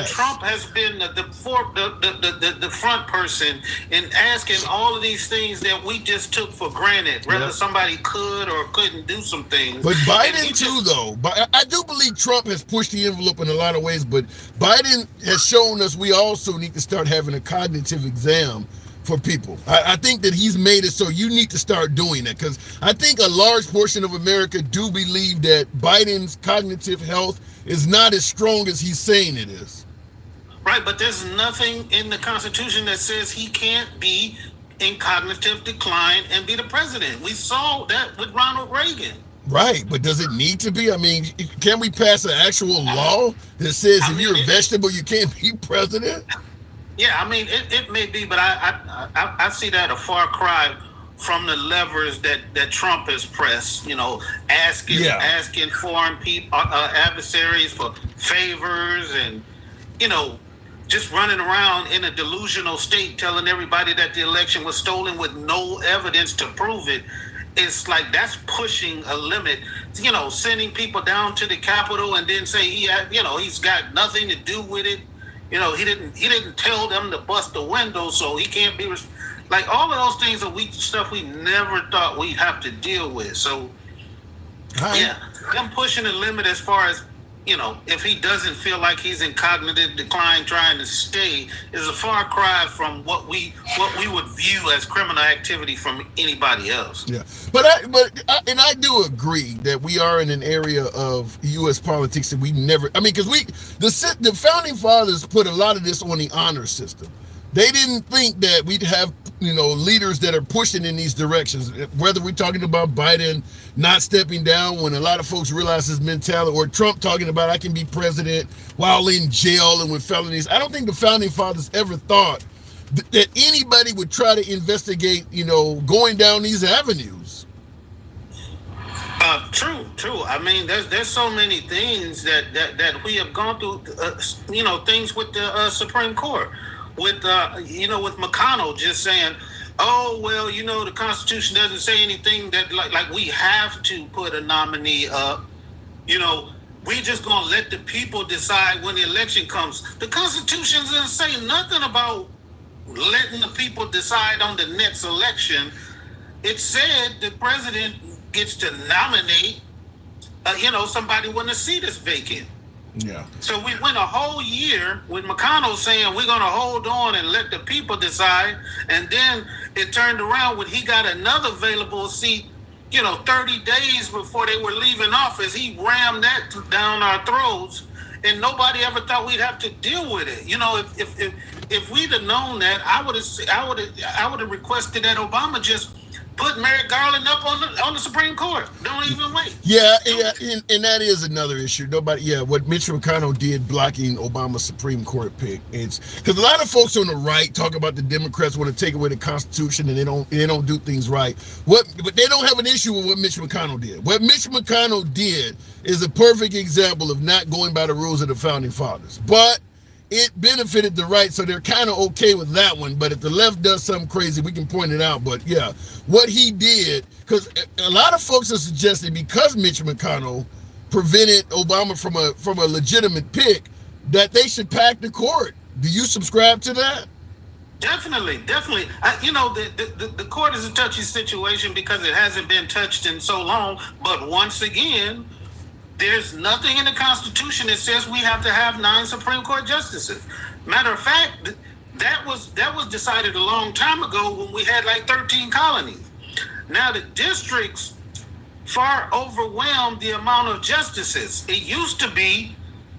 Trump has been the front person in asking all of these things that we just took for granted, whether somebody could or couldn't do some things. But Biden too, though. I do believe Trump has pushed the envelope in a lot of ways, but Biden has shown us we also need to start having a cognitive exam for people. I think that he's made it so you need to start doing that, because I think a large portion of America do believe that Biden's cognitive health is not as strong as he's saying it is. Right, but there's nothing in the Constitution that says he can't be in cognitive decline and be the president. We saw that with Ronald Reagan. Right, but does it need to be? I mean, can we pass an actual law that says if you're a vegetable, you can't be president? Yeah, I mean, it may be, but I see that a far cry from the levers that Trump has pressed. Asking foreign people, adversaries for favors, and just running around in a delusional state, telling everybody that the election was stolen with no evidence to prove it. It's like that's pushing a limit. Sending people down to the Capitol and then say he's got nothing to do with it. He didn't tell them to bust the window, so he can't be like all of those things are stuff we never thought we'd have to deal with. So them pushing the limit as far as if he doesn't feel like he's in cognitive decline, trying to stay, is a far cry from what we would view as criminal activity from anybody else. Yeah, but I do agree that we are in an area of U.S. politics that we never. I mean, because the founding fathers put a lot of this on the honor system. They didn't think that we'd have leaders that are pushing in these directions, whether we're talking about Biden not stepping down when a lot of folks realize his mentality, or Trump talking about I can be president while in jail and with felonies. I don't think the founding fathers ever thought that anybody would try to investigate, going down these avenues. True. I mean, there's so many things that we have gone through, things with the Supreme Court. With McConnell just saying, oh, well, the Constitution doesn't say anything that like we have to put a nominee up. We just gonna let the people decide when the election comes. The Constitution doesn't say nothing about letting the people decide on the next election, it said the president gets to nominate, somebody when the seat is vacant. Yeah. So we went a whole year with McConnell saying we're going to hold on and let the people decide, and then it turned around when he got another available seat, 30 days before they were leaving office, he rammed that down our throats, and nobody ever thought we'd have to deal with it. If we'd have known that, I would have requested that Obama just put Merrick Garland up on the Supreme Court. Don't even wait. Yeah, and that is another issue. What Mitch McConnell did blocking Obama's Supreme Court pick. It's because a lot of folks on the right talk about the Democrats want to take away the Constitution and they don't do things right. But they don't have an issue with what Mitch McConnell did. What Mitch McConnell did is a perfect example of not going by the rules of the Founding Fathers. But it benefited the right, so they're kind of okay with that one. But if the left does something crazy, we can point it out. But yeah, what he did, because a lot of folks are suggesting because Mitch McConnell prevented Obama from a legitimate pick, that they should pack the court. Do you subscribe to that? Definitely. The court is a touchy situation because it hasn't been touched in so long. But once again, there's nothing in the Constitution that says we have to have 9 Supreme Court justices. Matter of fact, that was decided a long time ago when we had like 13 colonies. Now the districts far overwhelm the amount of justices. It used to be,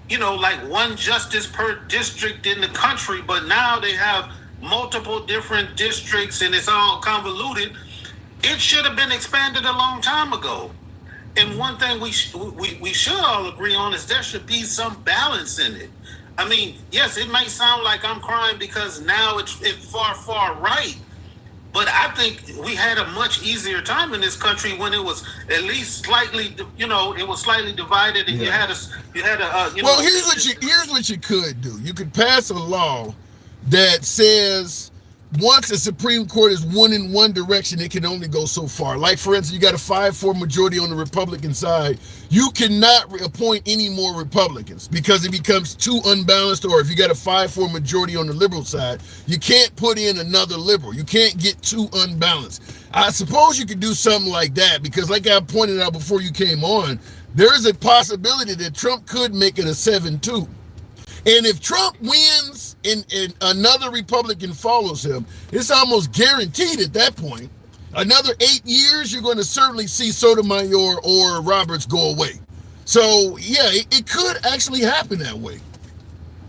like 1 justice per district in the country, but now they have multiple different districts and it's all convoluted. It should have been expanded a long time ago. And one thing we should all agree on is there should be some balance in it. I mean, yes, it might sound like I'm crying because now it's far right. But I think we had a much easier time in this country when it was at least slightly, it was slightly divided, and you had a. Well, here's what you could do. You could pass a law that says once the Supreme Court is one in one direction, it can only go so far. Like, for instance, you got a 5-4 majority on the Republican side. You cannot appoint any more Republicans because it becomes too unbalanced. Or if you got a 5-4 majority on the liberal side, you can't put in another liberal. You can't get too unbalanced. I suppose you could do something like that because, like I pointed out before you came on, there is a possibility that Trump could make it a 7-2. And if Trump wins and another Republican follows him, it's almost guaranteed at that point. Another 8 years, you're going to certainly see Sotomayor or Roberts go away. So, yeah, it could actually happen that way.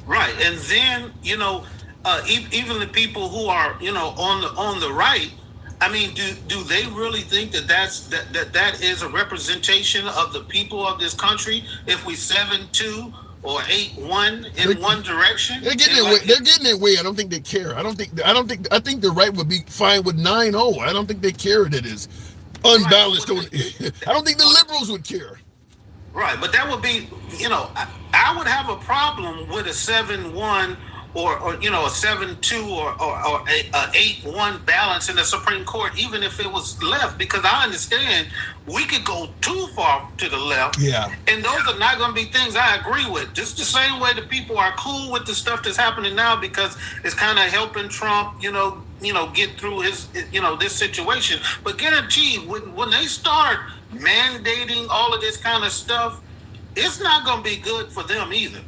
Right. And then, even the people who are, on the right, I mean, do they really think that is a representation of the people of this country if we 7-2 or 8-1 in one direction? They're getting their way. I don't think they care. I think the right would be fine with 9-0. I don't think they care that it's unbalanced. Right. I don't think the liberals would care. Right, but that would be, I would have a problem with a 7-1 or a 7-2 or a 8-1 balance in the Supreme Court, even if it was left, because I understand we could go too far to the left. Yeah. And those are not going to be things I agree with. Just the same way that people are cool with the stuff that's happening now because it's kind of helping Trump, get through his, this situation. But guaranteed, when they start mandating all of this kind of stuff, it's not going to be good for them either.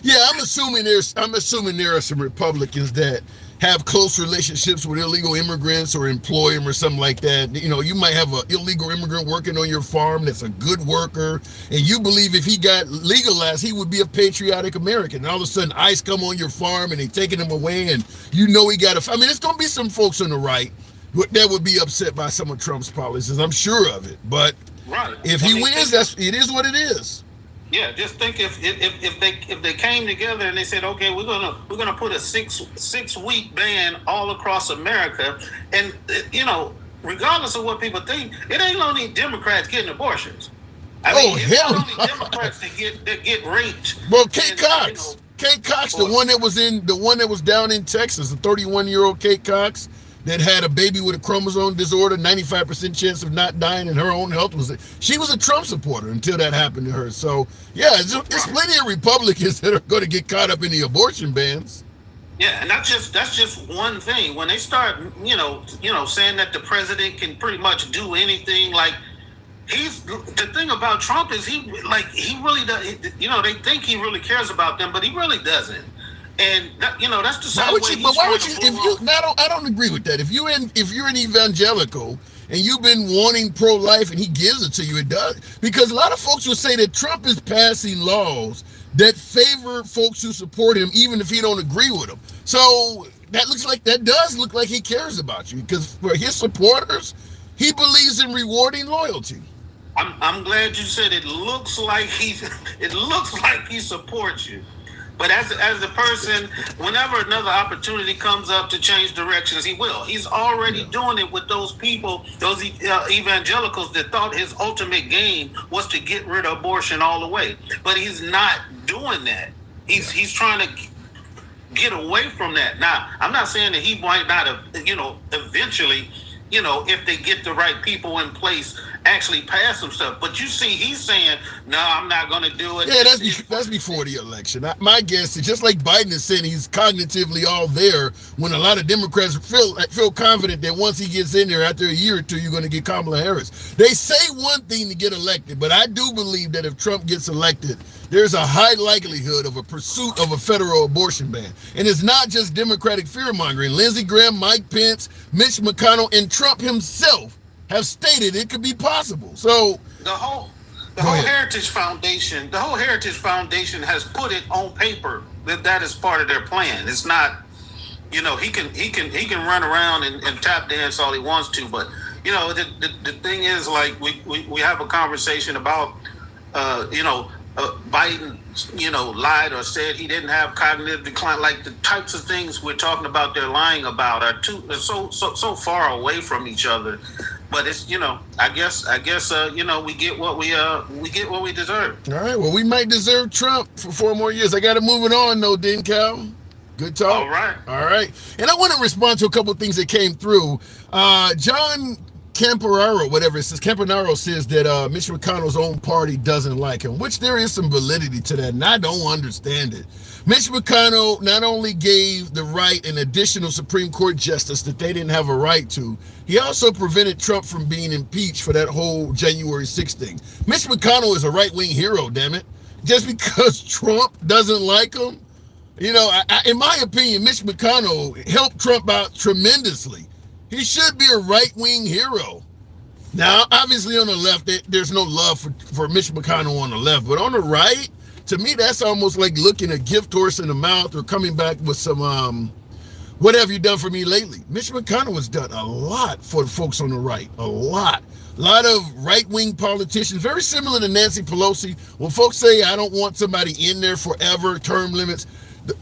Yeah, I'm assuming there are some Republicans that have close relationships with illegal immigrants or employ them or something like that. You might have an illegal immigrant working on your farm that's a good worker, and you believe if he got legalized, he would be a patriotic American. And all of a sudden, ICE come on your farm and they taking him away, and he got it's going to be some folks on the right that would be upset by some of Trump's policies. I'm sure of it. But right. If he wins, it is what it is. Yeah, just think if they came together and they said, okay, we're gonna put a six week ban all across America, and regardless of what people think, it ain't only Democrats getting abortions. It's only Democrats that get raped. Well, Kate Cox, the one that was down in Texas, the 31-year-old Kate Cox that had a baby with a chromosome disorder, 95% chance of not dying, and her own health she was a Trump supporter until that happened to her. So, yeah, there's plenty of Republicans that are going to get caught up in the abortion bans. Yeah, and that's just one thing. When they start, saying that the president can pretty much do anything, like the thing about Trump is he really does. They think he really cares about them, but he really doesn't. And that's the same way he's trying to pull off. I don't agree with that. If you're an evangelical and you've been wanting pro-life and he gives it to you, it does. Because a lot of folks will say that Trump is passing laws that favor folks who support him, even if he don't agree with them. So that does look like he cares about you, because for his supporters, he believes in rewarding loyalty. I'm glad you said it looks like he supports you. But as the person, whenever another opportunity comes up to change directions, he will. He's already doing it with those people, those evangelicals that thought his ultimate game was to get rid of abortion all the way. But he's not doing that. He's trying to get away from that. Now, I'm not saying that he might not have, eventually, if they get the right people in place, actually pass some stuff. But you see, he's saying, no, I'm not going to do it. Yeah, that's before the election. My guess is, just like Biden is saying he's cognitively all there, when a lot of Democrats feel confident that once he gets in there, after a year or two, you're going to get Kamala Harris. They say one thing to get elected, but I do believe that if Trump gets elected, there's a high likelihood of a pursuit of a federal abortion ban. And it's not just Democratic fear-mongering. Lindsey Graham, Mike Pence, Mitch McConnell, and Trump himself have stated it could be possible. So the whole Heritage Foundation has put it on paper that is part of their plan. It's not, he can run around and tap dance all he wants to, but the thing is, like, we have a conversation about Biden, lied or said he didn't have cognitive decline. Like, the types of things we're talking about, they're lying about, are so far away from each other. But it's, I guess, we get what we deserve. All right. Well, we might deserve Trump for 4 more years. I got to move it on, though, Din Cal. Good talk. All right. And I want to respond to a couple of things that came through. John Campanaro says that Mitch McConnell's own party doesn't like him, which there is some validity to that, and I don't understand it. Mitch McConnell not only gave the right an additional Supreme Court justice that they didn't have a right to, he also prevented Trump from being impeached for that whole January 6th thing. Mitch McConnell is a right-wing hero, damn it. Just because Trump doesn't like him, in my opinion, Mitch McConnell helped Trump out tremendously. He should be a right-wing hero. Now, obviously on the left, there's no love for Mitch McConnell on the left, but on the right, to me, that's almost like looking a gift horse in the mouth or coming back with some, what have you done for me lately? Mitch McConnell has done a lot for the folks on the right, a lot. A lot of right-wing politicians, very similar to Nancy Pelosi. When folks say, I don't want somebody in there forever, term limits,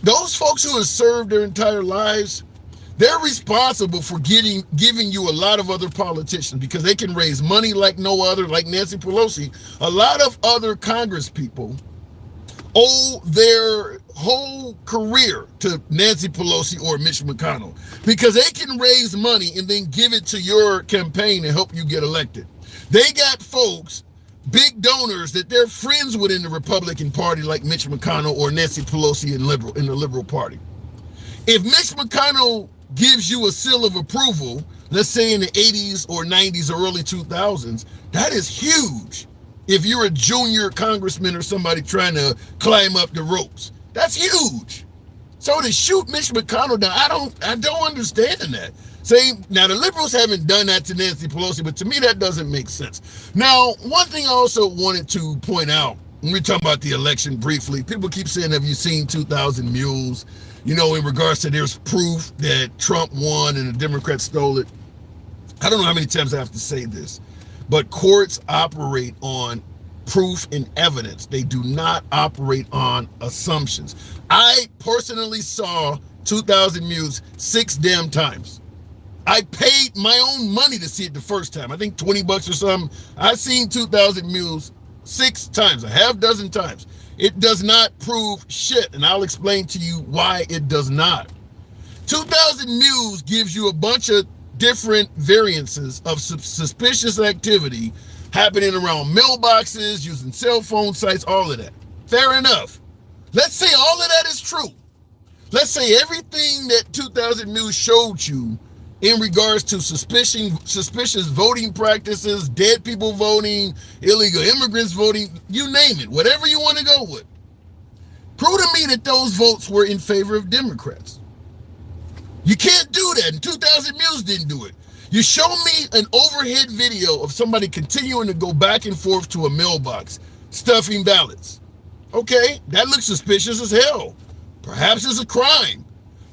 those folks who have served their entire lives, they're responsible for giving you a lot of other politicians, because they can raise money like no other, like Nancy Pelosi. A lot of other Congress people owe their whole career to Nancy Pelosi or Mitch McConnell, because they can raise money and then give it to your campaign and help you get elected. They got folks, big donors that they're friends with in the Republican Party, like Mitch McConnell or Nancy Pelosi in the Liberal Party. If Mitch McConnell gives you a seal of approval, let's say in the 80s or 90s or early 2000s, that is huge. If you're a junior congressman or somebody trying to climb up the ropes, that's huge. So to shoot Mitch McConnell down, I don't understand that. Now the liberals haven't done that to Nancy Pelosi, but to me that doesn't make sense. Now, one thing I also wanted to point out, when we're talking about the election briefly, people keep saying, have you seen 2,000 Mules? In regards to there's proof that Trump won and the Democrats stole it. I don't know how many times I have to say this, but courts operate on proof and evidence. They do not operate on assumptions. I personally saw 2,000 Mules 6 damn times. I paid my own money to see it the first time. I think $20 or something. I've seen 2,000 Mules 6 times, a half dozen times. It does not prove shit, and I'll explain to you why it does not. 2,000 Mules gives you a bunch of different variances of suspicious activity happening around mailboxes, using cell phone sites, all of that. Fair enough. Let's say all of that is true. let's say everything that 2000 News showed you in regards to suspicious voting practices, dead people voting, illegal immigrants voting, you name it, whatever you want to go with. Prove to me that those votes were in favor of Democrats. You can't do that, and 2000 News didn't do it. You show me an overhead video of somebody continuing to go back and forth to a mailbox, stuffing ballots. Okay, that looks suspicious as hell. Perhaps it's a crime.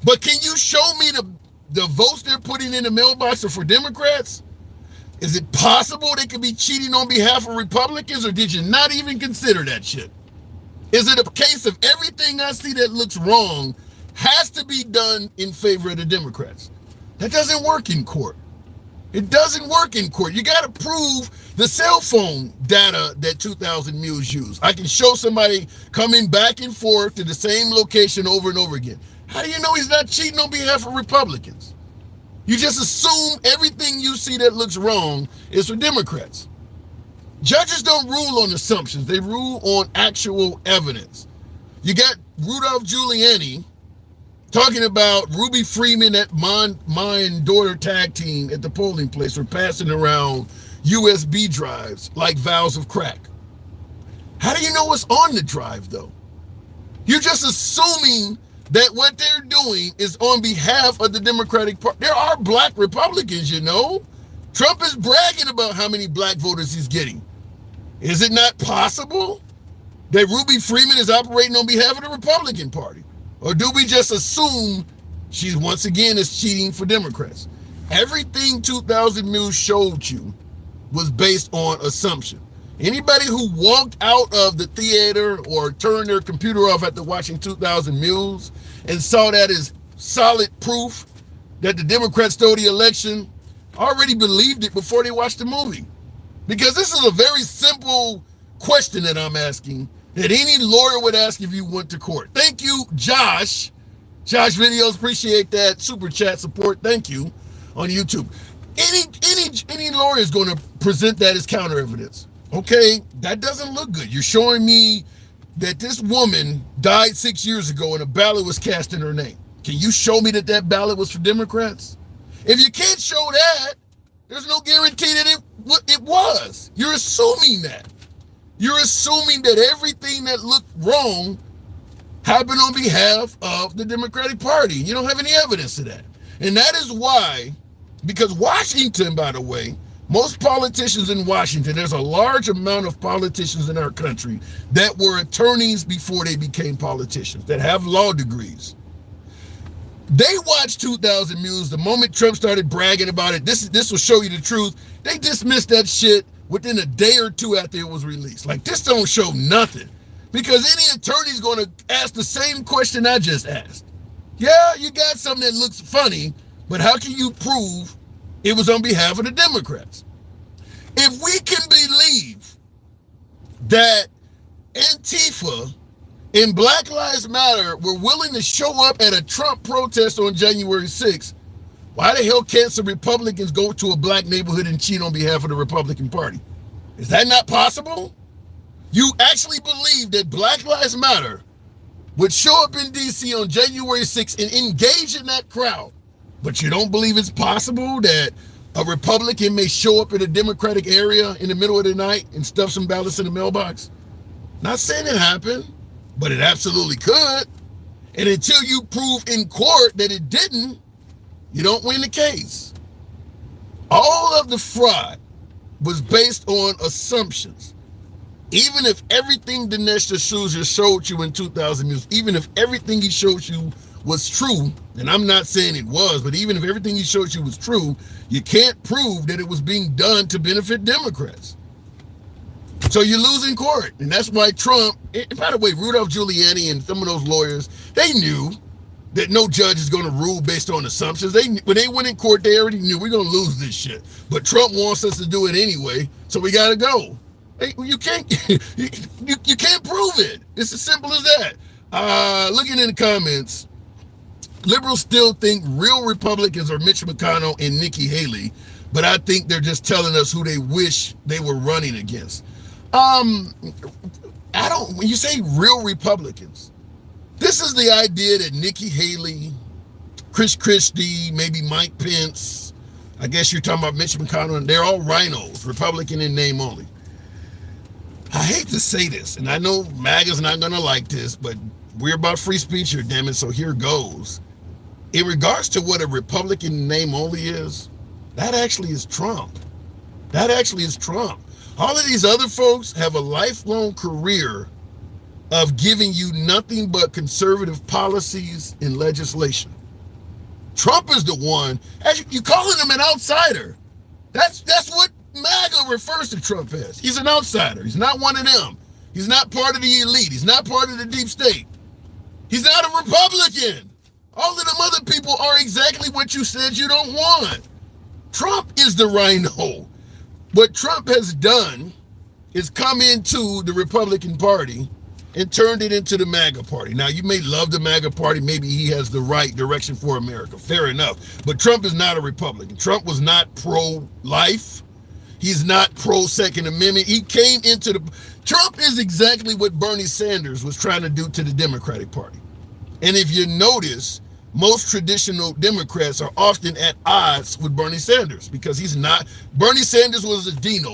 But can you show me the votes they're putting in the mailbox are for Democrats? Is it possible they could be cheating on behalf of Republicans, or did you not even consider that shit? Is it a case of everything I see that looks wrong has to be done in favor of the Democrats? That doesn't work in court. It doesn't work in court. You got to prove the cell phone data that 2000 News used. I can show somebody coming back and forth to the same location over and over again. How do you know he's not cheating on behalf of Republicans? You just assume everything you see that looks wrong is for Democrats. Judges don't rule on assumptions. They rule on actual evidence. You got Rudolph Giuliani talking about Ruby Freeman at my and daughter tag team at the polling place were passing around USB drives like vials of crack. How do you know what's on the drive, though? You're just assuming that what they're doing is on behalf of the Democratic Party. There are black Republicans, you know. Trump is bragging about how many black voters he's getting. Is it not possible that Ruby Freeman is operating on behalf of the Republican Party? Or do we just assume she once again is cheating for Democrats? Everything 2000 News showed you was based on assumption. Anybody who walked out of the theater or turned their computer off after watching 2000 News and saw that as solid proof that the Democrats stole the election already believed it before they watched the movie. Because this is a very simple question that I'm asking that any lawyer would ask if you went to court. Thank you, Josh. Josh Videos, appreciate that super chat support. Thank you on YouTube. Any lawyer is going to present that as counter evidence. Okay, that doesn't look good. You're showing me that this woman died 6 years ago and a ballot was cast in her name. Can you show me that that ballot was for Democrats? If you can't show that, there's no guarantee that it was. You're assuming that. You're assuming that everything that looked wrong happened on behalf of the Democratic Party. You don't have any evidence of that. And that is why, because Washington, by the way, most politicians in Washington, there's a large amount of politicians in our country that were attorneys before they became politicians, that have law degrees. They watched 2000 News the moment Trump started bragging about it. This will show you the truth. They dismissed that shit within a day or two after it was released. Like, this don't show nothing. Because any attorney's going to ask the same question I just asked. Yeah, you got something that looks funny, but how can you prove it was on behalf of the Democrats? If we can believe that Antifa and Black Lives Matter were willing to show up at a Trump protest on January 6th, why the hell can't some Republicans go to a black neighborhood and cheat on behalf of the Republican Party? Is that not possible? You actually believe that Black Lives Matter would show up in D.C. on January 6th and engage in that crowd, but you don't believe it's possible that a Republican may show up in a Democratic area in the middle of the night and stuff some ballots in the mailbox? Not saying it happened, but it absolutely could. And until you prove in court that it didn't, you don't win the case. All of the fraud was based on assumptions. Even if everything Dinesh D'Souza showed you in 2000 News, even if everything he showed you was true, and I'm not saying it was, but even if everything he showed you was true, you can't prove that it was being done to benefit Democrats. So you lose in court. And that's why Trump, and by the way, Rudolph Giuliani and some of those lawyers, they knew that no judge is going to rule based on assumptions. When they went in court, they already knew we're going to lose this shit. But Trump wants us to do it anyway, so we got to go. Hey, you can't you can't prove it. It's as simple as that. Looking in the comments, liberals still think real Republicans are Mitch McConnell and Nikki Haley, but I think they're just telling us who they wish they were running against. When you say real Republicans, This is the idea that Nikki Haley, Chris Christie, maybe Mike Pence, I guess you're talking about Mitch McConnell, and they're all rhinos, Republican in name only. I hate to say this, and I know MAGA's not going to like this, but we're about free speech here, damn it, so here goes. In regards to what a Republican name only is, that actually is Trump. That actually is Trump. All of these other folks have a lifelong career of giving you nothing but conservative policies and legislation. Trump is the one, as you calling him an outsider. That's what MAGA refers to Trump as. He's an outsider. He's not one of them. He's not part of the elite. He's not part of the deep state. He's not a Republican. All of them other people are exactly what you said you don't want. Trump is the rhino. What Trump has done is come into the Republican Party and turned it into the MAGA Party. Now, you may love the MAGA Party. Maybe he has the right direction for America. Fair enough. But Trump is not a Republican. Trump was not pro-life. He's not pro-Second Amendment. He came into the... Trump is exactly what Bernie Sanders was trying to do to the Democratic Party. And if you notice, most traditional Democrats are often at odds with Bernie Sanders because he's not... Bernie Sanders was a dino,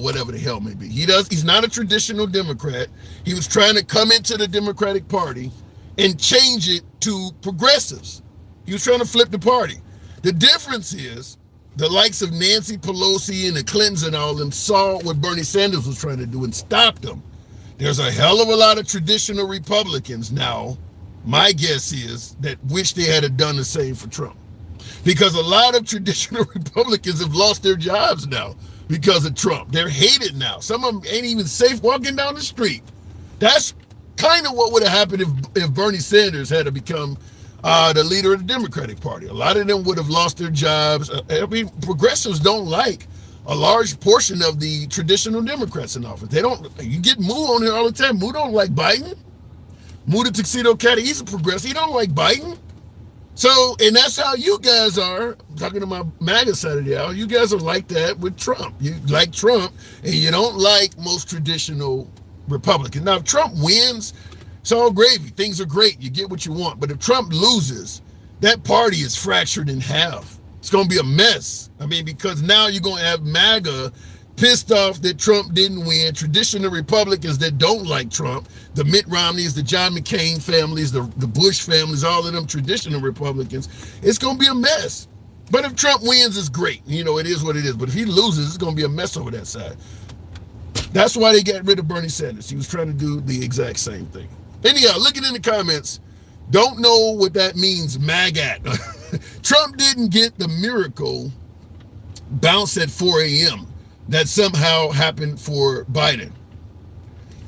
whatever the hell may be. He's not a traditional Democrat. He was trying to come into the Democratic Party and change it to progressives. He was trying to flip the party. The difference is the likes of Nancy Pelosi and the Clintons and all of them saw what Bernie Sanders was trying to do and stopped them. There's a hell of a lot of traditional Republicans now, my guess is, that wish they had done the same for Trump. Because a lot of traditional Republicans have lost their jobs now because of Trump. They're hated now. Some of them ain't even safe walking down the street. That's kind of what would have happened if Bernie Sanders had to become the leader of the Democratic Party. A lot of them would have lost their jobs. I mean, progressives don't like a large portion of the traditional Democrats in office. They don't. You get Moo on here all the time. Moo don't like Biden. Moo the Tuxedo Cat, he's a progressive. He don't like Biden. So, and that's how you guys are, talking to my MAGA side of the aisle, you guys are like that with Trump. You like Trump, and you don't like most traditional Republicans. Now, if Trump wins, it's all gravy. Things are great. You get what you want. But if Trump loses, that party is fractured in half. It's going to be a mess. I mean, because now you're going to have MAGA pissed off that Trump didn't win, traditional Republicans that don't like Trump, the Mitt Romneys, the John McCain families, the Bush families, all of them traditional Republicans. It's going to be a mess. But if Trump wins, it's great. You know, it is what it is. But if he loses, it's going to be a mess over that side. That's why they got rid of Bernie Sanders. He was trying to do the exact same thing. Anyhow, looking in the comments, don't know what that means, MAGAT. Trump didn't get the miracle bounce at 4 a.m. that somehow happened for Biden.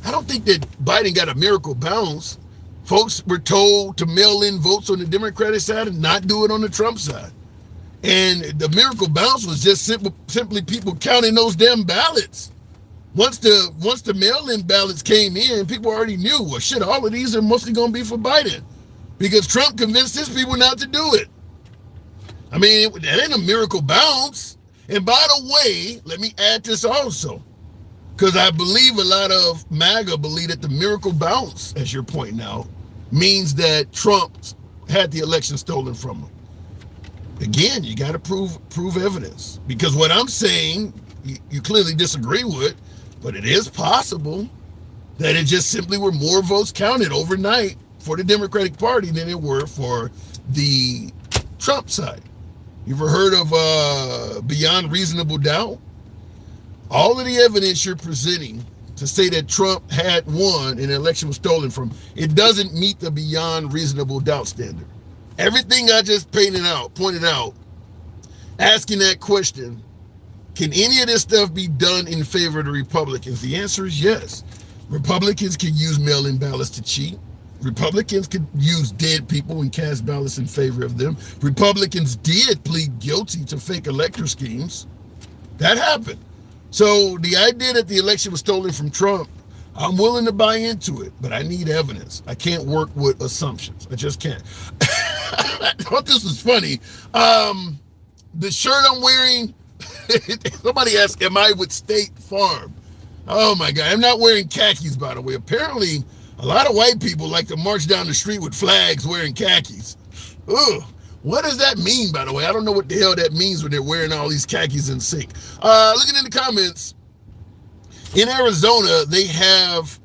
I don't think that Biden got a miracle bounce. Folks were told to mail in votes on the Democratic side and not do it on the Trump side. And the miracle bounce was just simply people counting those damn ballots. Once the mail-in ballots came in, people already knew, well, shit, all of these are mostly going to be for Biden because Trump convinced his people not to do it. I mean, that ain't a miracle bounce. And by the way, let me add this also, because I believe a lot of MAGA believe that the miracle bounce, as you're pointing out, means that Trump had the election stolen from him. Again, you got to prove evidence, because what I'm saying, you clearly disagree with, but it is possible that it just simply were more votes counted overnight for the Democratic Party than it were for the Trump side. You ever heard of beyond reasonable doubt? All of the evidence you're presenting to say that Trump had won and the election was stolen from, it doesn't meet the beyond reasonable doubt standard. Everything I just pointed out, asking that question, can any of this stuff be done in favor of the Republicans? The answer is yes. Republicans can use mail-in ballots to cheat. Republicans could use dead people and cast ballots in favor of them. Republicans did plead guilty to fake elector schemes. That happened. So the idea that the election was stolen from Trump, I'm willing to buy into it, but I need evidence. I can't work with assumptions. I just can't. I thought this was funny. The shirt I'm wearing, somebody asked, am I with State Farm? Oh my God, I'm not wearing khakis, by the way. Apparently, A lot of white people like to march down the street with flags wearing khakis. Ugh. What does that mean, by the way? I don't know what the hell that means when they're wearing all these khakis in sync. Looking in the comments, in Arizona, they have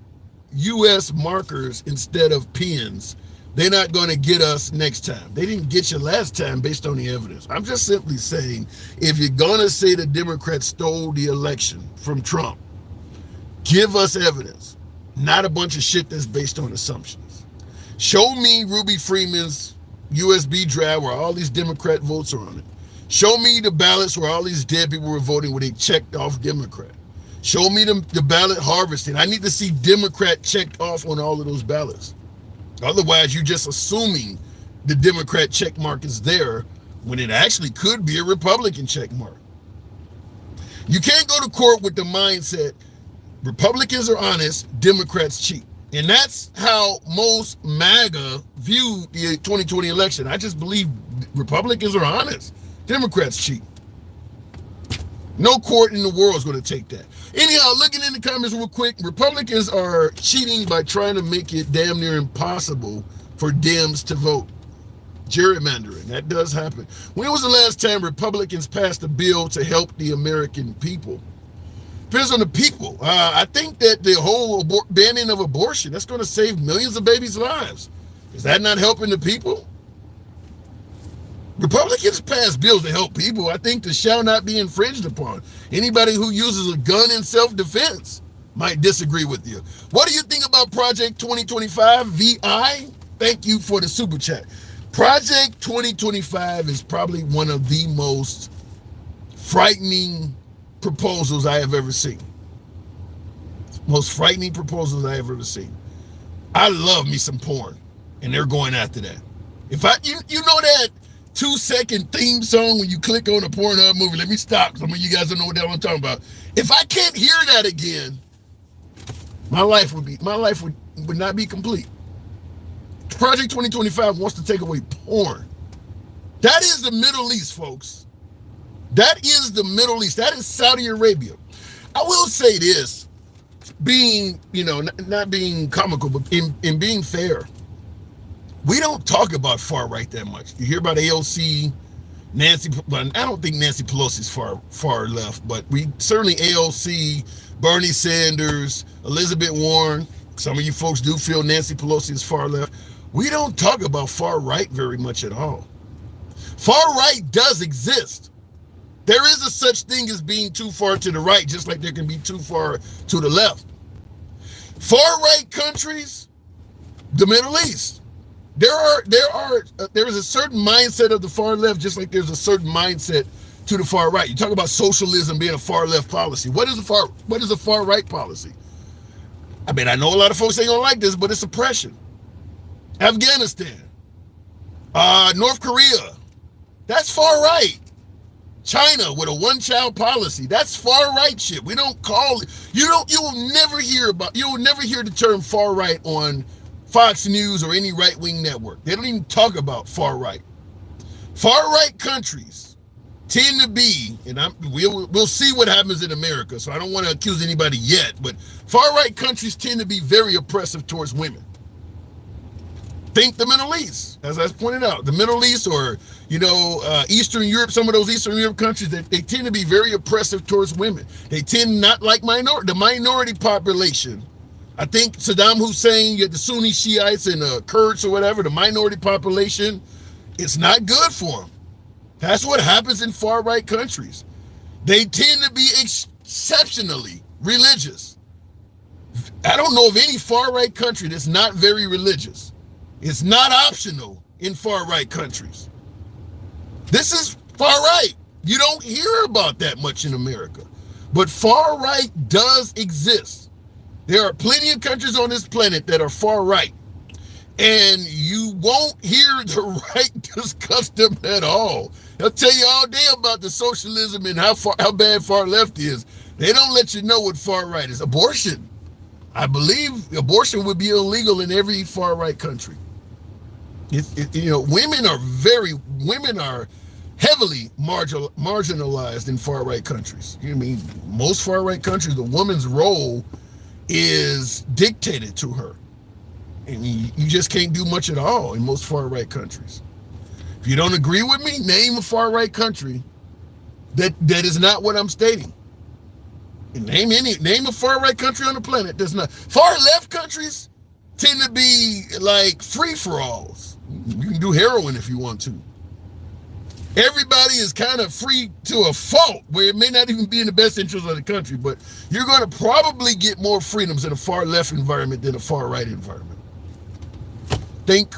U.S. markers instead of pens. They're not going to get us next time. They didn't get you last time based on the evidence. I'm just simply saying, if you're going to say the Democrats stole the election from Trump, give us evidence, not a bunch of shit that's based on assumptions. Show me Ruby Freeman's USB drive where all these Democrat votes are on it. Show me the ballots where all these dead people were voting where they checked off Democrat. Show me the ballot harvesting. I need to see Democrat checked off on all of those ballots. Otherwise, you're just assuming the Democrat check mark is there when it actually could be a Republican check mark. You can't go to court with the mindset Republicans are honest, Democrats cheat. And that's how most MAGA view the 2020 election. I just believe Republicans are honest. Democrats cheat. No court in the world is going to take that. Anyhow, looking in the comments real quick, Republicans are cheating by trying to make it damn near impossible for Dems to vote. Gerrymandering, that does happen. When was the last time Republicans passed a bill to help the American people? Depends on the people. I think that the whole banning of abortion, that's going to save millions of babies' lives. Is that not helping the people? Republicans pass bills to help people. I think the shall not be infringed upon. Anybody who uses a gun in self-defense might disagree with you. What do you think about Project 2025 VI? Thank you for the super chat. Project 2025 is probably one of the most frightening proposals I have ever seen. Most frightening proposals I have ever seen. I love me some porn, and they're going after that. If you know that 2-second theme song when you click on a Pornhub movie, let me stop. Some of you guys don't know what the hell I'm talking about. If I can't hear that again, my life would not be complete. Project 2025 wants to take away porn. That is the Middle East, folks. That is the Middle East. That is Saudi Arabia. I will say this, being, not being comical, but in being fair, we don't talk about far right that much. You hear about AOC, Nancy, but I don't think Nancy Pelosi is far left, but we certainly AOC, Bernie Sanders, Elizabeth Warren. Some of you folks do feel Nancy Pelosi is far left. We don't talk about far right very much at all. Far right does exist. There is a such thing as being too far to the right, just like there can be too far to the left. Far right countries, the Middle East. There is a certain mindset of the far left, just like there's a certain mindset to the far right. You talk about socialism being a far left policy. What is a far right policy? I mean, I know a lot of folks ain't gonna like this, but it's oppression. Afghanistan, North Korea, that's far right. China with a one-child policy, that's far right shit. We don't call it. You will never hear the term far right on Fox News or any right-wing network. They don't even talk about far right. Far right countries tend to be, and we'll see what happens in America, so I don't want to accuse anybody yet, but far right countries tend to be very oppressive towards women. Think the Middle East, as I pointed out, the Middle East or, Eastern Europe, some of those Eastern Europe countries, they tend to be very oppressive towards women. They tend not like the minority population. I think Saddam Hussein, you had the Sunni Shiites and Kurds or whatever, the minority population, it's not good for them. That's what happens in far right countries. They tend to be exceptionally religious. I don't know of any far right country that's not very religious. It's not optional in far right countries. This is far right. You don't hear about that much in America. But far right does exist. There are plenty of countries on this planet that are far right. And you won't hear the right discuss them at all. They'll tell you all day about the socialism and how bad far left is. They don't let you know what far right is. Abortion. I believe abortion would be illegal in every far right country. Women are heavily marginalized in far right countries. Most far right countries, the woman's role is dictated to her. And you just can't do much at all in most far-right countries. If you don't agree with me, name a far-right country that is not what I'm stating. And name a far-right country on the planet that's not. Far-left countries tend to be like free-for-alls. You can do heroin if you want to. Everybody is kind of free to a fault, where it may not even be in the best interest of the country, but you're going to probably get more freedoms in a far-left environment than a far-right environment. Think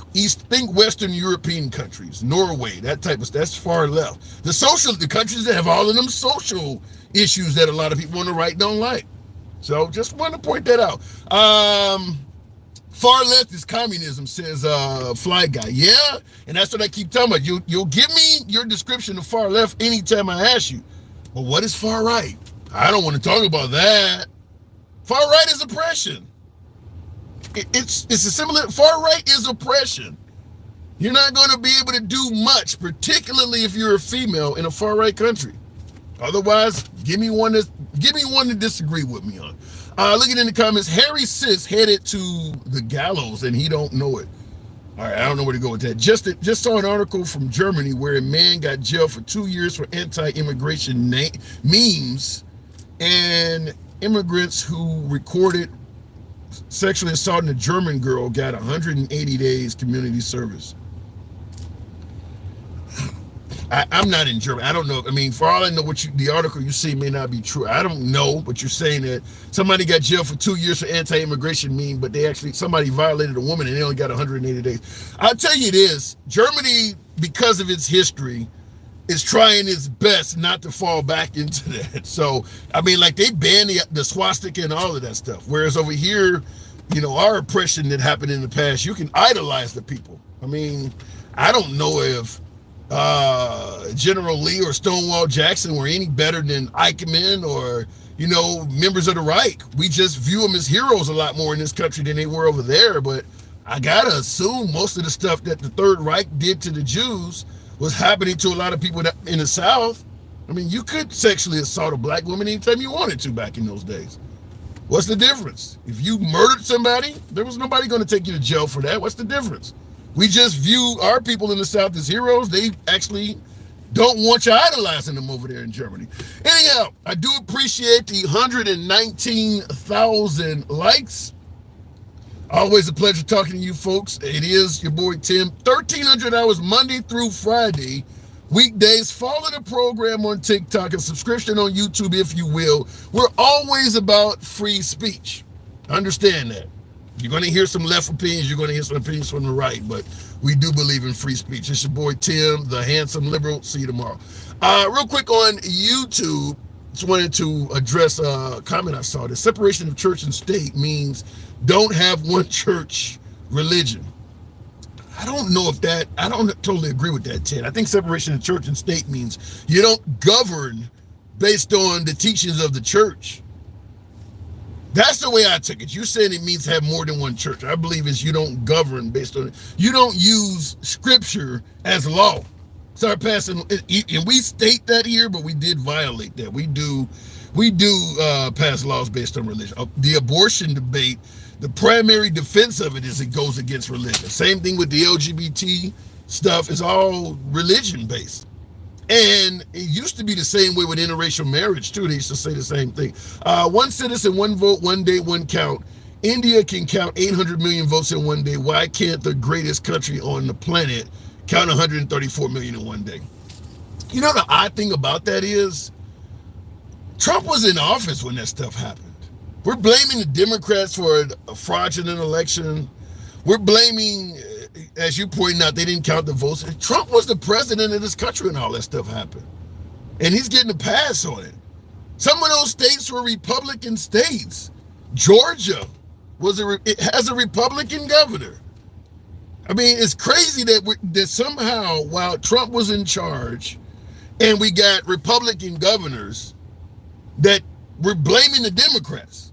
Western European countries, Norway, that type of stuff. That's far left. The countries that have all of them social issues that a lot of people on the right don't like. So just want to point that out. Far left is communism, says Fly Guy. Yeah, and that's what I keep talking about. You'll give me your description of far left anytime I ask you. But what is far right? I don't want to talk about that. Far right is oppression. It's a similar. Far right is oppression. You're not going to be able to do much, particularly if you're a female in a far right country. Otherwise, give me one to disagree with me on. Looking in the comments, Harry Sis headed to the gallows and he don't know it. All right, I don't know where to go with that. Just saw an article from Germany where a man got jailed for 2 years for anti-immigration memes, and immigrants who recorded sexually assaulting a German girl got 180 days community service. I'm not in Germany. I don't know. I mean, for all I know, the article you see may not be true. I don't know, but you're saying that somebody got jailed for 2 years for anti-immigration meme, but somebody violated a woman and they only got 180 days. I'll tell you this, Germany, because of its history, is trying its best not to fall back into that. So, I mean, like, they banned the swastika and all of that stuff. Whereas over here, our oppression that happened in the past, you can idolize the people. I mean, I don't know if General Lee or Stonewall Jackson were any better than Eichmann or, members of the Reich. We just view them as heroes a lot more in this country than they were over there. But I gotta assume most of the stuff that the Third Reich did to the Jews was happening to a lot of people in the South. I mean, you could sexually assault a black woman anytime you wanted to back in those days. What's the difference? If you murdered somebody, there was nobody going to take you to jail for that. What's the difference? We just view our people in the South as heroes. They actually don't want you idolizing them over there in Germany. Anyhow, I do appreciate the 119,000 likes. Always a pleasure talking to you folks. It is your boy Tim. 1,300 hours Monday through Friday. Weekdays. Follow the program on TikTok and subscription on YouTube, if you will. We're always about free speech. Understand that. You're going to hear some left opinions. You're going to hear some opinions from the right, but we do believe in free speech. It's your boy Tim, the handsome liberal. See you tomorrow. Real quick on YouTube, just wanted to address a comment I saw. The separation of church and state means don't have one church religion. I don't know if that, I don't totally agree with that, Ted. I think separation of church and state means you don't govern based on the teachings of the church. That's the way I took it. You saying it means have more than one church. I believe is you don't govern based on it. You don't use scripture as law. Start passing, and we state that here, but we did violate that. We do pass laws based on religion. The abortion debate, the primary defense of it is it goes against religion. Same thing with the LGBT stuff. It's all religion based. And it used to be the same way with interracial marriage, too. They used to say the same thing. One citizen, one vote, one day, one count. India can count 800 million votes in one day. Why can't the greatest country on the planet count 134 million in one day? You know, the odd thing about that is Trump was in office when that stuff happened. We're blaming the Democrats for a fraudulent election. We're blaming, as you pointed out, they didn't count the votes. Trump was the president of this country when all that stuff happened. And he's getting a pass on it. Some of those states were Republican states. Georgia it has a Republican governor. I mean, it's crazy that somehow, while Trump was in charge and we got Republican governors, that we're blaming the Democrats.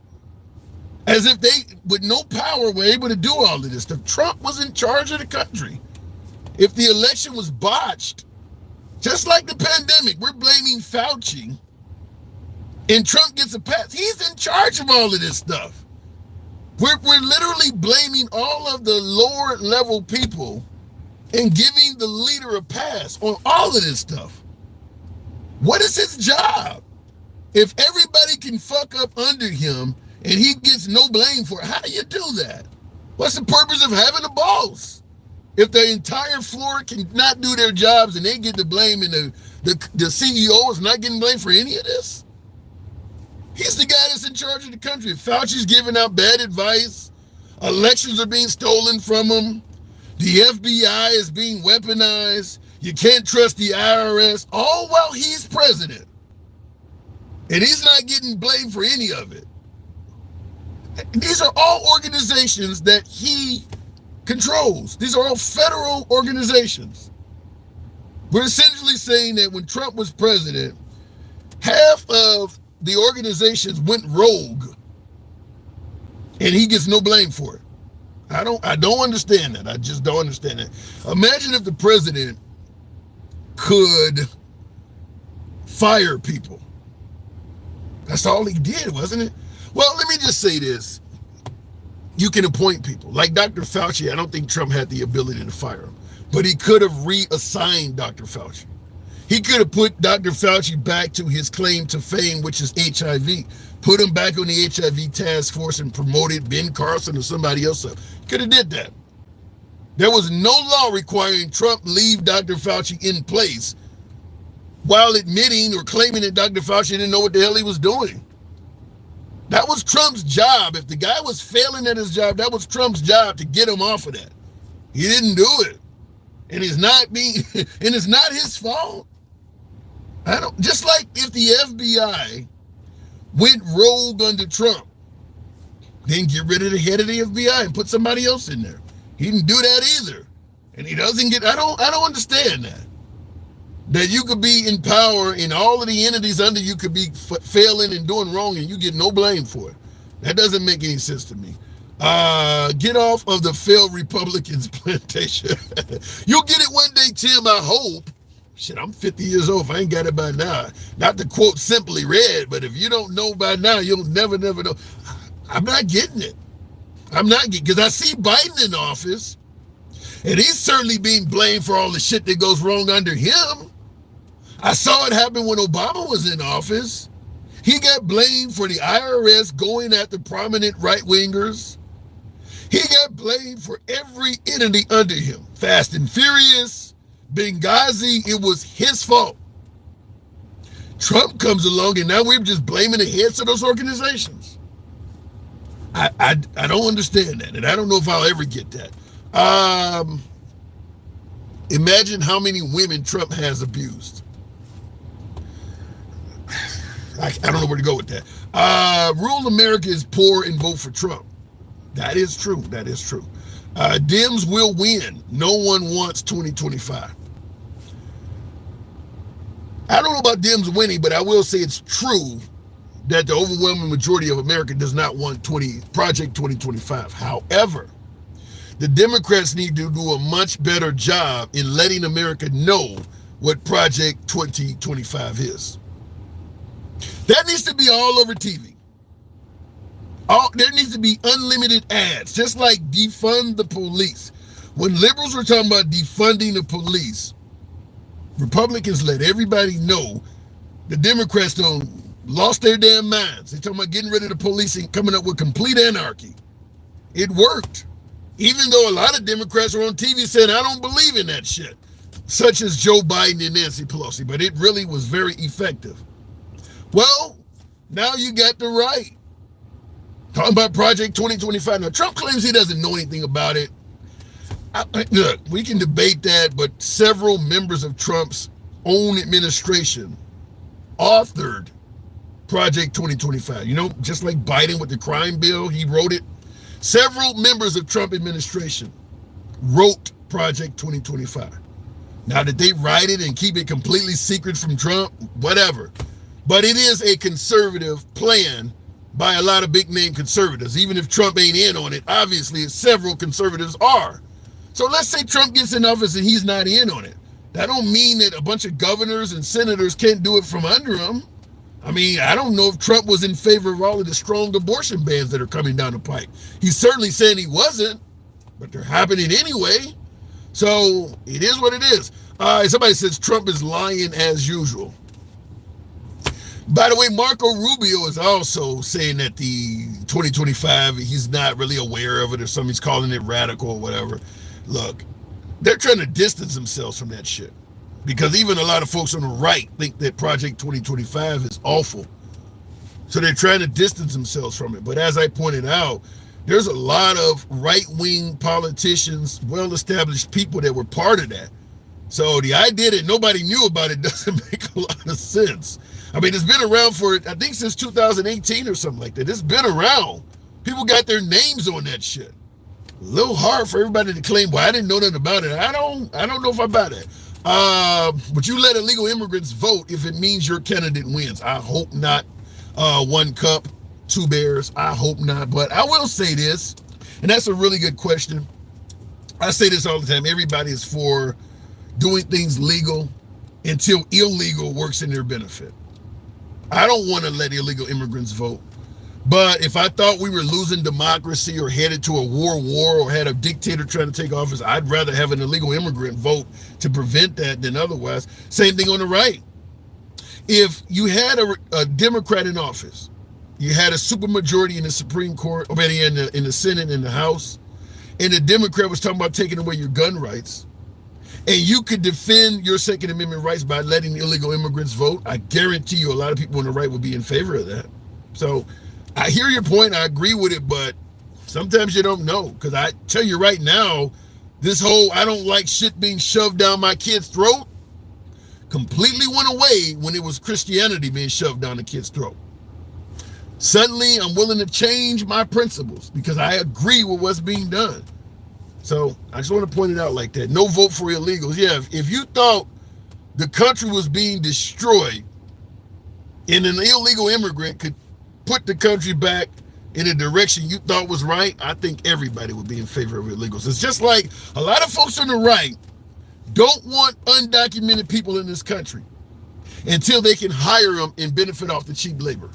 As if they, with no power, were able to do all of this stuff. Trump was in charge of the country. If the election was botched, just like the pandemic, we're blaming Fauci, and Trump gets a pass. He's in charge of all of this stuff. We're literally blaming all of the lower level people and giving the leader a pass on all of this stuff. What is his job? If everybody can fuck up under him and he gets no blame for it, how do you do that? What's the purpose of having a boss? If the entire floor cannot do their jobs and they get the blame and the CEO is not getting blamed for any of this? He's the guy that's in charge of the country. Fauci's giving out bad advice. Elections are being stolen from him. The FBI is being weaponized. You can't trust the IRS, all while he's president. And he's not getting blamed for any of it. These are all organizations that he controls. These are all federal organizations. We're essentially saying that when Trump was president, half of the organizations went rogue and he gets no blame for it. I don't understand that. I just don't understand that. Imagine if the president could fire people. That's all he did, wasn't it? Well, let me just say this. You can appoint people. Like Dr. Fauci, I don't think Trump had the ability to fire him. But he could have reassigned Dr. Fauci. He could have put Dr. Fauci back to his claim to fame, which is HIV. Put him back on the HIV task force and promoted Ben Carson or somebody else up. Could have did that. There was no law requiring Trump leave Dr. Fauci in place while admitting or claiming that Dr. Fauci didn't know what the hell he was doing. That was Trump's job. If the guy was failing at his job, that was Trump's job to get him off of that. He didn't do it. And it's not his fault. Just like if the FBI went rogue under Trump, then get rid of the head of the FBI and put somebody else in there. He didn't do that either. And he doesn't get, I don't understand that. That you could be in power and all of the entities under you could be failing and doing wrong and you get no blame for it. That doesn't make any sense to me. Get off of the failed Republicans plantation. You'll get it one day, Tim, I hope. Shit, I'm 50 years old. If I ain't got it by now. Not to quote Simply Red, but if you don't know by now, you'll never know. I'm not getting it. I'm not getting, because I see Biden in office, and he's certainly being blamed for all the shit that goes wrong under him. I saw it happen when Obama was in office. He got blamed for the IRS going after prominent right-wingers. He got blamed for every entity under him. Fast and Furious, Benghazi, it was his fault. Trump comes along and now we're just blaming the heads of those organizations. I don't understand that, and I don't know if I'll ever get that. Imagine how many women Trump has abused. I don't know where to go with that. Rural America is poor and vote for Trump. That is true. That is true. Dems will win. No one wants 2025. I don't know about Dems winning, but I will say it's true that the overwhelming majority of America does not want Project 2025. However, the Democrats need to do a much better job in letting America know what Project 2025 is. That needs to be all over TV. There needs to be unlimited ads, just like defund the police. When liberals were talking about defunding the police, Republicans let everybody know the Democrats don't lost their damn minds. They're talking about getting rid of the police and coming up with complete anarchy. It worked. Even though a lot of Democrats are on TV saying, I don't believe in that shit, such as Joe Biden and Nancy Pelosi, but it really was very effective. Well, now you got the right. Talking about Project 2025. Now, Trump claims he doesn't know anything about it. Look, we can debate that, but several members of Trump's own administration authored Project 2025. You know, just like Biden with the crime bill, he wrote it. Several members of Trump administration wrote Project 2025. Now, did they write it and keep it completely secret from Trump? Whatever. But it is a conservative plan by a lot of big name conservatives. Even if Trump ain't in on it, obviously several conservatives are. So let's say Trump gets in office and he's not in on it. That don't mean that a bunch of governors and senators can't do it from under him. I mean, I don't know if Trump was in favor of all of the strong abortion bans that are coming down the pike. He's certainly saying he wasn't, but they're happening anyway. So it is what it is. Somebody says Trump is lying as usual. By the way, Marco Rubio is also saying that the 2025, he's not really aware of it or something. He's calling it radical or whatever. Look, they're trying to distance themselves from that shit. Because even a lot of folks on the right think that Project 2025 is awful. So they're trying to distance themselves from it. But as I pointed out, there's a lot of right-wing politicians, well-established people that were part of that. So the idea that nobody knew about it doesn't make a lot of sense. I mean, it's been around for, I think, since 2018 or something like that. It's been around. People got their names on that shit. A little hard for everybody to claim, well, I didn't know nothing about it. I don't know if I buy that. But you let illegal immigrants vote if it means your candidate wins. I hope not. One cup, two bears. I hope not. But I will say this, and that's a really good question. I say this all the time. Everybody is for doing things legal until illegal works in their benefit. I don't want to let illegal immigrants vote. But if I thought we were losing democracy or headed to a war or had a dictator trying to take office, I'd rather have an illegal immigrant vote to prevent that than otherwise. Same thing on the right. If you had a Democrat in office, you had a supermajority in the Supreme Court, or in the Senate, in the House, and the Democrat was talking about taking away your gun rights, and you could defend your Second Amendment rights by letting illegal immigrants vote, I guarantee you a lot of people on the right would be in favor of that. So I hear your point. I agree with it, but sometimes you don't know. Because I tell you right now, this whole I don't like shit being shoved down my kid's throat completely went away when it was Christianity being shoved down the kid's throat. Suddenly, I'm willing to change my principles because I agree with what's being done. So I just want to point it out like that. No vote for illegals. Yeah, if you thought the country was being destroyed and an illegal immigrant could put the country back in a direction you thought was right, I think everybody would be in favor of illegals. It's just like a lot of folks on the right don't want undocumented people in this country until they can hire them and benefit off the cheap labor.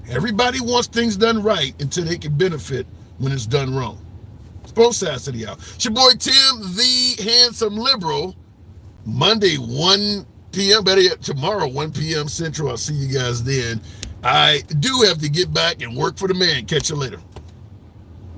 Everybody wants things done right until they can benefit when it's done wrong. It's both sides of the aisle. It's your boy Tim, the handsome liberal. Monday, 1 p.m. Better yet, tomorrow, 1 p.m. Central. I'll see you guys then. I do have to get back and work for the man. Catch you later.